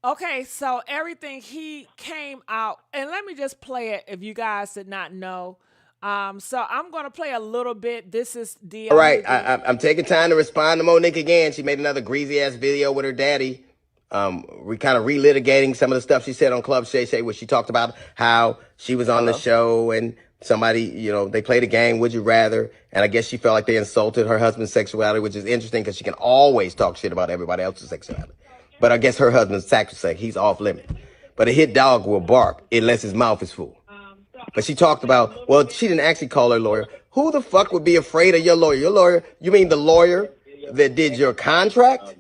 Okay, so everything he came out, and let me just play it if you guys did not know. So I'm going to play a little bit. This is the... All right, I'm taking time to respond to Monique again. She made another greasy-ass video with her daddy. We kind of relitigating some of the stuff she said on Club Shay Shay, where she talked about how she was on the show and somebody, they played a game, Would You Rather? And I guess she felt like they insulted her husband's sexuality, which is interesting because she can always talk shit about everybody else's sexuality. But I guess her husband's sacrosanct. He's off limit. But a hit dog will bark unless his mouth is full. But she talked about, well, she didn't actually call her lawyer. Who the fuck would be afraid of your lawyer? Your lawyer, you mean the lawyer that did your contract?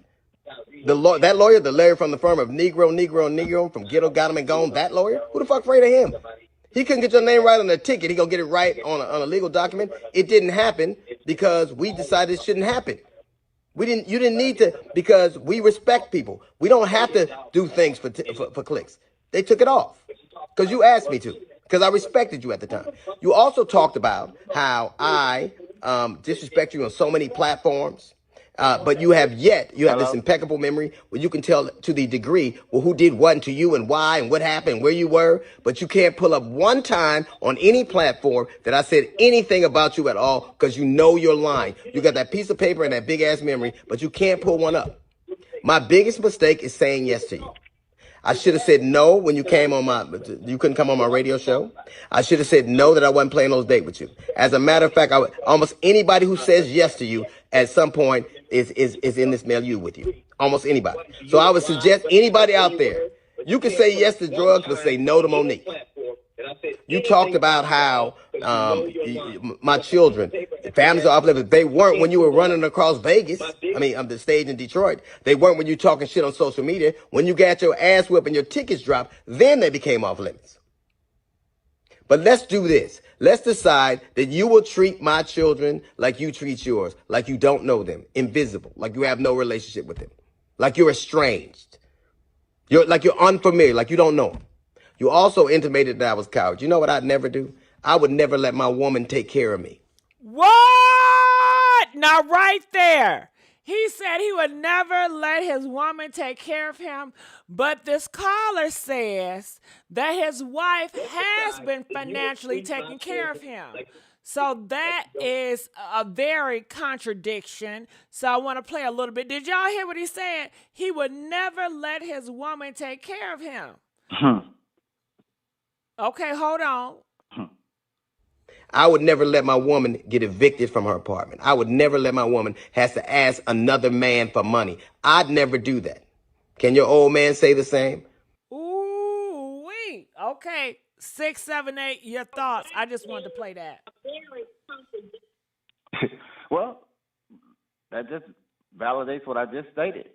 The lawyer from the firm of Negro from Ghetto Got Him and Gone, that lawyer? Who the fuck afraid of him? He couldn't get your name right on the ticket. He gonna get it right on a legal document. It didn't happen because we decided it shouldn't happen. You didn't need to, because we respect people. We don't have to do things for clicks. They took it off because you asked me to, because I respected you at the time. You also talked about how I disrespect you on so many platforms. But you have this impeccable memory where you can tell to the degree, well, who did what to you and why and what happened, where you were. But you can't pull up one time on any platform that I said anything about you at all because you know you're lying. You got that piece of paper and that big ass memory, but you can't pull one up. My biggest mistake is saying yes to you. I should have said no when you couldn't come on my radio show. I should have said no that I wasn't playing those dates with you. As a matter of fact, almost anybody who says yes to you at some point is in this milieu with you. Almost anybody. So I would suggest anybody out there, you can say yes to drugs, but say no to Monique. You talked about how my children, families are uplifted. They weren't when you were running across Vegas. The stage in Detroit. They weren't when you talking shit on social media. When you got your ass whipped and your tickets dropped, then they became off limits. But let's do this. Let's decide that you will treat my children like you treat yours, like you don't know them, invisible, like you have no relationship with them, like you're estranged, like you're unfamiliar, like you don't know them. You also intimated that I was a coward. You know what I'd never do? I would never let my woman take care of me. What? Now right there. He said he would never let his woman take care of him, but this caller says that his wife has been financially taking care of him. So that is a very contradiction. So I want to play a little bit. Did y'all hear what he said? He would never let his woman take care of him. Okay, hold on. I would never let my woman get evicted from her apartment. I would never let my woman has to ask another man for money. I'd never do that. Can your old man say the same? Ooh, wait. Okay. 678, your thoughts. I just wanted to play that. Well, that just validates what I just stated.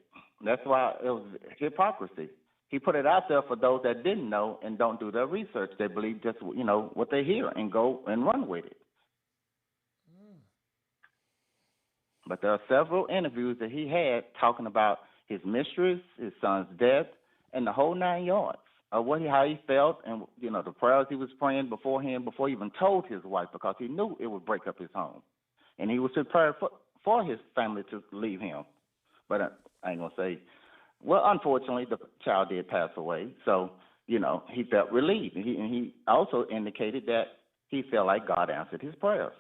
That's why it was hypocrisy. He put it out there for those that didn't know and don't do their research. They believe just, what they hear and go and run with it. But there are several interviews that he had talking about his mistress, his son's death, and the whole 9 yards of how he felt and, the prayers he was praying beforehand before he even told his wife, because he knew it would break up his home. And he was prepared for his family to leave him. But I ain't going to say... Well, unfortunately, the child did pass away, so, he felt relieved. And he also indicated that he felt like God answered his prayers.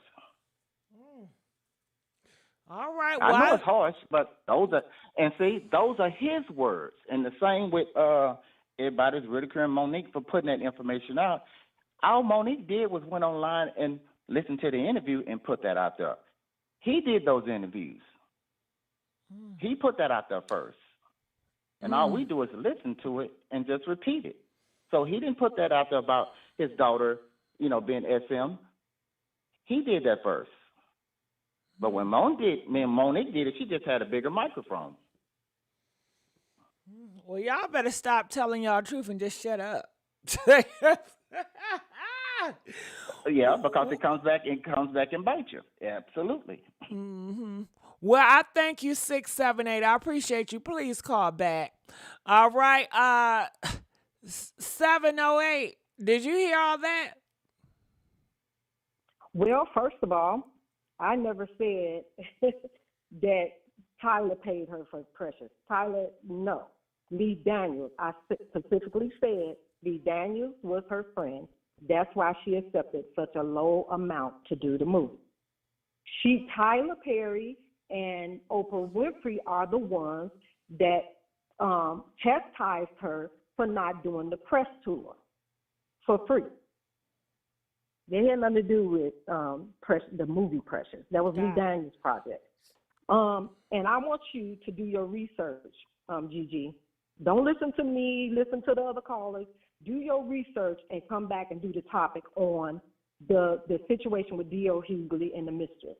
All right. I know Well, it's harsh, but those are his words. And the same with everybody's ridiculing Monique for putting that information out. All Monique did was went online and listened to the interview and put that out there. He did those interviews. He put that out there first. And all we do is listen to it and just repeat it. So he didn't put that out there about his daughter, being SM. He did that first. But when Monique did it, she just had a bigger microphone. well, y'all better stop telling y'all truth and just shut up. Yeah, because it comes back and bites you. Absolutely. Well, I thank you, 678. I appreciate you. Please call back. All right. 708. Did you hear all that? Well, first of all, I never said that Tyler paid her for Precious. Tyler, no. Lee Daniels, I specifically said Lee Daniels was her friend. That's why she accepted such a low amount to do the movie. Tyler Perry and Oprah Winfrey are the ones that chastised her for not doing the press tour for free. They had nothing to do with the movie Precious. That was Lee Daniels' project. And I want you to do your research, Gigi. Don't listen to me, listen to the other callers. Do your research and come back and do the topic on the situation with D.L. Hughley and the mistress.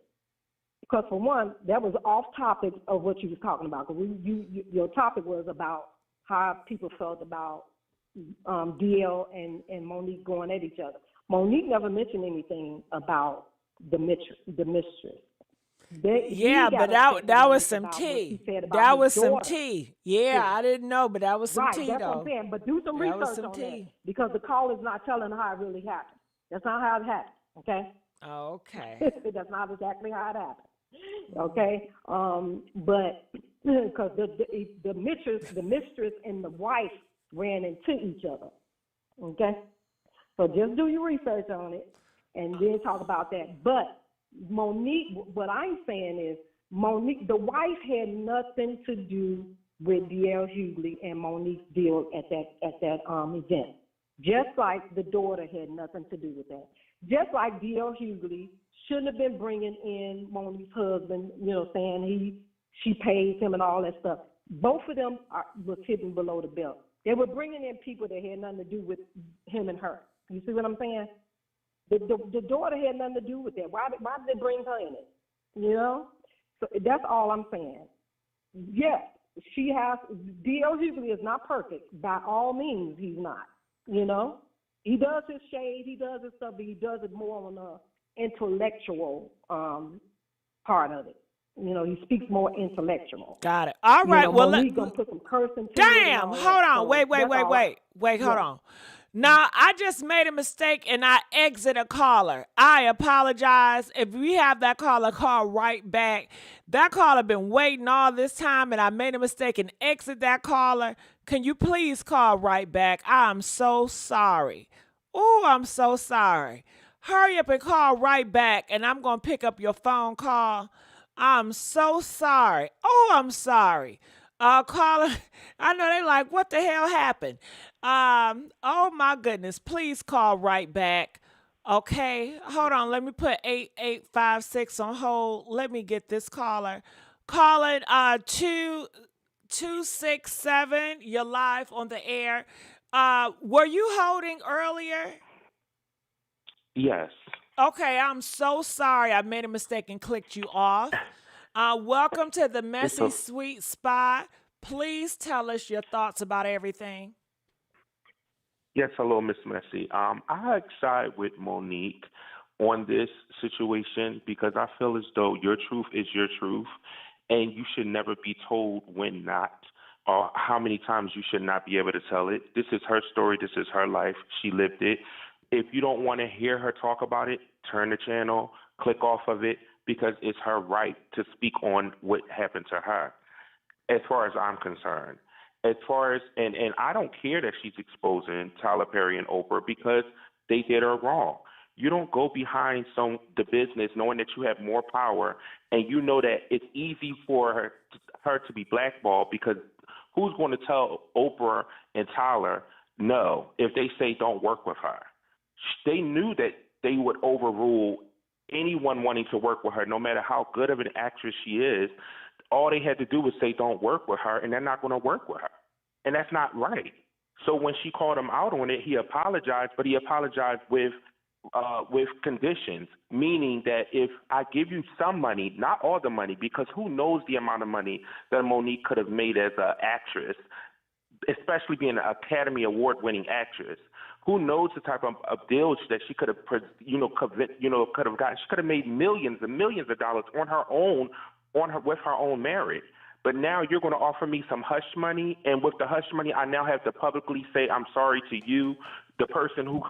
Because for one, that was off topic of what you was talking about. Because your topic was about how people felt about D.L. and Monique going at each other. Monique never mentioned anything about the mistress. But that was some tea. That was some tea. Yeah, I didn't know, but that was some tea, that's though. what I'm saying. But do some research on that because the call is not telling how it really happened. That's not how it happened. Okay. Okay. That's not exactly how it happened. Okay. But because the mistress and the wife ran into each other. Okay. So just do your research on it and then talk about that. But Monique, what I'm saying is Monique, the wife had nothing to do with D.L. Hughley and Monique's deal at that event. Just like the daughter had nothing to do with that. Just like D.L. Hughley shouldn't have been bringing in Monique's husband, saying she pays him and all that stuff. Both of them was hidden below the belt. They were bringing in people that had nothing to do with him and her. You see what I'm saying? The daughter had nothing to do with that. Why did they bring her in it? So that's all I'm saying. Yes, she has. D.L. Hughley is not perfect. By all means, he's not. He does his shade, he does his stuff, but he does it more on the intellectual part of it. He speaks more intellectual. Got it. All right. Well, Monique's gonna put some cursing. Damn. Hold on. Wait. Hold on. Now, I just made a mistake and I exit a caller. I apologize. If we have that caller, call right back. That caller been waiting all this time and I made a mistake and exit that caller. Can you please call right back? I'm so sorry. Oh, I'm so sorry. Hurry up and call right back and I'm going to pick up your phone call. I'm so sorry. Oh, I'm sorry. Caller, I know they like, what the hell happened? Oh my goodness, please call right back. Okay, hold on. Let me put 8856 on hold. Let me get this caller. Calling 2267. You're live on the air. Were you holding earlier? Yes. Okay, I'm so sorry. I made a mistake and clicked you off. Welcome to the Messy Sweet Spot. Please tell us your thoughts about everything. Yes, hello, Miss Messy. I side with Monique on this situation because I feel as though your truth is your truth, and you should never be told when not, or how many times you should not be able to tell it. This is her story. This is her life. She lived it. If you don't want to hear her talk about it, turn the channel, click off of it, because it's her right to speak on what happened to her, as far as I'm concerned. As far as, and I don't care that she's exposing Tyler Perry and Oprah because they did her wrong. You don't go behind the business knowing that you have more power and you know that it's easy for her to be blackballed, because who's going to tell Oprah and Tyler no if they say don't work with her? They knew that they would overrule anyone wanting to work with her, no matter how good of an actress she is. All they had to do was say don't work with her, and they're not going to work with her. And that's not right. So when she called him out on it, he apologized, but he apologized with conditions, meaning that if I give you some money, not all the money, because who knows the amount of money that Monique could have made as an actress, especially being an Academy Award-winning actress. Who knows the type of deals that she could have, could have gotten? She could have made millions and millions of dollars on her own, with her own merit. But now you're going to offer me some hush money, and with the hush money, I now have to publicly say I'm sorry to you, the person who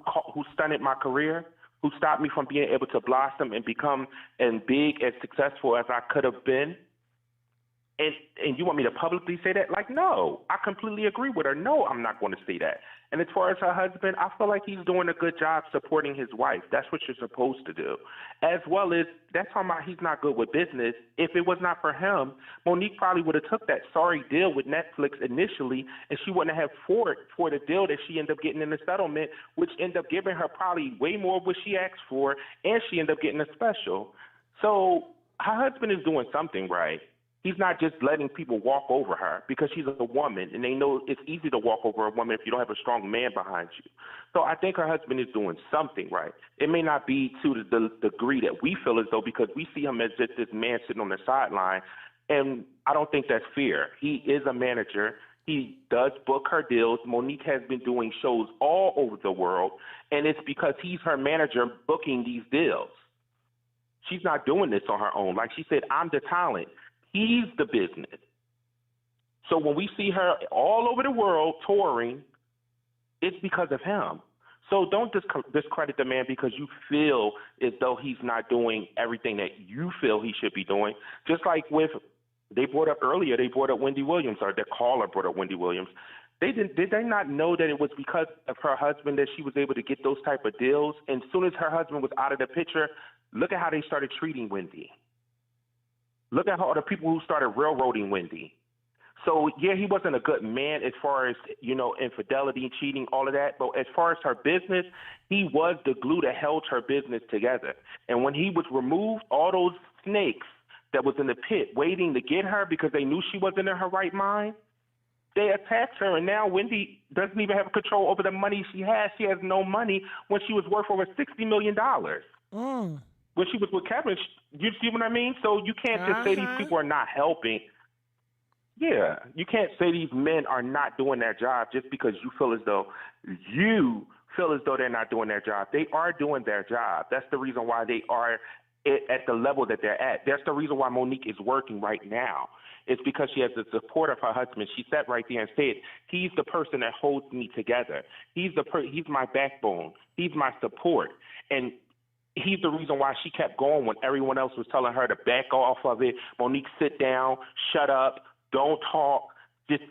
stunted my career, who stopped me from being able to blossom and become as big and successful as I could have been. And you want me to publicly say that? Like, no, I completely agree with her. No, I'm not going to say that. And as far as her husband, I feel like he's doing a good job supporting his wife. That's what you're supposed to do. As well as, that's talking about he's not good with business. If it was not for him, Monique probably would have took that sorry deal with Netflix initially, and she wouldn't have fought for the deal that she ended up getting in the settlement, which ended up giving her probably way more of what she asked for, and she ended up getting a special. So her husband is doing something right. He's not just letting people walk over her because she's a woman, and they know it's easy to walk over a woman if you don't have a strong man behind you. So I think her husband is doing something right. It may not be to the degree that we feel as though, because we see him as just this man sitting on the sideline, and I don't think that's fair. He is a manager. He does book her deals. Monique has been doing shows all over the world, and it's because he's her manager booking these deals. She's not doing this on her own. Like she said, I'm the talent. He's the business. So when we see her all over the world touring, it's because of him. So don't discredit the man because you feel as though he's not doing everything that you feel he should be doing. Just like they brought up Wendy Williams, or the caller brought up Wendy Williams. Did they not know that it was because of her husband that she was able to get those type of deals? And as soon as her husband was out of the picture, look at how they started treating Wendy. Look at all the people who started railroading Wendy. So, yeah, he wasn't a good man as far as, infidelity, cheating, all of that. But as far as her business, he was the glue that held her business together. And when he was removed, all those snakes that was in the pit waiting to get her because they knew she wasn't in her right mind, they attacked her. And now Wendy doesn't even have control over the money she has. She has no money when she was worth over $60 million. When she was with Kevin, you see what I mean? So you can't just say these people are not helping. Yeah, you can't say these men are not doing their job just because you feel as though they're not doing their job. They are doing their job. That's the reason why they are at the level that they're at. That's the reason why Monique is working right now. It's because she has the support of her husband. She sat right there and said, he's the person that holds me together. He's my backbone. He's my support. And he's the reason why she kept going when everyone else was telling her to back off of it. Monique, sit down, shut up, don't talk, just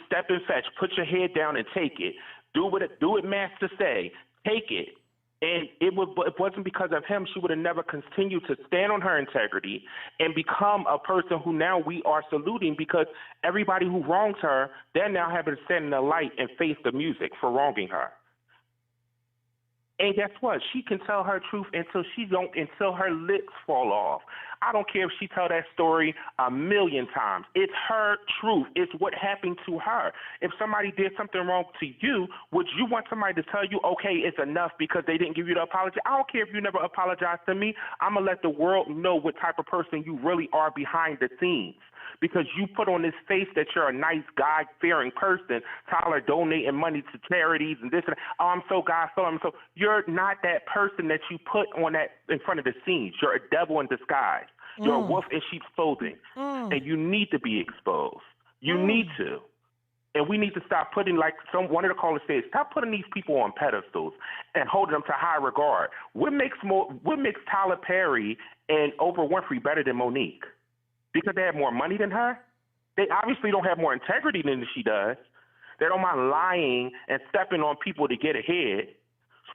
step and fetch, put your head down and take it. Do what Master say, take it. And it wasn't because of him. She would have never continued to stand on her integrity and become a person who now we are saluting, because everybody who wrongs her, they're now having to stand in the light and face the music for wronging her. And guess what? She can tell her truth until her lips fall off. I don't care if she tell that story 1,000,000 times. It's her truth. It's what happened to her. If somebody did something wrong to you, would you want somebody to tell you, okay, it's enough because they didn't give you the apology? I don't care if you never apologize to me. I'm going to let the world know what type of person you really are behind the scenes. Because you put on this face that you're a nice, God-fearing person, Tyler, donating money to charities and this and that. Oh, I'm so God-fearing. You're not that person that you put on that in front of the scenes. You're a devil in disguise. You're a wolf in sheep's clothing. And you need to be exposed. You need to. And we need to stop putting, like one of the callers said, stop putting these people on pedestals and holding them to high regard. What makes Tyler Perry and Oprah Winfrey better than Monique? Because they have more money than her? They obviously don't have more integrity than she does. They don't mind lying and stepping on people to get ahead.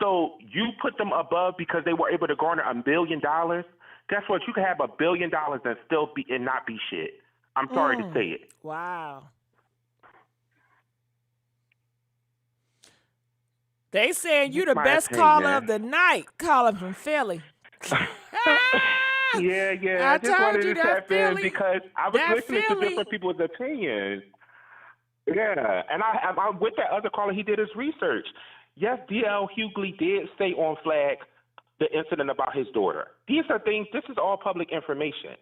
So you put them above because they were able to garner $1 billion. Guess what? You can have $1 billion and still be and not be shit. I'm sorry to say it. Wow. They saying you the My best opinion. caller of the night, calling from Philly. Yeah. I I just told wanted you to that tap in Philly, because I was that listening to Philly. different people's opinions. Yeah, and I'm with that other caller. He did his research. Yes, D.L. Hughley did say on Flag the incident about his daughter. These are things. This is all public information.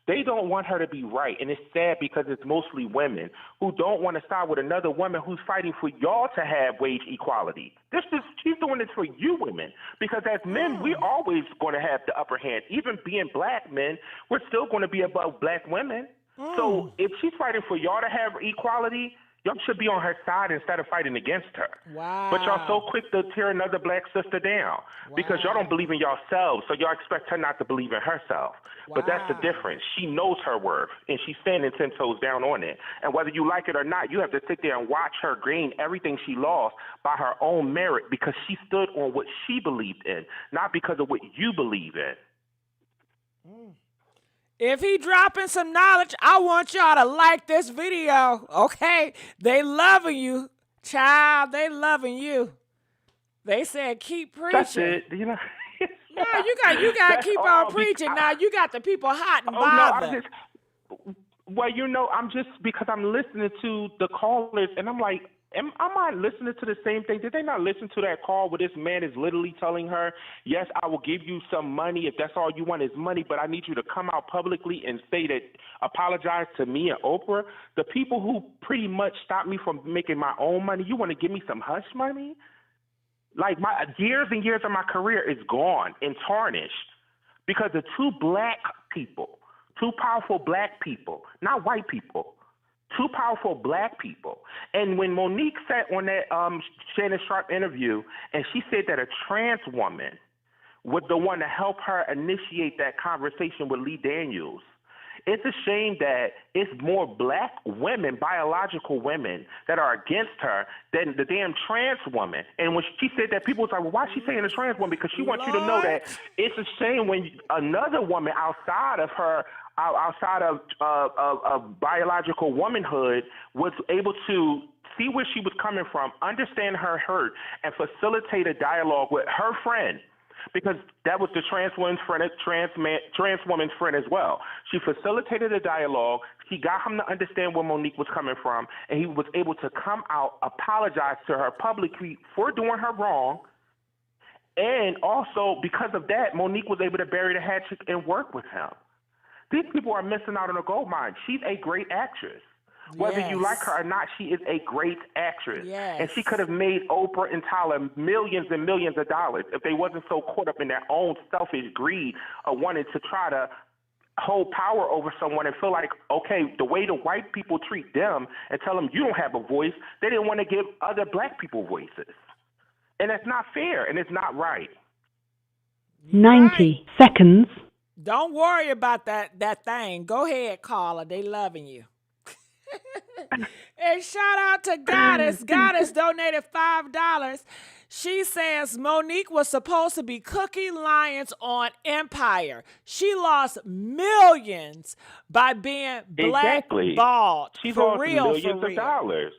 They don't want her to be right, and it's sad because it's mostly women who don't want to side with another woman who's fighting for y'all to have wage equality. She's doing this for you women because as men, we're always going to have the upper hand. Even being black men, we're still going to be above black women. So if she's fighting for y'all to have equality, y'all should be on her side instead of fighting against her. Wow. But y'all so quick to tear another black sister down because y'all don't believe in yourselves, so y'all expect her not to believe in herself. But that's the difference. She knows her worth, and she's standing 10 toes down on it. And whether you like it or not, you have to sit there and watch her gain everything she lost by her own merit because she stood on what she believed in, not because of what you believe in. If he dropping some knowledge, I want y'all to like this video, okay? They loving you, child. They loving you. They said keep preaching. That's it. You know. No, you got to keep on preaching. Now you got the people hot and bothered. I'm just because I'm listening to the callers, and I'm like, am I listening to the same thing? Did they not listen to that call where this man is literally telling her, yes, I will give you some money if that's all you want is money, but I need you to come out publicly and say that, apologize to me and Oprah? The people who pretty much stopped me from making my own money, you want to give me some hush money? Like my years and years of my career is gone and tarnished because of two powerful black people, not white people, two powerful black people. And when Monique sat on that Shannon Sharp interview and she said that a trans woman was the one to help her initiate that conversation with Lee Daniels, it's a shame that it's more black women, biological women, that are against her than the damn trans woman. And when she said that, people was like, well, why is she saying a trans woman? Because she wants you to know that it's a shame when another woman outside of biological womanhood was able to see where she was coming from, understand her hurt, and facilitate a dialogue with her friend. Because that was the trans woman's friend as well. She facilitated a dialogue. She got him to understand where Monique was coming from, and he was able to come out, apologize to her publicly for doing her wrong. And also, because of that, Monique was able to bury the hatchet and work with him. These people are missing out on a gold mine. She's a great actress. Whether you like her or not, she is a great actress. Yes. And she could have made Oprah and Tyler millions and millions of dollars if they wasn't so caught up in their own selfish greed of wanting to try to hold power over someone and feel like, okay, the way the white people treat them and tell them you don't have a voice, they didn't want to give other black people voices. And that's not fair, and it's not right. 90 seconds. Don't worry about that thing. Go ahead, caller. They loving you. And shout out to Goddess. Goddess donated $5. She says Monique was supposed to be Cookie Lyons on Empire. She lost millions by being blackballed. She for lost real, millions for of real. dollars.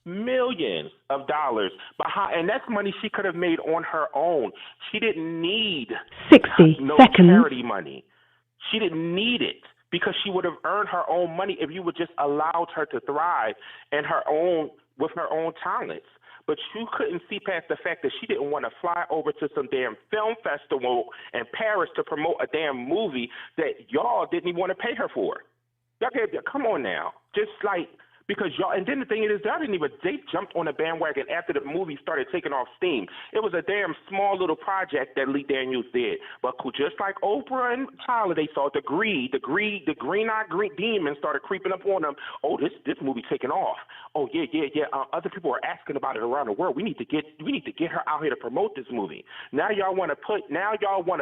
Millions of dollars behind, and that's money she could have made on her own. She didn't need 60 no seconds. charity money. She didn't need it because she would have earned her own money if you would just allowed her to thrive in her own with her own talents. But you couldn't see past the fact that she didn't want to fly over to some damn film festival in Paris to promote a damn movie that y'all didn't even want to pay her for. Y'all come on now, just like. Because y'all, and then the thing is, they jumped on the bandwagon after the movie started taking off steam. It was a damn small little project that Lee Daniels did. But just like Oprah and Tyler, they saw the green-eyed demon started creeping up on them. Oh, this movie taking off. Oh, yeah. Other people are asking about it around the world. We need to get her out here to promote this movie. Now y'all want a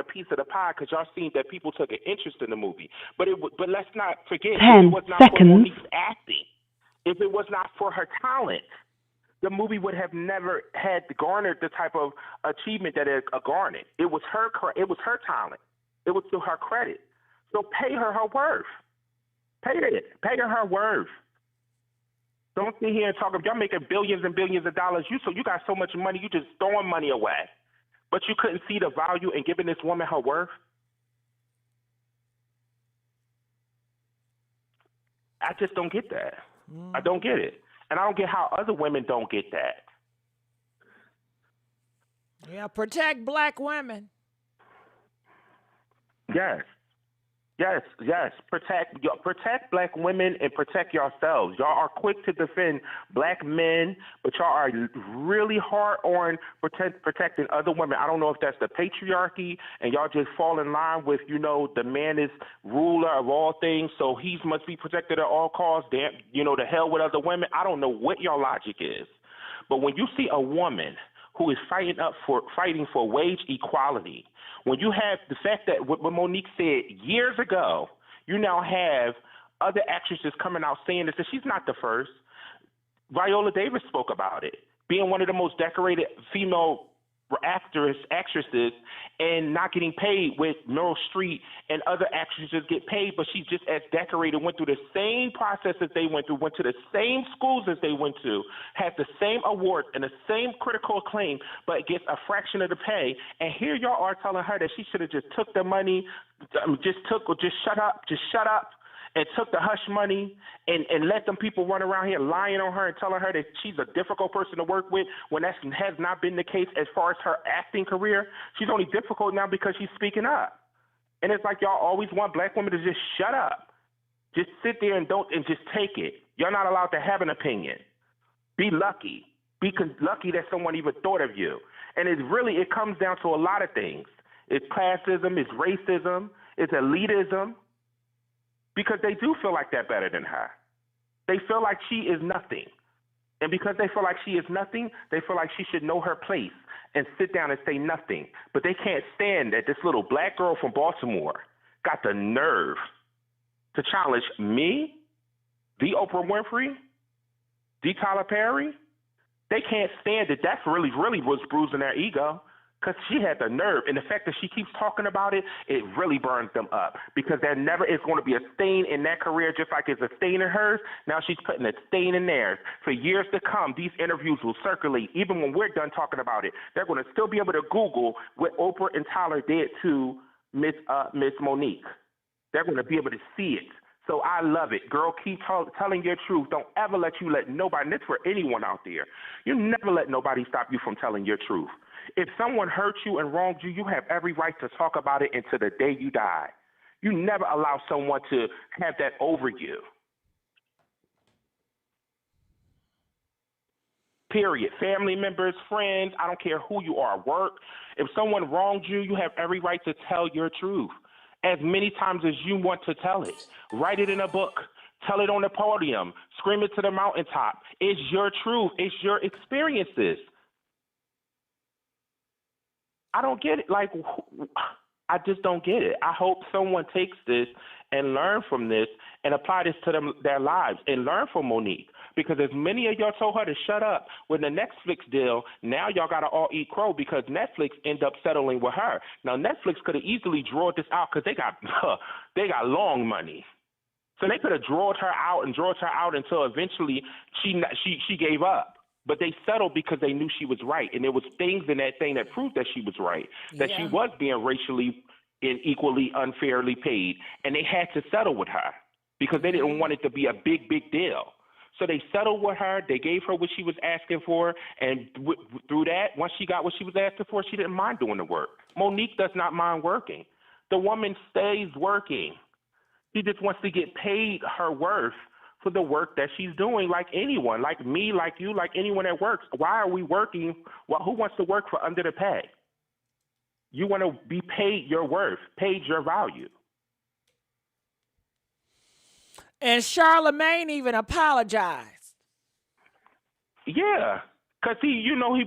piece of the pie because y'all seen that people took an interest in the movie. But let's not forget, 10 it was not seconds. for Monique's acting. If it was not for her talent, the movie would have never had garnered the type of achievement that it garnered. It was her talent. It was to her credit. So pay her her worth. Pay her her worth. Don't sit here and talk. Y'all making billions and billions of dollars. You got so much money, you just throwing money away. But you couldn't see the value in giving this woman her worth. I just don't get that. I don't get it. And I don't get how other women don't get that. Yeah, protect black women. Yes. Protect black women and protect yourselves. Y'all are quick to defend black men, but y'all are really hard on protecting other women. I don't know if that's the patriarchy, and y'all just fall in line with, the man is ruler of all things, so he must be protected at all costs. Damn, the hell with other women. I don't know what your logic is, but when you see a woman who is fighting for wage equality, when you have the fact that what Monique said years ago, you now have other actresses coming out saying this, and she's not the first. Viola Davis spoke about it, being one of the most decorated female actresses and not getting paid, with Meryl Streep and other actresses get paid, but she's just as decorated, went through the same process as they went through, went to the same schools as they went to, had the same awards and the same critical acclaim, but gets a fraction of the pay. And here y'all are telling her that she should have just took the money, just shut up, and took the hush money and let them people run around here lying on her and telling her that she's a difficult person to work with, when that has not been the case as far as her acting career. She's only difficult now because she's speaking up. And it's like y'all always want black women to just shut up. Just sit there and just take it. You're not allowed to have an opinion. Be lucky. Be lucky that someone even thought of you. And it comes down to a lot of things. It's classism, it's racism, it's elitism. Because they do feel like they're better than her. They feel like she is nothing. And because they feel like she is nothing, they feel like she should know her place and sit down and say nothing. But they can't stand that this little black girl from Baltimore got the nerve to challenge me, the Oprah Winfrey, the Tyler Perry. They can't stand it. That's really what's bruising their ego. Because she had the nerve, and the fact that she keeps talking about it, it really burns them up. Because there never is going to be a stain in that career, just like it's a stain in hers. Now she's putting a stain in theirs. For years to come, these interviews will circulate. Even when we're done talking about it, they're going to still be able to Google what Oprah and Tyler did to Miss Monique. They're going to be able to see it. So I love it. Girl, keep telling your truth. Don't ever let nobody, and it's for anyone out there, you never let nobody stop you from telling your truth. If someone hurt you and wronged you, you have every right to talk about it until the day you die. You never allow someone to have that over you. Period. Family members, friends, I don't care who you are, work. If someone wronged you, you have every right to tell your truth as many times as you want to tell it. Write it in a book. Tell it on the podium. Scream it to the mountaintop. It's your truth. It's your experiences. I don't get it. I just don't get it. I hope someone takes this and learn from this and apply this to their lives and learn from Monique. Because as many of y'all told her to shut up with the Netflix deal, now y'all got to all eat crow because Netflix end up settling with her. Now, Netflix could have easily drawn this out because they got long money. So they could have drawn her out until eventually she gave up. But they settled because they knew she was right. And there was things in that thing that proved that she was right, that she was being racially and equally unfairly paid. And they had to settle with her because they didn't want it to be a big, big deal. So they settled with her. They gave her what she was asking for. And through that, once she got what she was asking for, she didn't mind doing the work. Monique does not mind working. The woman stays working. She just wants to get paid her worth for the work that she's doing, like anyone, like me, like you, like anyone that works. Why are we working? Well, who wants to work for under the pay? You want to be paid your worth, paid your value. And Charlemagne even apologized. Yeah, because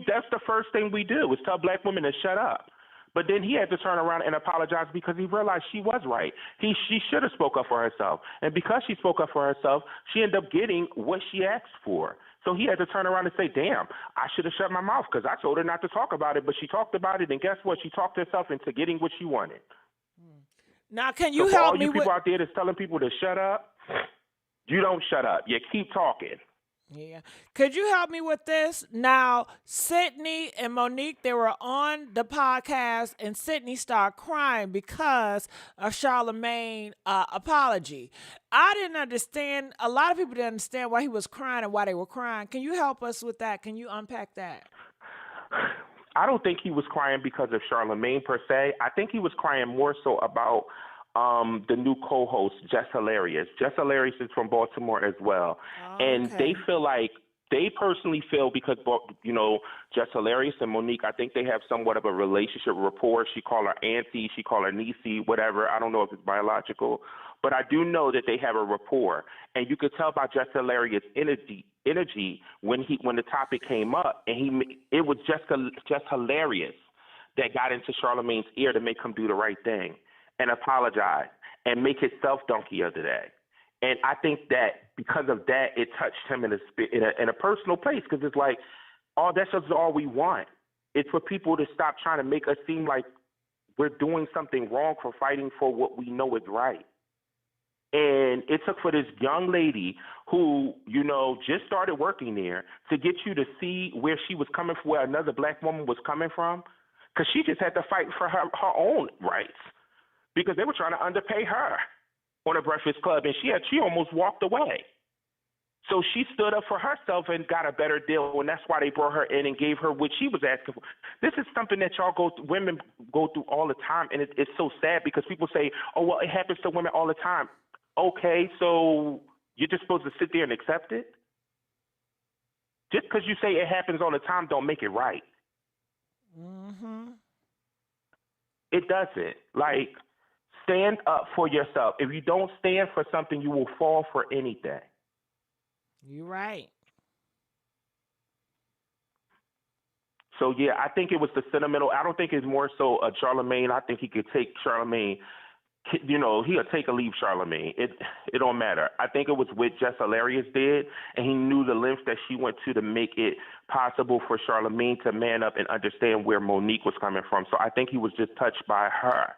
that's the first thing we do is tell black women to shut up. But then he had to turn around and apologize because he realized she was right. She should have spoke up for herself. And because she spoke up for herself, she ended up getting what she asked for. So he had to turn around and say, damn, I should have shut my mouth because I told her not to talk about it, but she talked about it, and guess what? She talked herself into getting what she wanted. Now, can you so for help all me you people with... out there that's telling people to shut up, you don't shut up. You keep talking. Yeah. Could you help me with this? Now, Sydney and Monique, they were on the podcast, and Sydney started crying because of Charlamagne apology. I didn't understand. A lot of people didn't understand why he was crying and why they were crying. Can you help us with that? Can you unpack that? I don't think he was crying because of Charlamagne per se. I think he was crying more so about the new co-host, Jess Hilarious. Jess Hilarious is from Baltimore as well. And they feel like, they personally feel because, Jess Hilarious and Monique, I think they have somewhat of a relationship rapport. She call her auntie, she call her niecey, whatever. I don't know if it's biological. But I do know that they have a rapport. And you could tell by Jess Hilarious' energy when the topic came up, and it was just hilarious that got into Charlamagne's ear to make him do the right thing and apologize and make his self-donkey of the day. And I think that because of that, it touched him in a personal place, because it's like, that's just all we want. It's for people to stop trying to make us seem like we're doing something wrong for fighting for what we know is right. And it took for this young lady who, just started working there to get you to see where she was coming from, where another black woman was coming from, because she just had to fight for her own rights because they were trying to underpay her on a Breakfast Club, and she almost walked away. So she stood up for herself and got a better deal, and that's why they brought her in and gave her what she was asking for. This is something that women go through all the time, and it's so sad because people say, oh, well, it happens to women all the time. Okay, so you're just supposed to sit there and accept it? Just because you say it happens all the time don't make it right. Mm-hmm. It doesn't. Like, stand up for yourself. If you don't stand for something, you will fall for anything. You're right. So, yeah, I think it was the sentimental. I don't think it's more so a Charlamagne. I think he could take Charlamagne. He'll take or leave Charlamagne. It don't matter. I think it was what Jess Hilarious did, and he knew the lengths that she went to make it possible for Charlamagne to man up and understand where Monique was coming from. So I think he was just touched by her.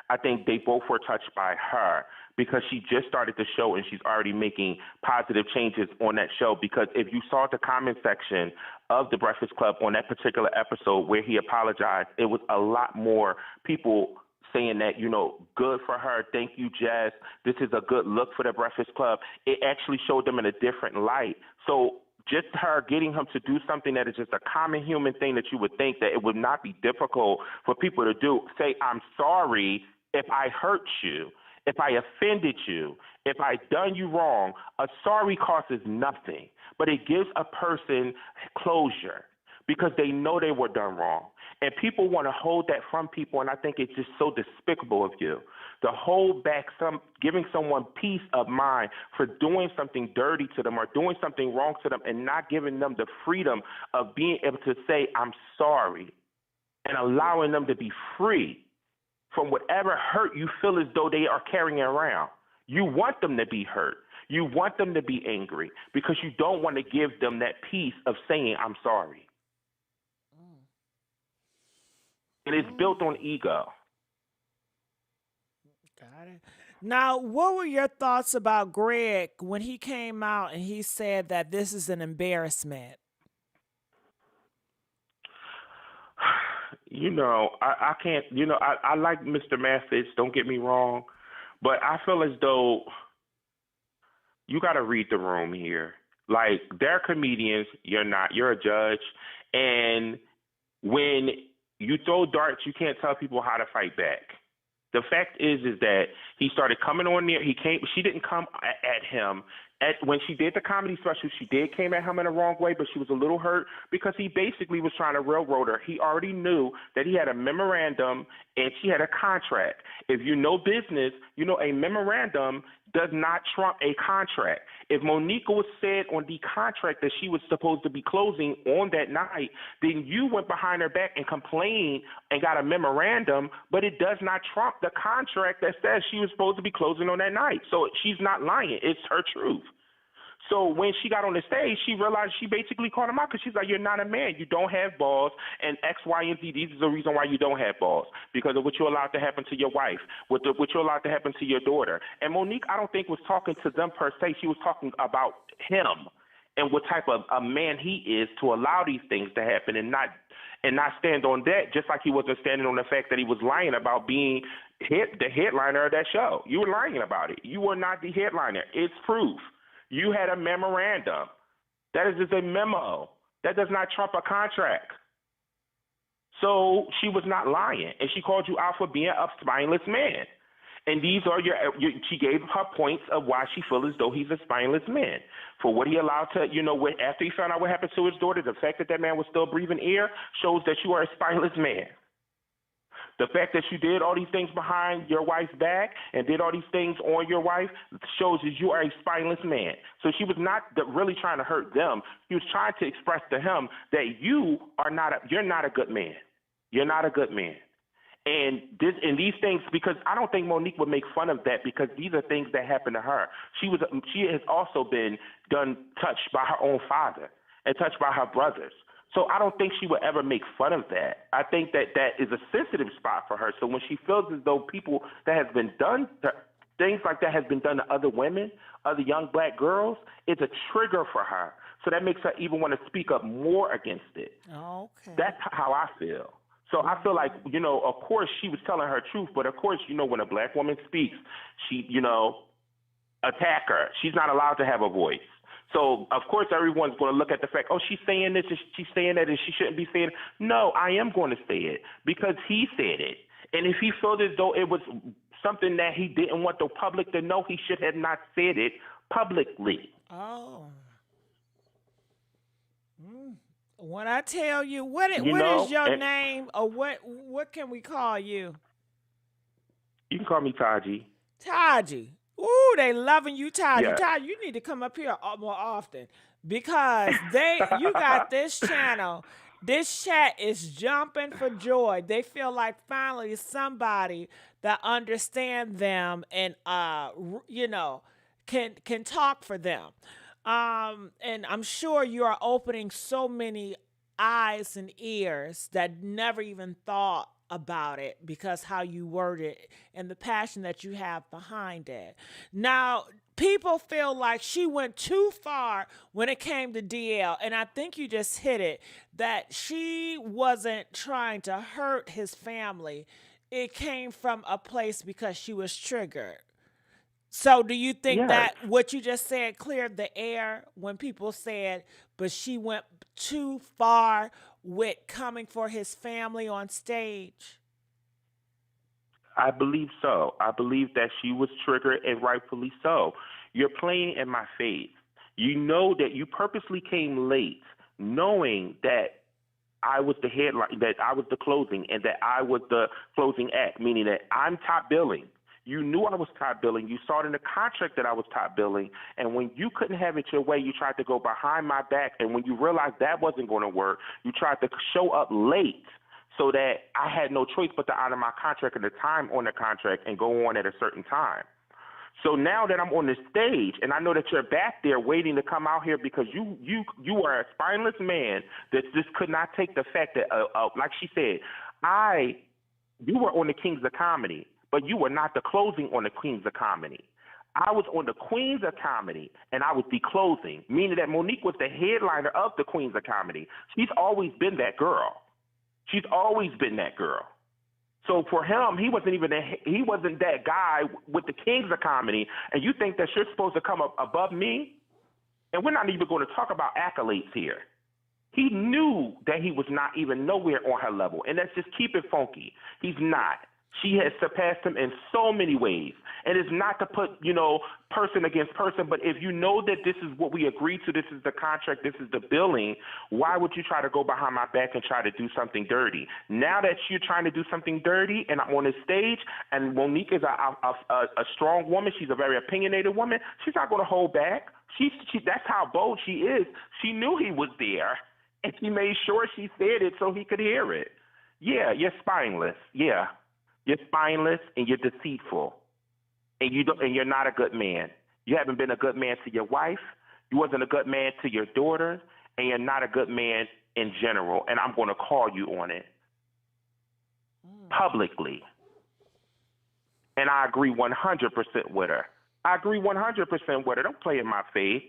I think they both were touched by her because she just started the show and she's already making positive changes on that show. Because if you saw the comment section of The Breakfast Club on that particular episode where he apologized, it was a lot more people saying that, good for her. Thank you, Jess. This is a good look for The Breakfast Club. It actually showed them in a different light. So just her getting him to do something that is just a common human thing that you would think that it would not be difficult for people to do. Say, I'm sorry if I hurt you, if I offended you, if I done you wrong. A sorry costs nothing, but it gives a person closure because they know they were done wrong. And people want to hold that from people, and I think it's just so despicable of you to hold back giving someone peace of mind for doing something dirty to them or doing something wrong to them and not giving them the freedom of being able to say, I'm sorry, and allowing them to be free from whatever hurt you feel as though they are carrying around. You want them to be hurt. You want them to be angry because you don't want to give them that peace of saying, I'm sorry. And it's built on ego. Got it. Now, what were your thoughts about Greg when he came out and he said that this is an embarrassment? I can't, I like Mr. Mathis, don't get me wrong, but I feel as though you got to read the room here. Like, they're comedians, you're not. You're a judge. And when you throw darts, you can't tell people how to fight back. The fact is that he started coming on there. She didn't come at him. When she did the comedy special, she came at him in the wrong way, but she was a little hurt because he basically was trying to railroad her. He already knew that he had a memorandum and she had a contract. If you know business, you know a memorandum does not trump a contract. If Monique was said on the contract that she was supposed to be closing on that night, then you went behind her back and complained and got a memorandum, but it does not trump the contract that says she was supposed to be closing on that night. So she's not lying. It's her truth. So when she got on the stage, she realized she basically called him out because she's like, you're not a man. You don't have balls, and X, Y, and Z. These are the reason why you don't have balls, because of what you allowed to happen to your wife, what you allowed to happen to your daughter. And Monique, I don't think, was talking to them per se. She was talking about him and what type of a man he is to allow these things to happen and not stand on that, just like he wasn't standing on the fact that he was lying about being the headliner of that show. You were lying about it. You were not the headliner. It's proof. You had a memorandum. That is just a memo. That does not trump a contract. So she was not lying, and she called you out for being a spineless man. And these are she gave her points of why she feels as though he's a spineless man. For what he allowed to, after he found out what happened to his daughter, the fact that man was still breathing air shows that you are a spineless man. The fact that you did all these things behind your wife's back and did all these things on your wife shows that you are a spineless man. So she was not really trying to hurt them. She was trying to express to him that you're not a good man. You're not a good man. And these things, because I don't think Monique would make fun of that, because these are things that happened to her. She has also been touched by her own father and touched by her brothers. So I don't think she would ever make fun of that. I think that is a sensitive spot for her. So when she feels as though things like that has been done to other women, other young black girls, it's a trigger for her. So that makes her even want to speak up more against it. Okay. That's how I feel. So I feel like, of course she was telling her truth, but of course, when a black woman speaks, she, attack her. She's not allowed to have a voice. So, of course, everyone's going to look at the fact, she's saying this, and she's saying that, and she shouldn't be saying it. No, I am going to say it because he said it. And if he felt as though it was something that he didn't want the public to know, he should have not said it publicly. Oh. When I tell you, what is your name, or what can we call you? You can call me Taji. Taji. Ooh, they loving you, Taji. Yeah. Taji, you need to come up here more often, because you got this channel. This chat is jumping for joy. They feel like finally somebody that understands them and can talk for them. And I'm sure you are opening so many eyes and ears that never even thought about it, because how you word it and the passion that you have behind it. Now, people feel like she went too far when it came to DL, and I think you just hit it, that she wasn't trying to hurt his family. It came from a place because she was triggered. So do you think that what you just said cleared the air when people said, but she went too far with coming for his family on stage? I believe so. I believe that she was triggered, and rightfully so. You're playing in my face. You know that you purposely came late, knowing that I was the headline, that I was the closing, and that I was the closing act, meaning that I'm top billing. You knew I was top billing. You saw it in the contract that I was top billing. And when you couldn't have it your way, you tried to go behind my back. And when you realized that wasn't going to work, you tried to show up late so that I had no choice but to honor my contract and the time on the contract and go on at a certain time. So now that I'm on the stage and I know that you're back there waiting to come out here because you are a spineless man that just could not take the fact that, like she said, you were on the Kings of Comedy, but you were not the closing on the Queens of Comedy. I was on the Queens of Comedy, and I was the closing, meaning that Monique was the headliner of the Queens of Comedy. She's always been that girl. She's always been that girl. So for him, he wasn't that guy with the Kings of Comedy, and you think that you're supposed to come up above me? And we're not even going to talk about accolades here. He knew that he was not even nowhere on her level, and let's just keep it funky. He's not. She has surpassed him in so many ways. And it's not to put, person against person, but if you know that this is what we agreed to, this is the contract, this is the billing, why would you try to go behind my back and try to do something dirty? Now that you're trying to do something dirty and I'm on the stage, and Monique is a strong woman, she's a very opinionated woman, she's not going to hold back. That's how bold she is. She knew he was there, and she made sure she said it so he could hear it. Yeah, you're spineless. Yeah. You're spineless and you're deceitful, and you're not a good man. You haven't been a good man to your wife. You wasn't a good man to your daughter, and you're not a good man in general. And I'm going to call you on it publicly. And I agree 100% with her. I agree 100% with her. Don't play in my face.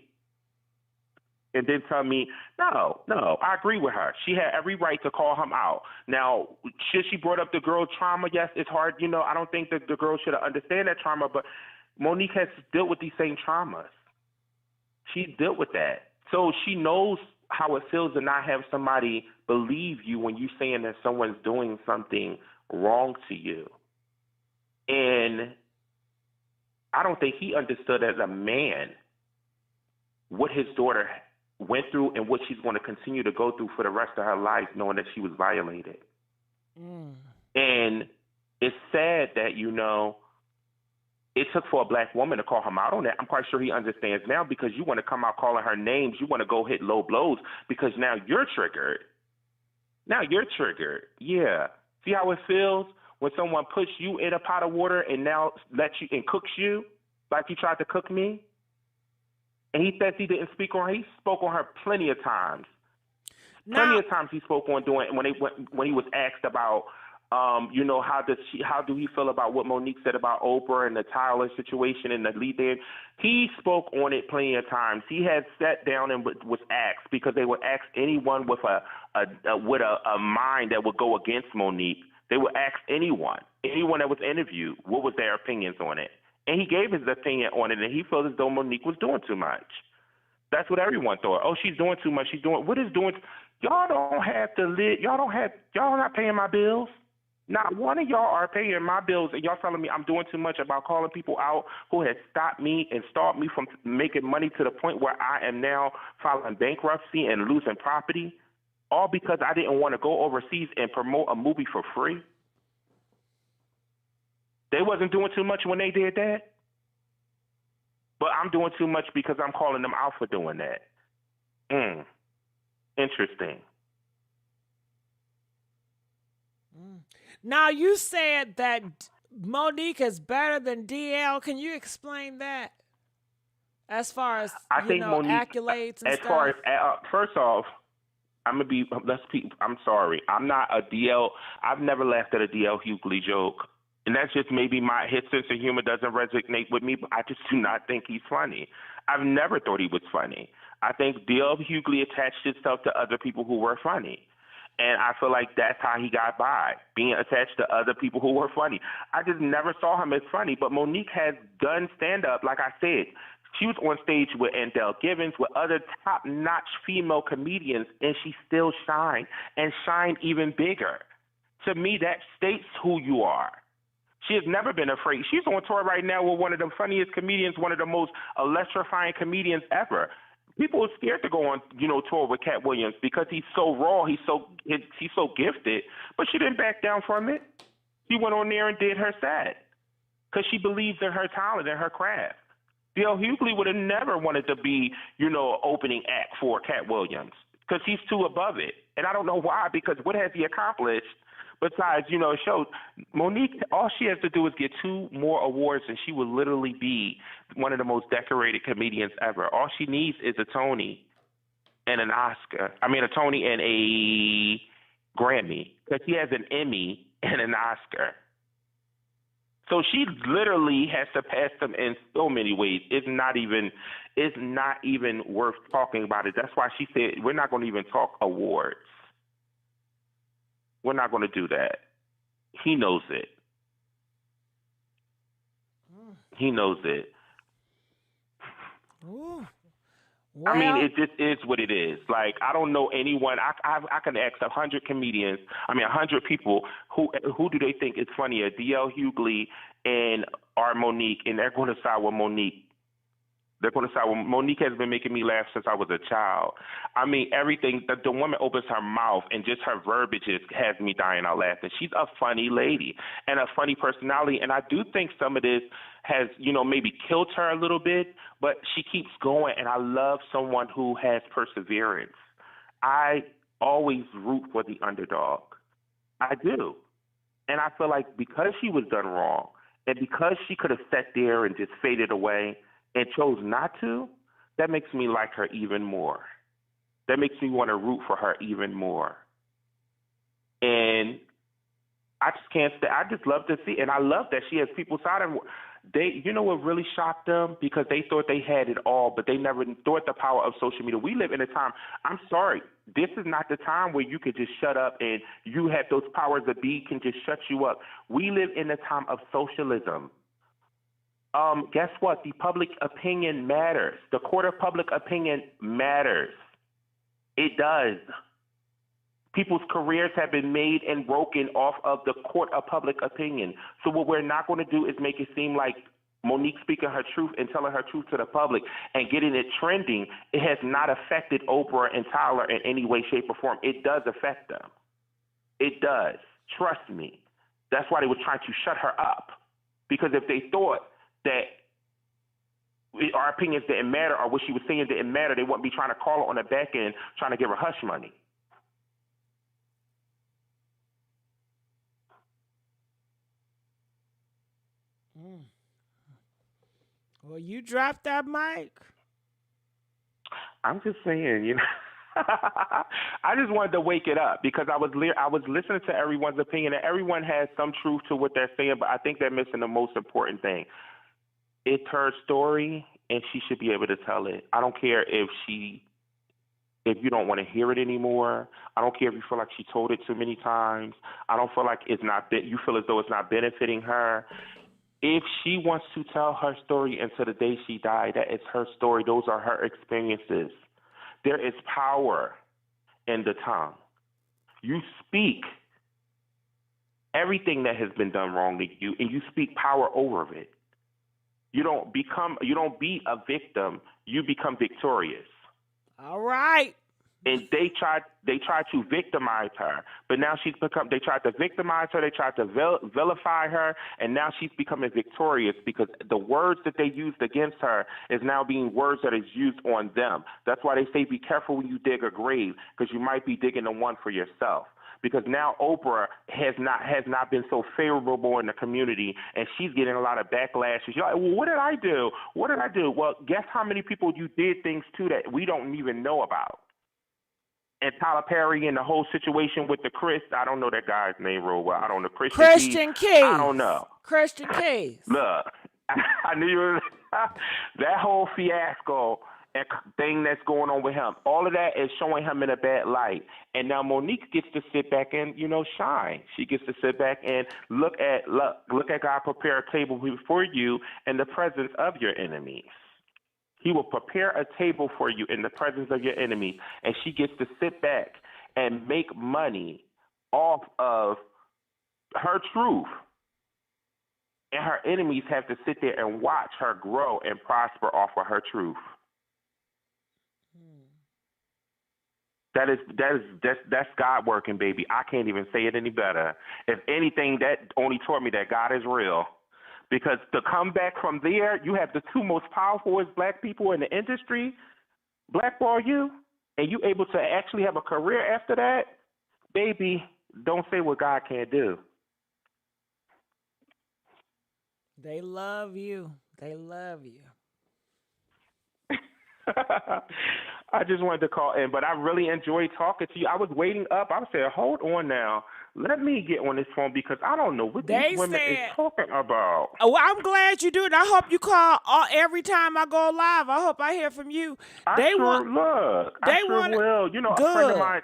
And then tell me, no, I agree with her. She had every right to call him out. Now, should she brought up the girl trauma? Yes, it's hard. I don't think that the girl should understand that trauma, but Monique has dealt with these same traumas. She dealt with that. So she knows how it feels to not have somebody believe you when you're saying that someone's doing something wrong to you. And I don't think he understood as a man what his daughter went through and what she's going to continue to go through for the rest of her life, knowing that she was violated. And it's sad that, it took for a black woman to call him out on that. I'm quite sure he understands now, because you want to come out calling her names. You want to go hit low blows because now you're triggered. Yeah. See how it feels when someone puts you in a pot of water and now lets you and cooks you like you tried to cook me? And he says he didn't speak on her. He spoke on her plenty of times. Plenty of times he spoke on doing when he was asked about, how do he feel about what Monique said about Oprah and the Tyler situation and the lead there. He spoke on it plenty of times. He had sat down and was asked, because they would ask anyone with a mind that would go against Monique. They would ask anyone that was interviewed, what was their opinions on it. And he gave his opinion on it, and he felt as though Monique was doing too much. That's what everyone thought. Oh, she's doing too much. What is doing? Y'all don't have to live. Y'all not paying my bills. Not one of y'all are paying my bills, and y'all telling me I'm doing too much about calling people out who had stopped me and stopped me from making money to the point where I am now filing bankruptcy and losing property, all because I didn't want to go overseas and promote a movie for free. They wasn't doing too much when they did that. But I'm doing too much because I'm calling them out for doing that. Interesting. Now, you said that Monique is better than DL. Can you explain that? As far as, Monique, accolades and as stuff? Far as, first off, I'm sorry. I'm not a DL. I've never laughed at a DL Hughley joke. And that's just maybe his sense of humor doesn't resonate with me, but I just do not think he's funny. I've never thought he was funny. I think D.L. Hughley attached himself to other people who were funny. And I feel like that's how he got by, being attached to other people who were funny. I just never saw him as funny. But Monique has done stand-up, like I said. She was on stage with Andell Givens, with other top-notch female comedians, and she still shined, and shined even bigger. To me, that states who you are. She has never been afraid. She's on tour right now with one of the funniest comedians, one of the most electrifying comedians ever. People are scared to go on, tour with Cat Williams because he's so raw, he's so gifted. But she didn't back down from it. She went on there and did her set because she believes in her talent and her craft. D.L. Hughley would have never wanted to be, opening act for Cat Williams because he's too above it. And I don't know why, because what has he accomplished? Besides, show Monique, all she has to do is get 2 more awards and she will literally be one of the most decorated comedians ever. All she needs is a Tony and an Oscar. A Tony and a Grammy. Because she has an Emmy and an Oscar. So she literally has surpassed them in so many ways. It's not even worth talking about it. That's why she said we're not going to even talk awards. We're not going to do that. He knows it. He knows it. Ooh. Well, I mean, it just is what it is. Like, I don't know anyone. I can ask 100 comedians. I mean, 100 people who do they think is funnier, DL Hughley and or Monique, and they're going to side with Monique. They're going to say, well, Monique has been making me laugh since I was a child. I mean, everything, the woman opens her mouth and just her verbiage has me dying out laughing. She's a funny lady and a funny personality. And I do think some of this has, maybe killed her a little bit, but she keeps going. And I love someone who has perseverance. I always root for the underdog. I do. And I feel like because she was done wrong and because she could have sat there and just faded away, and chose not to, that makes me like her even more. That makes me want to root for her even more. And I just can't stay. I just love to see, and I love that she has people side of her. What really shocked them? Because they thought they had it all, but they never thought the power of social media. We live in a time, I'm sorry, this is not the time where you could just shut up and you have those powers that be can just shut you up. We live in a time of socialism. Guess what? The public opinion matters. The court of public opinion matters. It does. People's careers have been made and broken off of the court of public opinion. So what we're not going to do is make it seem like Monique speaking her truth and telling her truth to the public and getting it trending. It has not affected Oprah and Tyler in any way, shape, or form. It does affect them. It does. Trust me. That's why they were trying to shut her up. Because if they thought that our opinions didn't matter or what she was saying didn't matter, they wouldn't be trying to call her on the back end, trying to give her hush money. Well, you dropped that mic. I'm just saying, I just wanted to wake it up because I was listening to everyone's opinion, and everyone has some truth to what they're saying, but I think they're missing the most important thing. It's her story, and she should be able to tell it. I don't care if you don't want to hear it anymore. I don't care if you feel like she told it too many times. I don't feel like you feel as though it's not benefiting her. If she wants to tell her story until the day she died, that is her story. Those are her experiences. There is power in the tongue. You speak everything that has been done wrong to you, and you speak power over it. You don't be a victim, you become victorious. All right. And they tried to victimize her, but now they tried to victimize her, they tried to vilify her, and now she's becoming victorious because the words that they used against her is now being words that is used on them. That's why they say be careful when you dig a grave, because you might be digging the one for yourself. Because now Oprah has not been so favorable in the community, and she's getting a lot of backlash. She's like, well, what did I do? What did I do? Well, guess how many people you did things to that we don't even know about? And Tyler Perry and the whole situation with the I don't know that guy's name real well. I don't know. Christian Keys. I don't know. Christian Keys. Look, I knew you were that whole fiasco and thing that's going on with him. All of that is showing him in a bad light. And now Monique gets to sit back and, shine. She gets to sit back and look at God prepare a table before you in the presence of your enemies. He will prepare a table for you in the presence of your enemies, and she gets to sit back and make money off of her truth. And her enemies have to sit there and watch her grow and prosper off of her truth. That's God working, baby. I can't even say it any better. If anything, that only taught me that God is real. Because to come back from there, you have the two most powerful black people in the industry blackball you, and you able to actually have a career after that, baby, don't say what God can't do. They love you. They love you. I just wanted to call in, but I really enjoyed talking to you. I was waiting up. I was saying, hold on now. Let me get on this phone because I don't know what these women is talking about. Oh, well, I'm glad you do it. I hope you call every time I go live. I hope I hear from you. I sure will. A friend of mine.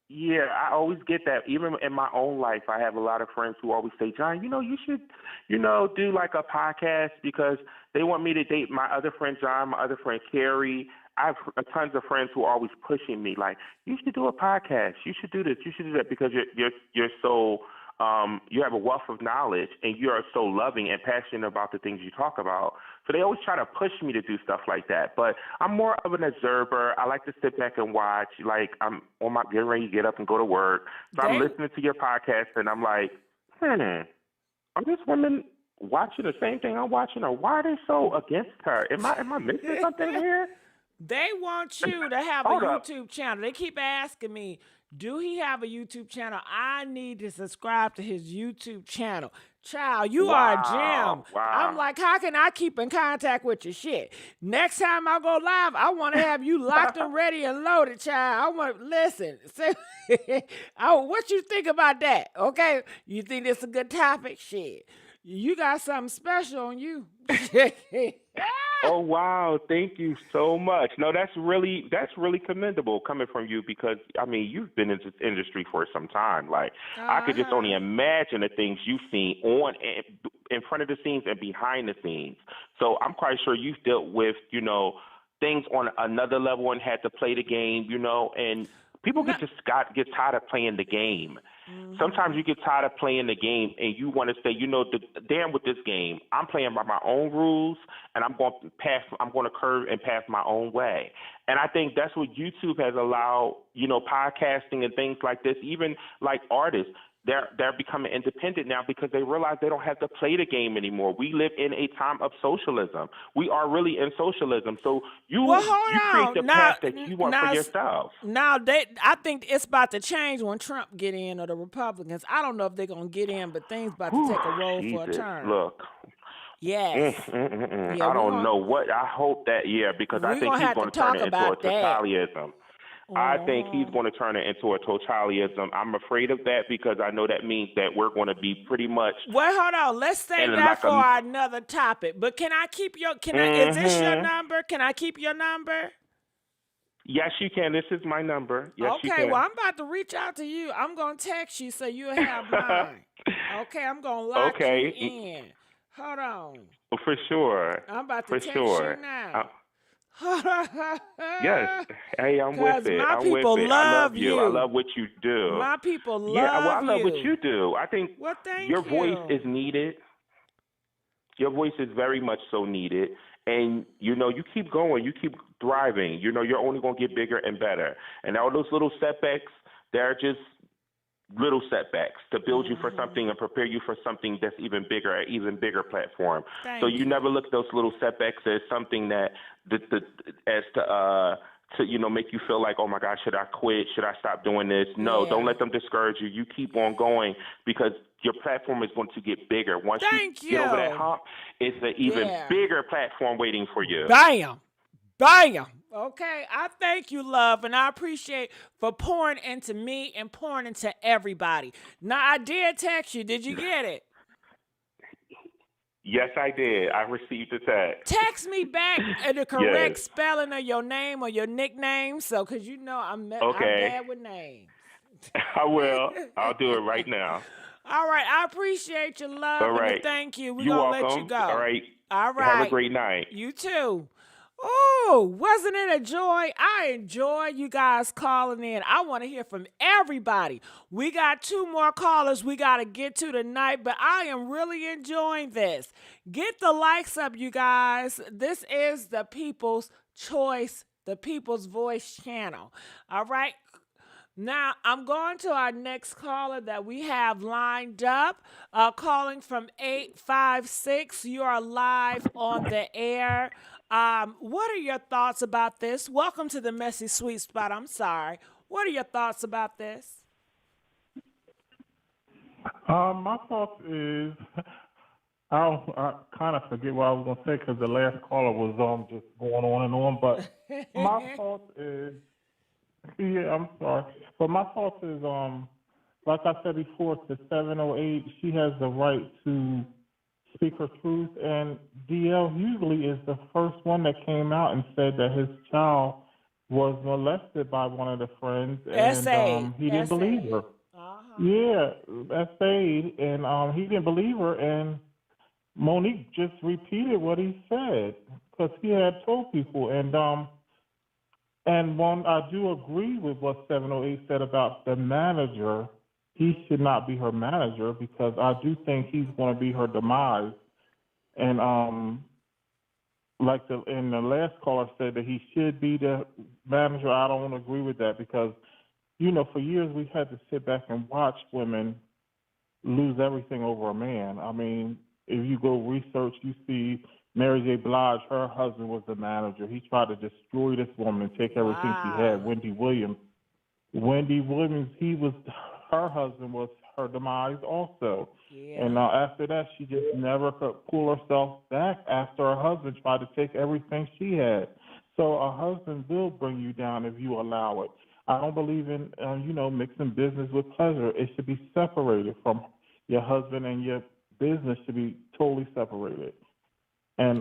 Yeah, I always get that. Even in my own life, I have a lot of friends who always say, John, you should, do like a podcast because They want me to date my other friend John, my other friend Carrie. I have tons of friends who are always pushing me, like, you should do a podcast. You should do this. You should do that, because you're so you have a wealth of knowledge, and you are so loving and passionate about the things you talk about. So they always try to push me to do stuff like that. But I'm more of an observer. I like to sit back and watch. Like, I'm on my getting ready to get up and go to work. So I'm listening to your podcast, and I'm like, are these women watching the same thing I'm watching, or why are they so against her? Am I missing something here? They want you to have a Hold up. YouTube channel. They keep asking me, do he have a YouTube channel? I need to subscribe to his YouTube channel. Child, you are a gem. Wow. I'm like, how can I keep in contact with your shit? Next time I go live, I want to have you locked and ready and loaded, child. I want, listen, what you think about that? Okay, you think it's a good topic? Shit, you got something special on you. Oh, wow. Thank you so much. No, that's really commendable coming from you, because, I mean, you've been in this industry for some time. Like, I could just only imagine the things you've seen on in front of the scenes and behind the scenes. So I'm quite sure you've dealt with, things on another level and had to play the game, and people get tired of playing the game. Sometimes you get tired of playing the game and you want to say, damn with this game. I'm playing by my own rules, and I'm going to curve and pass my own way. And I think that's what YouTube has allowed, podcasting and things like this, even like artists. They're becoming independent now because they realize they don't have to play the game anymore. We live in a time of socialism. We are really in socialism. So you create the path that you want for yourself. Now, I think it's about to change when Trump get in, or the Republicans. I don't know if they're going to get in, but things about to take a roll for a turn. Look. Yes. I don't know what. I hope that, because I think he's going to turn it into a totalitarianism. I think he's going to turn it into a totalitarianism. I'm afraid of that, because I know that means that we're going to be pretty much. Well, hold on. Let's save that for another topic. But can I keep your? Is this your number? Can I keep your number? Yes, you can. This is my number. Yes, you can. Okay. Well, I'm about to reach out to you. I'm going to text you so you'll have mine. Okay. I'm going to lock you in. Hold on. For sure. I'm about to text you now. Yes. Hey, I'm with it. My I'm people with it. love I love you. I love what you do. My people love you. Yeah, well, I love what you do. I think your voice is needed. Your voice is very much so needed. And, you keep going. You keep thriving. You're only going to get bigger and better. And all those little setbacks, they're just little setbacks to build you for something and prepare you for something that's even bigger, an even bigger platform. So you never look at those little setbacks as something that to make you feel like, oh my gosh, should I quit? Should I stop doing this? No, don't let them discourage you. You keep on going, because your platform is going to get bigger. Once you get over that hump, it's an even bigger platform waiting for you. Bam. Bam. Okay, I thank you, love, and I appreciate for pouring into me and pouring into everybody. Now, I did text you. Did you get it? Yes, I did. I received the text. Text me back the correct spelling of your name or your nickname, because I'm bad with names. I will. I'll do it right now. All right, I appreciate your love. All right. And thank you. We're You're going to welcome. let you go. All right. All right. Have a great night. You too. Oh, wasn't it a joy? I enjoy you guys calling in. I want to hear from everybody. We got 2 more callers we got to get to tonight, but I am really enjoying this. Get the likes up, you guys. This is the People's Choice, the People's Voice channel. All right. Now, I'm going to our next caller that we have lined up, calling from 856. You are live on the air. What are your thoughts about this? Welcome to the Messy Sweet Spot. I'm sorry. What are your thoughts about this? My thoughts is, I kind of forget what I was going to say because the last caller was just going on and on. But my thoughts is, I'm sorry. But my thoughts is, like I said before, to 708, she has the right to speak her truth. And DL Hughley is the first one that came out and said that his child was molested by one of the friends, and he didn't believe her. Yeah, S.A. And he didn't believe her, and Monique just repeated what he said because he had told people, and one, I do agree with what 708 said about the manager. He should not be her manager because I do think he's going to be her demise. And like the last caller said that he should be the manager. I don't agree with that because, for years we had to sit back and watch women lose everything over a man. I mean, if you go research, you see Mary J. Blige, her husband was the manager. He tried to destroy this woman and take everything she had. Wendy Williams, her husband was her demise also. Yeah. And after that, she just never could pull herself back after her husband tried to take everything she had. So a husband will bring you down if you allow it. I don't believe in, mixing business with pleasure. It should be separated from your husband, and your business should be totally separated. And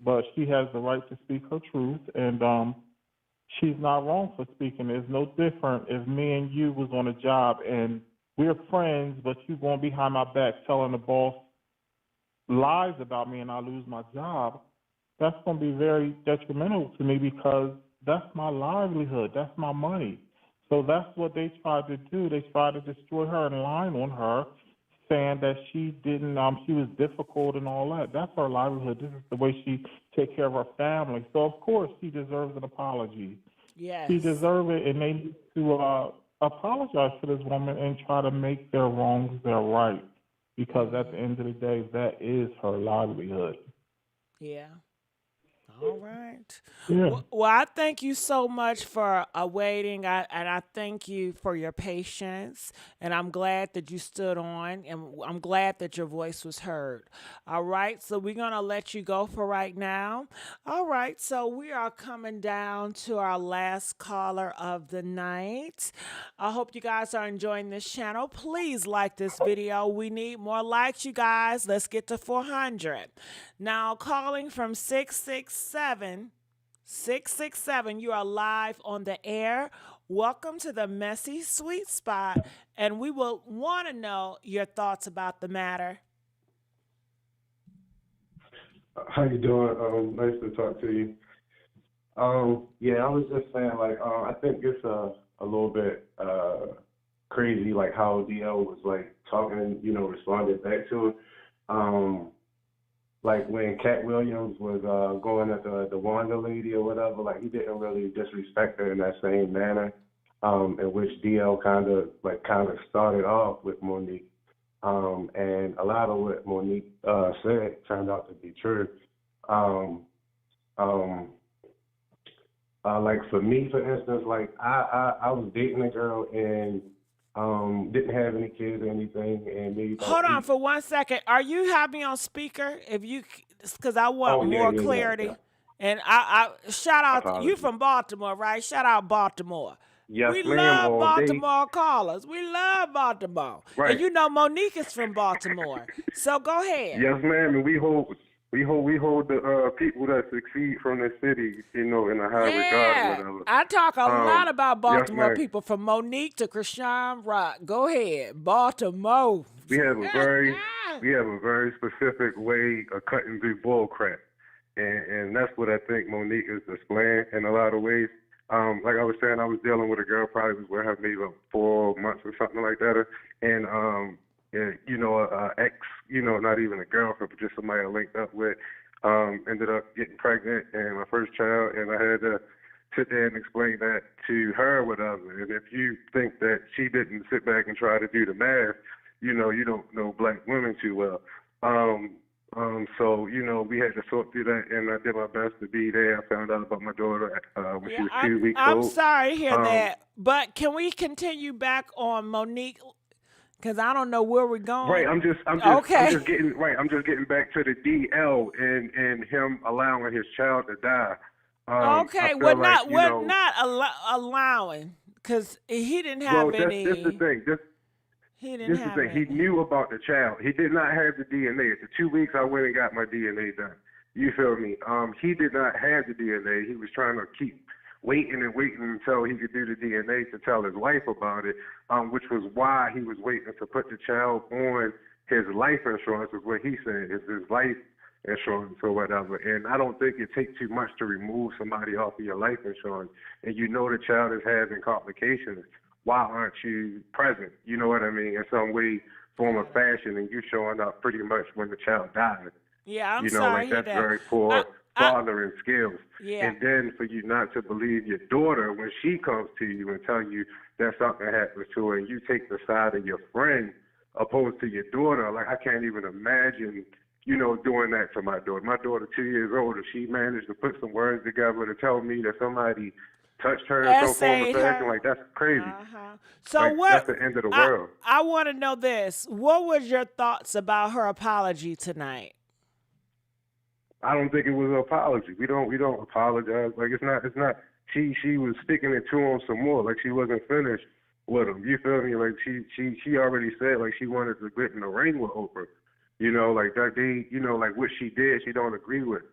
but she has the right to speak her truth, and she's not wrong for speaking. It's no different if me and you was on a job and we're friends, but you going behind my back telling the boss lies about me and I lose my job. That's going to be very detrimental to me because that's my livelihood. That's my money. So that's what they tried to do. They tried to destroy her and lying on her, saying that she didn't, she was difficult and all that. That's her livelihood. This is the way she take care of her family. So, of course, she deserves an apology. Yes. She deserves it, and they need to apologize to this woman and try to make their wrongs their right because at the end of the day, that is her livelihood. Yeah. All right. Yeah. Well, I thank you so much for waiting, and I thank you for your patience. And I'm glad that you stood on, and I'm glad that your voice was heard. All right, so we're gonna let you go for right now. All right, so we are coming down to our last caller of the night. I hope you guys are enjoying this channel. Please like this video. We need more likes, you guys. Let's get to 400. Now, calling from 667, you are live on the air. Welcome to the Messy Sweet Spot, and we will want to know your thoughts about the matter. How you doing? Nice to talk to you. Yeah, I was just saying, I think it's a little bit crazy, how DL was talking and responded back to it. When Cat Williams was going at the Wanda lady or whatever, he didn't really disrespect her in that same manner, in which DL kind of started off with Monique. And a lot of what Monique said turned out to be true. For me, for instance, I was dating a girl and didn't have any kids or anything, and maybe Hold on for 1 second. Are you having me on speaker? Because I want more clarity. Yeah. And I shout out. Apologies. You from Baltimore, right? Shout out Baltimore. Yes, We ma'am, love all Baltimore callers. We love Baltimore. Right. And Monique is from Baltimore. So go ahead. Yes, ma'am, and we hold the people that succeed from the city, in a high regard, whatever. I talk a lot about Baltimore yes, people, from Monique to Krishan Rock. Go ahead, Baltimore. We have a very specific way of cutting through bull crap, and that's what I think Monique is displaying in a lot of ways. Like I was saying, I was dealing with a girl, probably was with her maybe 4 months or something like that, and ex, not even a girlfriend, but just somebody I linked up with, ended up getting pregnant and my first child, and I had to sit there and explain that to her, whatever. And if you think that she didn't sit back and try to do the math, you don't know black women too well. So, we had to sort through that, and I did my best to be there. I found out about my daughter when she was 2 weeks old. I'm sorry to hear that, but can we continue back on Monique? Because I don't know where we're going. Right, I'm just getting back to the DL and him allowing his child to die. Okay, we're not allowing, because he didn't have any. That's the thing. He didn't have any. He knew about the child. He did not have the DNA. After 2 weeks, I went and got my DNA done. You feel me? He did not have the DNA. He was trying to keep waiting until he could do the DNA to tell his wife about it, which was why he was waiting to put the child on his life insurance is what he said, is his life insurance or whatever. And I don't think it takes too much to remove somebody off of your life insurance, and you know the child is having complications. Why aren't you present? You know what I mean? In some way, form, or fashion, and you showing up pretty much when the child dies. Yeah, I'm You know, sorry. like that's that. very poor fathering skills. Yeah. And then for you not to believe your daughter when she comes to you and tell you that something happens to her, and you take the side of your friend opposed to your daughter, like I can't even imagine, you know, doing that to my daughter. My daughter, 2 years old, if she managed to put some words together to tell me that somebody touched her in some form or fashion, like that's crazy. So like, what? That's the end of the world. I want to know this. What was your thoughts about her apology tonight? I don't think it was an apology. We don't apologize. Like it's not. She was sticking it to him some more. Like she wasn't finished with him. You feel me? Like she already said like she wanted to get in the ring with Oprah. You know, like that they, you know, like what she did, she don't agree with.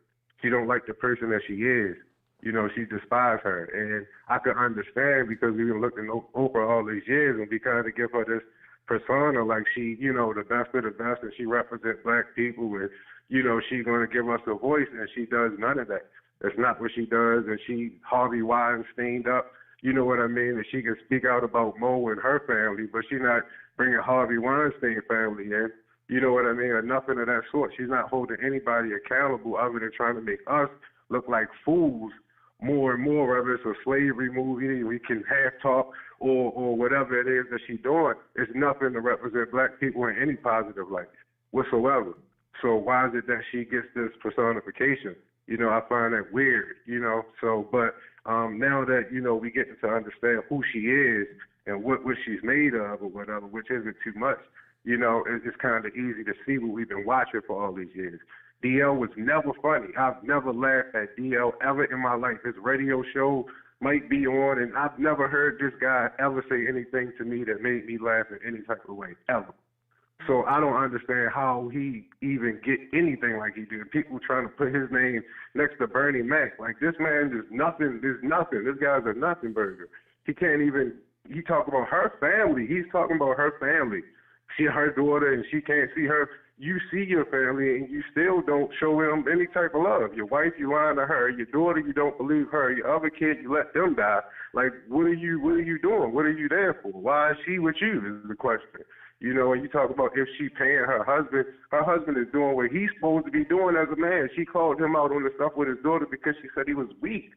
She don't like the person that she is. You know, she despises her, and I could understand because we've been looking at Oprah all these years, and we kind of give her this persona like she, you know, the best of the best, and she represents black people, and you know, she's going to give us a voice, and she does none of that. That's not what she does, and she Harvey Weinsteined up, you know what I mean, and she can speak out about Mo and her family, but she's not bringing Harvey Weinstein family in, you know what I mean, or nothing of that sort. She's not holding anybody accountable other than trying to make us look like fools more and more, whether it's a slavery movie, we can half talk, or whatever it is that she's doing. It's nothing to represent black people in any positive light whatsoever. So why is it that she gets this personification? You know, I find that weird, you know. So, but now that, you know, we getting to understand who she is and what she's made of or whatever, which isn't too much, you know, it's kind of easy to see what we've been watching for all these years. DL was never funny. I've never laughed at DL ever in my life. His radio show might be on, and I've never heard this guy ever say anything to me that made me laugh in any type of way, ever. So I don't understand how he even get anything like he did. People trying to put his name next to Bernie Mac. Like, this man is nothing. There's nothing. This guy's a nothing burger. He can't even, he talk about her family. He's talking about her family. She, her daughter, and she can't see her. You see your family, and you still don't show him any type of love. Your wife, you lying to her. Your daughter, you don't believe her. Your other kid, you let them die. Like, what are you doing? What are you there for? Why is she with you is the question. You know, and you talk about if she paying her husband is doing what he's supposed to be doing as a man. She called him out on the stuff with his daughter because she said he was weak.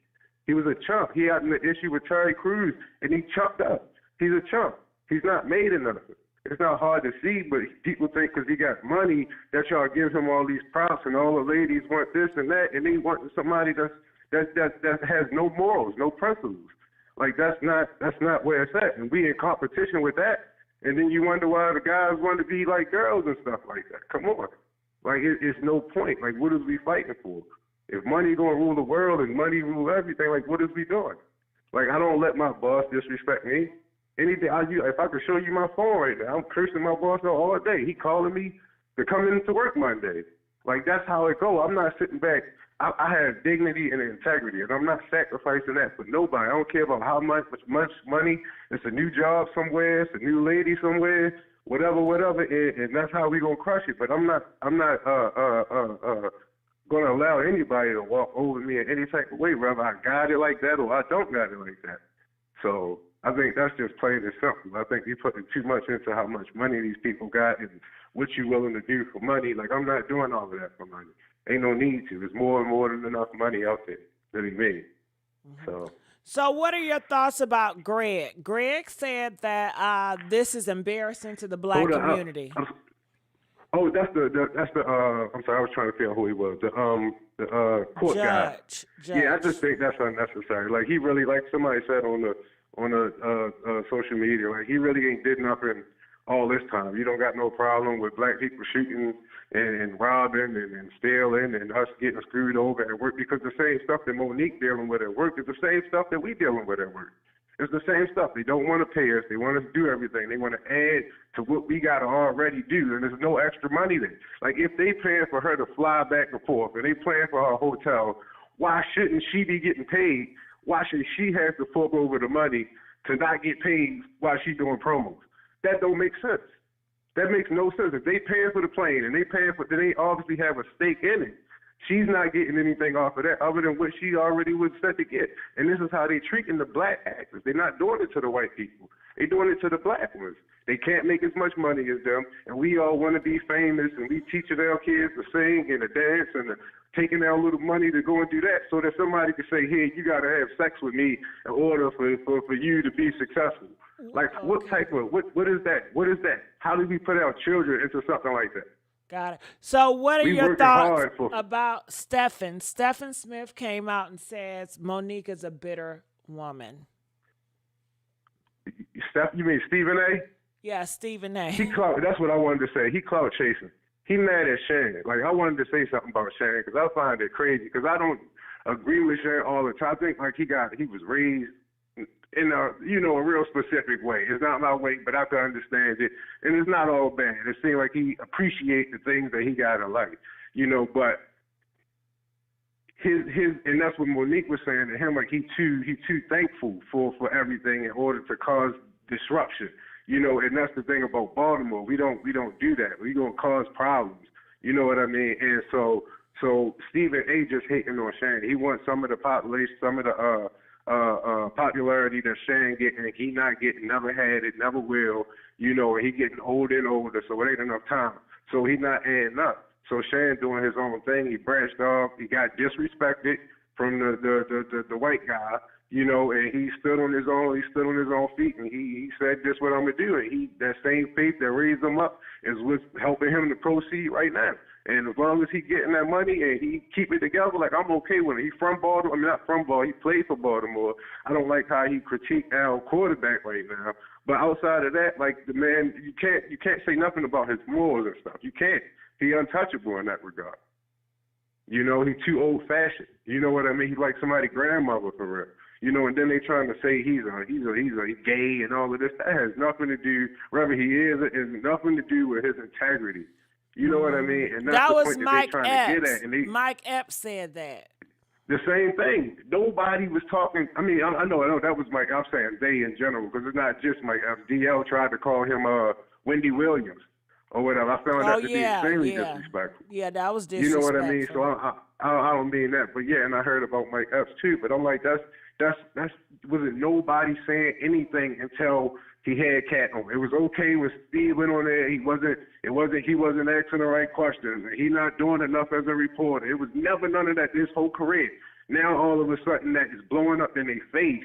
He was a chump. He had an issue with Terry Crews, and he chumped up. He's a chump. He's not made of nothing. It's not hard to see, but people think because he got money that y'all give him all these props, and all the ladies want this and that, and they want somebody that has no morals, no principles. Like that's not where it's at, and we in competition with that. And then you wonder why the guys want to be like girls and stuff like that. Come on. Like, it's no point. Like, what is we fighting for? If money going to rule the world and money rule everything, like, what is we doing? Like, I don't let my boss disrespect me. Anything, if I could show you my phone right now, I'm cursing my boss out all day. He calling me to come into work Monday. Like, that's how it go. I'm not sitting back. I have dignity and integrity, and I'm not sacrificing that for nobody. I don't care about how much money. It's a new job somewhere. It's a new lady somewhere. Whatever, and that's how we gonna crush it. But I'm not gonna allow anybody to walk over me in any type of way, whether I got it like that or I don't got it like that. So I think that's just plain and simple. I think you're putting too much into how much money these people got and what you're willing to do for money. Like, I'm not doing all of that for money. Ain't no need to. There's more and more than enough money out there that he made. So what are your thoughts about Greg? Greg said that this is embarrassing to the black community. That's the I'm sorry, I was trying to figure out who he was. The court guy. Judge. Yeah, I just think that's unnecessary. Like, he really, like somebody said on the social media, like, he really ain't did nothing all this time. You don't got no problem with black people shooting and robbing and stealing and us getting screwed over at work, because the same stuff that Monique dealing with at work is the same stuff that we dealing with at work. It's the same stuff. They don't want to pay us. They want us to do everything. They want to add to what we got to already do, and there's no extra money there. Like, if they paying for her to fly back and forth and they paying for her hotel, why shouldn't she be getting paid? Why should she have to fork over the money to not get paid while she's doing promos? That don't make sense. That makes no sense. If they paying for the plane and they obviously have a stake in it. She's not getting anything off of that other than what she already was set to get. And this is how they treating the black actors. They're not doing it to the white people. They're doing it to the black ones. They can't make as much money as them, and we all want to be famous, and we teaching our kids to sing and to dance and to taking our little money to go and do that so that somebody can say, hey, you got to have sex with me in order for you to be successful. Like, what is that? What is that? How do we put our children into something like that? Got it. So what are your working thoughts hard for- about Stephen? Stephen Smith came out and says Monique is a bitter woman. You mean Stephen A? Yeah, Stephen A. That's what I wanted to say. He clout chasing. He mad at Shan. Like, I wanted to say something about Shan because I find it crazy because I don't agree with Shan all the time. I think like he was raised in a real specific way. It's not my way, but I can understand it. And it's not all bad. It seems like he appreciates the things that he got in life, but his and that's what Monique was saying to him, like he too thankful for everything in order to cause disruption. And that's the thing about Baltimore. We don't do that. We gonna cause problems. You know what I mean? And so Stephen A just hating on Shan. He wants some of the population, some of the popularity that Shan getting. He not getting, never had it, never will. And he getting older and older, so it ain't enough time. So he not adding up. So Shan doing his own thing. He branched off. He got disrespected from the white guy. And he stood on his own. He stood on his own feet, and he said, "This what I'm gonna do." And that same faith that raised him up is what's helping him to proceed right now. And as long as he getting that money and he keep it together, like I'm okay with it. He's from Baltimore. I mean, not from Baltimore. He played for Baltimore. I don't like how he critiqued our quarterback right now. But outside of that, like the man, you can't say nothing about his morals and stuff. You can't. He untouchable in that regard. He too old fashioned. You know what I mean? He's like somebody's grandmother for real. And then they trying to say he's a gay and all of this. That has nothing to do, whether he is, it has nothing to do with his integrity. You know what I mean? And that's That the was point that Mike they're trying to get Epps. at. And Mike Epps said that. the same thing. Nobody was talking. I mean, I know that was Mike. I'm saying they in general because it's not just Mike Epps. DL tried to call him Wendy Williams or whatever. I found that to be extremely disrespectful. Yeah, that was You disrespectful. know what I mean? So I don't mean that, but yeah, and I heard about Mike Epps too. But I'm like, that's wasn't nobody saying anything until he had Cat on. It was okay when Steve went on there. He wasn't asking the right questions. He not doing enough as a reporter. It was never none of that this whole career. Now all of a sudden that is blowing up in their face.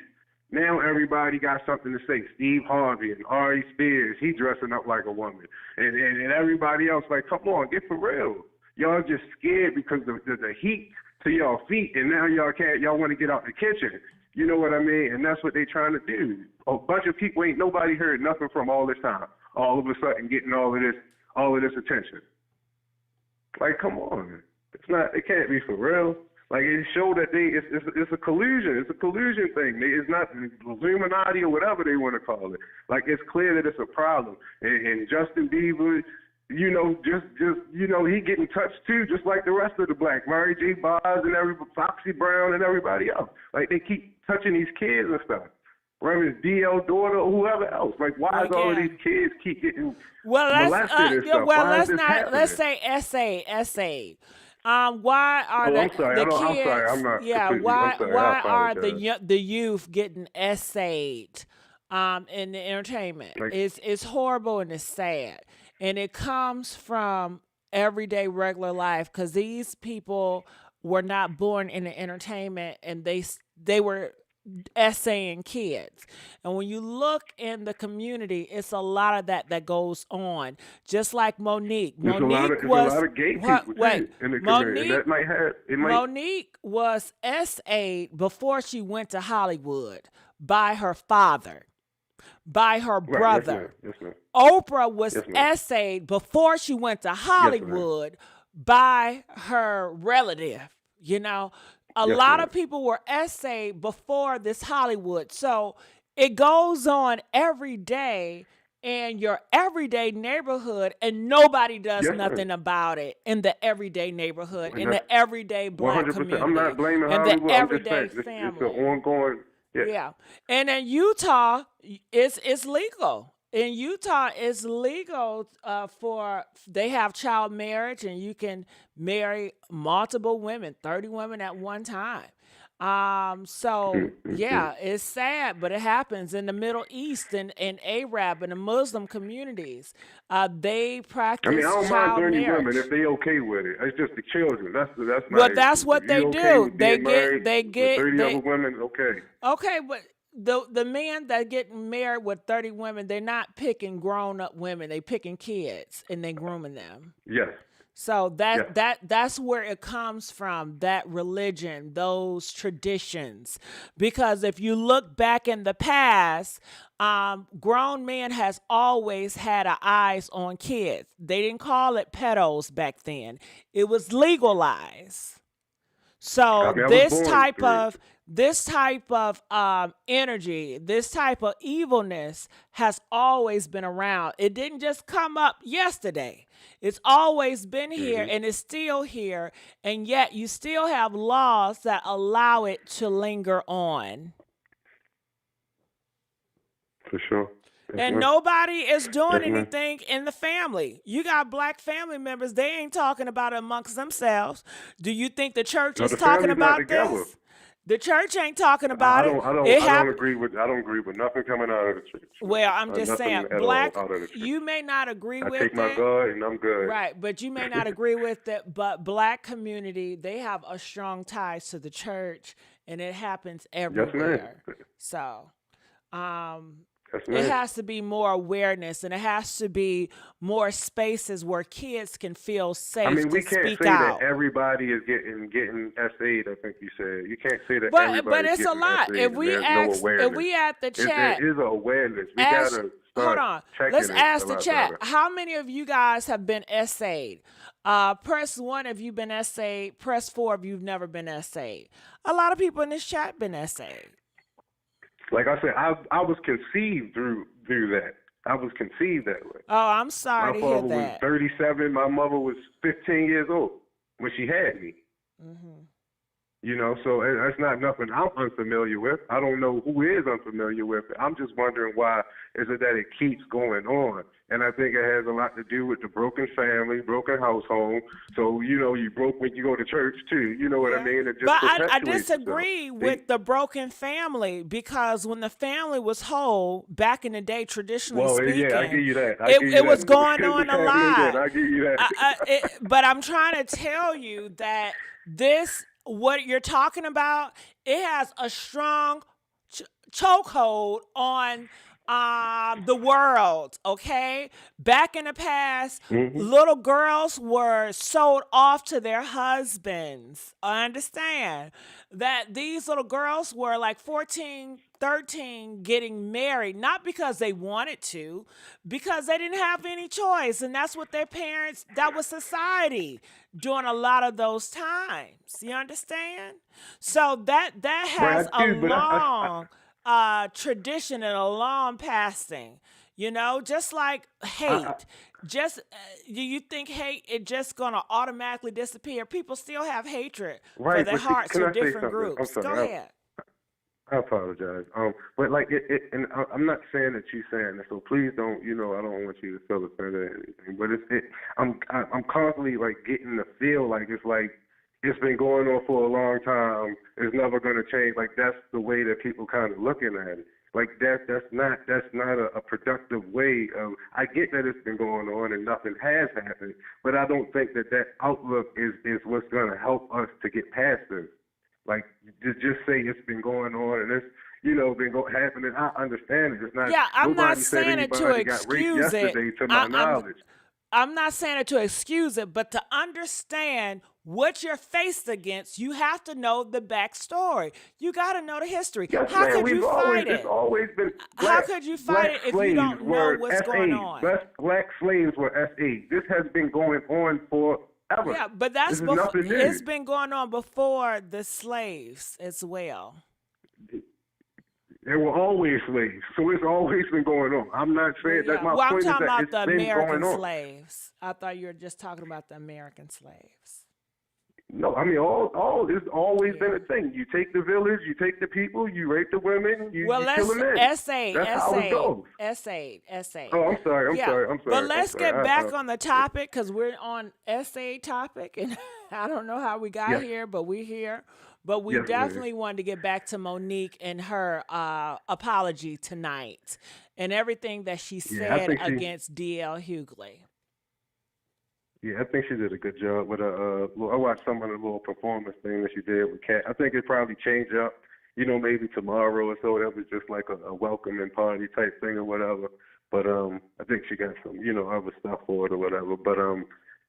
Now everybody got something to say. Steve Harvey and Ari Spears, he dressing up like a woman. And everybody else like, come on, get for real. Y'all just scared because the heat to y'all feet, and now y'all want to get out the kitchen. You know what I mean? And that's what they trying to do. A bunch of people ain't nobody heard nothing from all this time. All of a sudden getting all of this attention. Like, come on. It can't be for real. Like, it showed that it's a collusion. It's a collusion thing. It's not Illuminati or whatever they want to call it. Like, it's clear that it's a problem. And Justin Bieber, he getting touched too, just like the rest of the black. Mary J. Blige and Foxy Brown and everybody else. Like, they keep touching these kids and stuff. Whether it's DL's daughter or whoever else. Like, why is all of these kids keep getting molested and stuff? Let's say SA. Why are the kids? I'm not. Yeah, completely- why I'm sorry, why I are apologize. the youth getting essayed in the entertainment? It's horrible and it's sad, and it comes from everyday regular life because these people were not born in the entertainment and they were essaying kids. And when you look in the community, it's a lot of that goes on. Just like Monique. There's a lot of gay people too in the community. That Monique was essayed before she went to Hollywood by her father, by her brother. Yes, ma'am. Oprah was essayed before she went to Hollywood by her relative, A lot of people were essayed before this Hollywood. So it goes on every day in your everyday neighborhood, and nobody does nothing about it in the everyday neighborhood, in the everyday black 100%. community. I'm not blaming in Hollywood. the everyday I'm just saying family. it's an ongoing. Yeah. And in Utah, it's legal. in Utah, it's legal they have child marriage, and you can marry multiple women, 30 women at one time. So yeah, it's sad, but it happens in the Middle East and Arab and the Muslim communities. They I mean, I practice don't mind child 30 women marriage. if they okay with it. It's just the children. That's my Well, issue. that's what If they you okay do. with being married with 30 They other women, okay. okay, but the men that get married with 30 women, they're not picking grown up women. They picking kids and they grooming them. Yes. So Yes. that's where it comes from, that religion, those traditions. Because if you look back in the past, grown men has always had eyes on kids. They didn't call it pedos back then. It was legalized. I So mean, I was born through it. this type of energy, this type of evilness has always been around. It didn't just come up yesterday. It's always been here and it's still here. And yet you still have laws that allow it to linger on. For sure. Yes, And ma'am. nobody is doing Yes, ma'am. anything in the family. You got black family members, they ain't talking about it amongst themselves. Do you think the church No, is the talking family's not about together. this? The church ain't talking about I it. don't I don't It I don't happened. agree with nothing coming out of the church. Well, I'm just Nothing saying, at black, all out of the church. you may not agree I with take my it. God and I'm good. Right, but you may not agree with it, but black community, they have a strong ties to the church, and it happens Yes, ma'am. everywhere. So, Yes, it ma'am. has to be more awareness, and it has to be more spaces where kids can feel I safe mean, we to can't speak say out. that everybody is getting SA'd, I think you said. You can't say that But everybody's it's a getting lot. SA'd If and we there's no ask, awareness. if we at the chat, There is an awareness. We ask, gotta hold start on, checking let's it ask a the lot chat. better. How many of you guys have been essayed? Press 1 if you've been essayed. Press 4 if you've never been essayed. A lot of people in this chat been essayed. Like I said, I was conceived through that. I was conceived that way. Oh, I'm sorry My to hear father was that. 37. My mother was 15 years old when she had me. Mm-hmm. You know, so that's not nothing I'm unfamiliar with. I don't know who is unfamiliar with it. I'm just wondering why is it that it keeps going on. And I think it has a lot to do with the broken family, broken household. So, you know, you broke when you go to church too. You know what I mean? It just But I perpetuates itself. disagree with the broken family, because when the family was whole, back in the day, traditionally Well, speaking, yeah, I give you that. it was going on a lot. I give you that. But I'm trying to tell you that what you're talking about, it has a strong chokehold on the world, okay? Back in the past, little girls were sold off to their husbands. I understand that these little girls were like 14, 13 getting married, not because they wanted to, because they didn't have any choice. And that's what their parents, that was society during a lot of those times. You understand? So that has Well, I a do, but long tradition and a long passing, you know, just like hate. Do you think hate is just gonna automatically disappear? People still have hatred for Right, their but hearts can for I say different something? I'm groups. Go sorry. ahead. I apologize. But like and I'm not saying that you're saying it, so please don't. You know, I don't want you to feel offended or anything. But I'm constantly like getting the feel like it's been going on for a long time. It's never going to change. Like that's the way that people kind of looking at it. Like that's not a productive way of. I get that it's been going on and nothing has happened, but I don't think that outlook is what's going to help us to get past this. Like just say it's been going on and it's been happening. I understand it. It's not. Yeah, I'm not nobody said saying it to anybody got raped excuse it. yesterday, to my knowledge. I'm not saying it to excuse it, but to understand what you're faced against, you have to know the backstory. You got to know the history. Yes, How man, could you fight it? It's always been How could you fight it if you don't know what's going on? Black slaves were SA. This has been going on forever. Yeah, but that's this is nothing new. It's been going on before the slaves as well. There were always slaves, so it's always been going on. I'm not saying that. My Well, I'm point talking is that about it's the been American going on. slaves. I thought you were just talking about the American slaves. No, I mean, it's always been a thing. You take the village, you take the people, you rape the women, you kill the men. That's how it goes. essay. Oh, I'm sorry. But let's get back on the topic because we're on essay topic, and I don't know how we got here, but we're here. But we definitely wanted to get back to Monique and her apology tonight and everything that she said against D.L. Hughley. Yeah, I think she did a good job with I watched some of the little performance thing that she did with Kat. I think it probably changed up, maybe tomorrow or so. That was just like a welcoming party type thing or whatever. But I think she got some, other stuff for it or whatever. But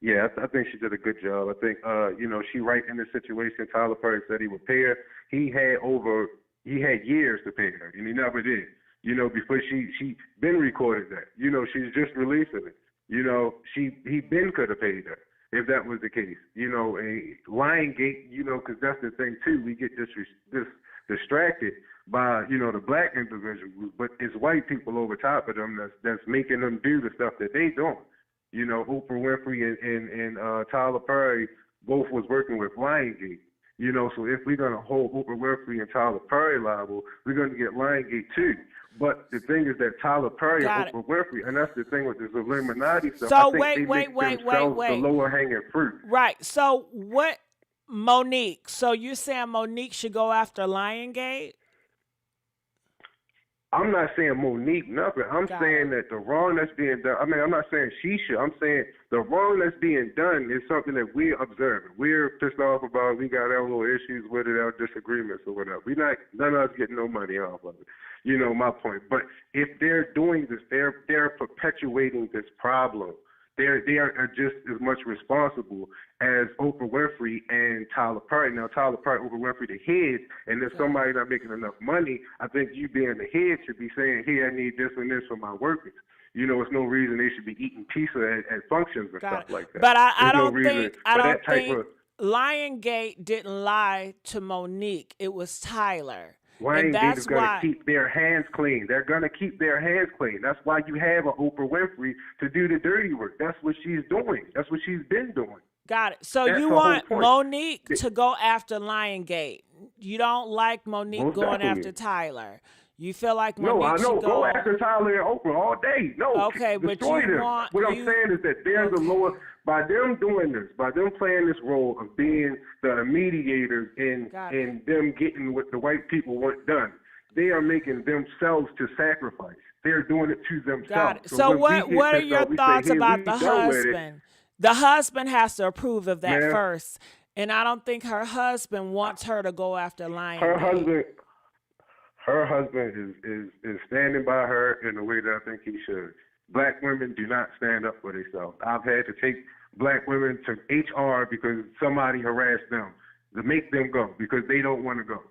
yeah, I think she did a good job. I think she right in the situation. Tyler Perry said he would pay her. He had years to pay her, and he never did. Before she been recorded that. She's just releasing it. He been could have paid her if that was the case. A Lionsgate, because that's the thing too. We get distracted by, the black individuals, but it's white people over top of them that's making them do the stuff that they doing. Oprah Winfrey and Tyler Perry both was working with Lionsgate. So if we're gonna hold Oprah Winfrey and Tyler Perry liable, we're gonna get Lionsgate too. But the thing is that Tyler Perry and Oprah Winfrey, and that's the thing with this Illuminati stuff. So I think wait. the lower hanging fruit. Right. So what, Monique? So you saying Monique should go after Lionsgate? I'm not saying Monique nothing. I'm saying that the wrong that's being done. I mean, I'm not saying she should. I'm saying the wrong that's being done is something that we're observing. We're pissed off about. We got our little issues with it, our disagreements or whatever. None of us getting no money off of it. My point. But if they're doing this, they're perpetuating this problem. They are just as much responsible as Oprah Winfrey and Tyler Perry. Now, Tyler Perry, Oprah Winfrey, the heads, and if somebody's not making enough money, I think you being the head should be saying, hey, I need this and this for my workers. It's no reason they should be eating pizza at functions and stuff like that. But I don't think Lionsgate didn't lie to Monique. It was Tyler. Lionsgate is going to keep their hands clean. They're going to keep their hands clean. That's why you have an Oprah Winfrey to do the dirty work. That's what she's doing. That's what she's been doing. Got it. So you want Monique to go after Lionsgate. You don't like Monique going after Tyler. You feel like Monique should go after Tyler and Oprah all day. No, okay, but you want what I'm saying is that there's a lower, by them doing this, by them playing this role of being the mediators and them getting what the white people want done, they are making themselves to sacrifice. They're doing it to themselves. Got it. So what are your thoughts about the husband? The husband has to approve of that first, and I don't think her husband wants her to go after Lionsgate. Her husband is standing by her in the way that I think he should. Black women do not stand up for themselves. I've had to take black women to HR because somebody harassed them, to make them go because they don't want to go.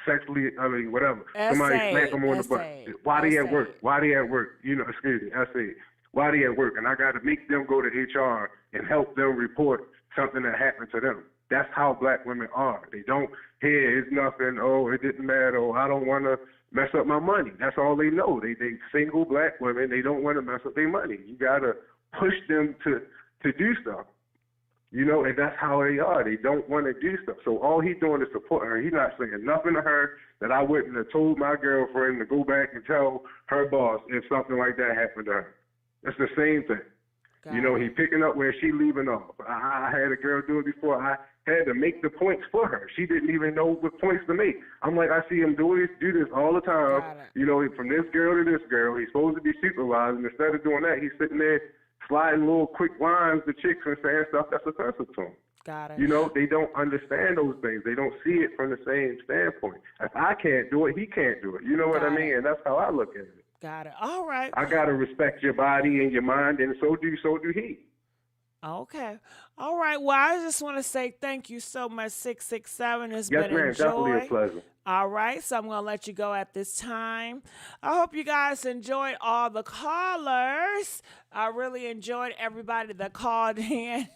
Sexually, whatever. Somebody smack them on the butt. Why they at work? Why they at work? Excuse me, I say, why they at work? And I got to make them go to HR and help them report something that happened to them. That's how black women are. They don't, hey, it's nothing, oh, it didn't matter, oh, I don't want to mess up my money. That's all they know. They single black women, they don't want to mess up their money. You got to push them to do stuff, and that's how they are. They don't want to do stuff. So all he's doing is support her. He's not saying nothing to her that I wouldn't have told my girlfriend to go back and tell her boss if something like that happened to her. It's the same thing. He picking up where she leaving off. I had a girl do it before. I had to make the points for her. She didn't even know what points to make. I'm like, I see him do this all the time. From this girl to this girl. He's supposed to be supervising. Instead of doing that, he's sitting there sliding little quick lines to chicks and saying stuff that's offensive to him. Got it. They don't understand those things. They don't see it from the same standpoint. If I can't do it, he can't do it. You know what I mean? And that's how I look at it. Got it. All right. I gotta respect your body and your mind, and so do he. Okay. All right. Well, I just want to say thank you so much, 667. It's been a joy. Definitely a pleasure. All right. So I'm going to let you go at this time. I hope you guys enjoyed all the callers. I really enjoyed everybody that called in.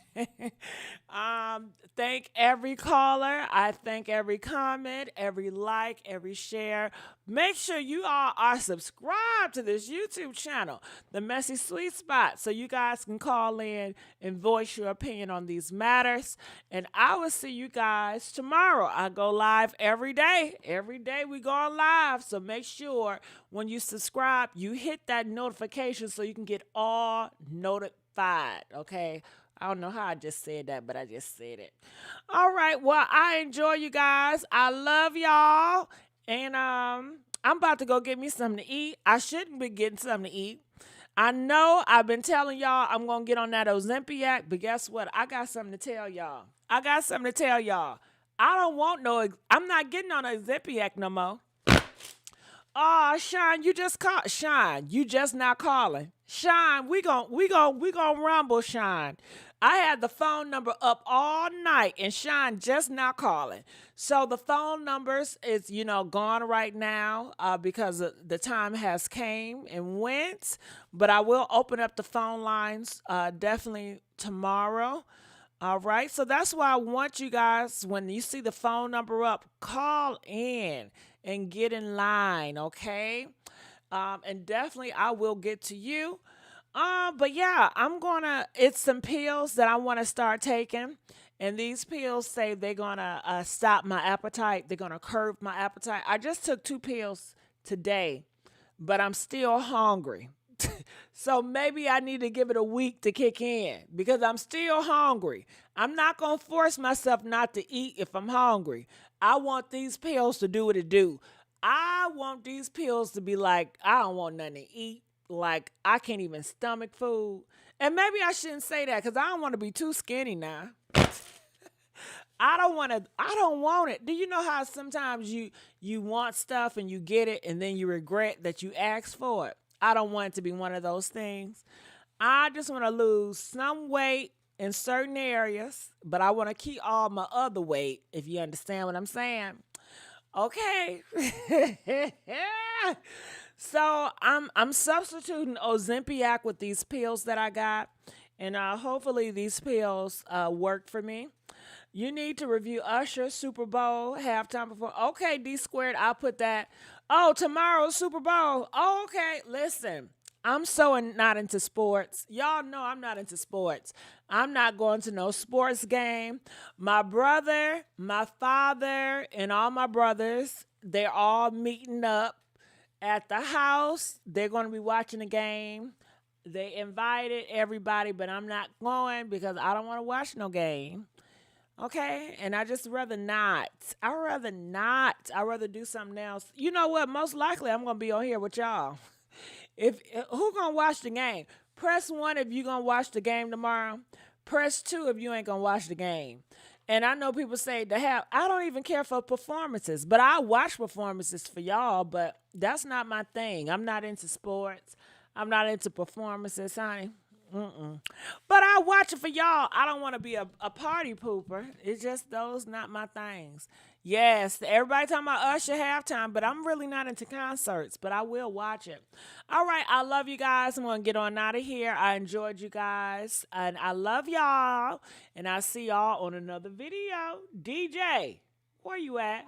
Thank every caller. I thank every comment, every like, every share. Make sure you all are subscribed to this YouTube channel, The Messy Sweet Spot, so you guys can call in and voice your opinion on these matters. And I will see you guys tomorrow. I go live every day. Every day we go on live. So make sure when you subscribe, you hit that notification so you can get all notified. Okay? I don't know how I just said that, but I just said it. All right. Well, I enjoy you guys. I love y'all. And I'm about to go get me something to eat. I shouldn't be getting something to eat. I know I've been telling y'all I'm going to get on that Ozempic, but guess what? I got something to tell y'all. I don't want I'm not getting on Ozempic no more. Oh, Sean, you just called. Sean, you just not calling. Sean, we gon' rumble, Sean. I had the phone number up all night, and Sean just not calling. So the phone numbers is, gone right now because the time has came and went. But I will open up the phone lines definitely tomorrow. All right, so that's why I want you guys, when you see the phone number up, call in and get in line, okay? And definitely I will get to you. But yeah, it's some pills that I want to start taking. And these pills say they're going to stop my appetite. They're going to curb my appetite. I just took 2 pills today, but I'm still hungry. So maybe I need to give it a week to kick in because I'm still hungry. I'm not going to force myself not to eat if I'm hungry. I want these pills to do what it do. I want these pills to be like, I don't want nothing to eat. Like, I can't even stomach food. And maybe I shouldn't say that because I don't want to be too skinny now. I don't want it. Do you know how sometimes you want stuff and you get it and then you regret that you asked for it? I don't want it to be one of those things. I just want to lose some weight in certain areas, but I want to keep all my other weight, if you understand what I'm saying. Okay. So I'm substituting Ozempic with these pills that I got, and hopefully these pills work for me. You need to review Usher Super Bowl halftime before. Okay, D squared, I'll put that. Oh, tomorrow's Super Bowl. Oh, okay, listen. I'm so not into sports. Y'all know I'm not into sports. I'm not going to no sports game. My brother, my father, and all my brothers, they're all meeting up at the house. They're going to be watching the game. They invited everybody, but I'm not going because I don't want to watch no game. Okay, and I just rather not. I'd rather do something else. You know what? Most likely I'm going to be on here with y'all. Who going to watch the game? Press 1 if you going to watch the game tomorrow. Press 2 if you ain't going to watch the game. And I know people say I don't even care for performances, but I watch performances for y'all, but that's not my thing. I'm not into sports. I'm not into performances, honey. But I watch it for y'all. I don't want to be a party pooper. It's just those not my things. Yes, everybody talking about Usher halftime, but I'm really not into concerts, but I will watch it. All right, I love you guys. I'm going to get on out of here. I enjoyed you guys, and I love y'all, and I'll see y'all on another video. DJ, where you at?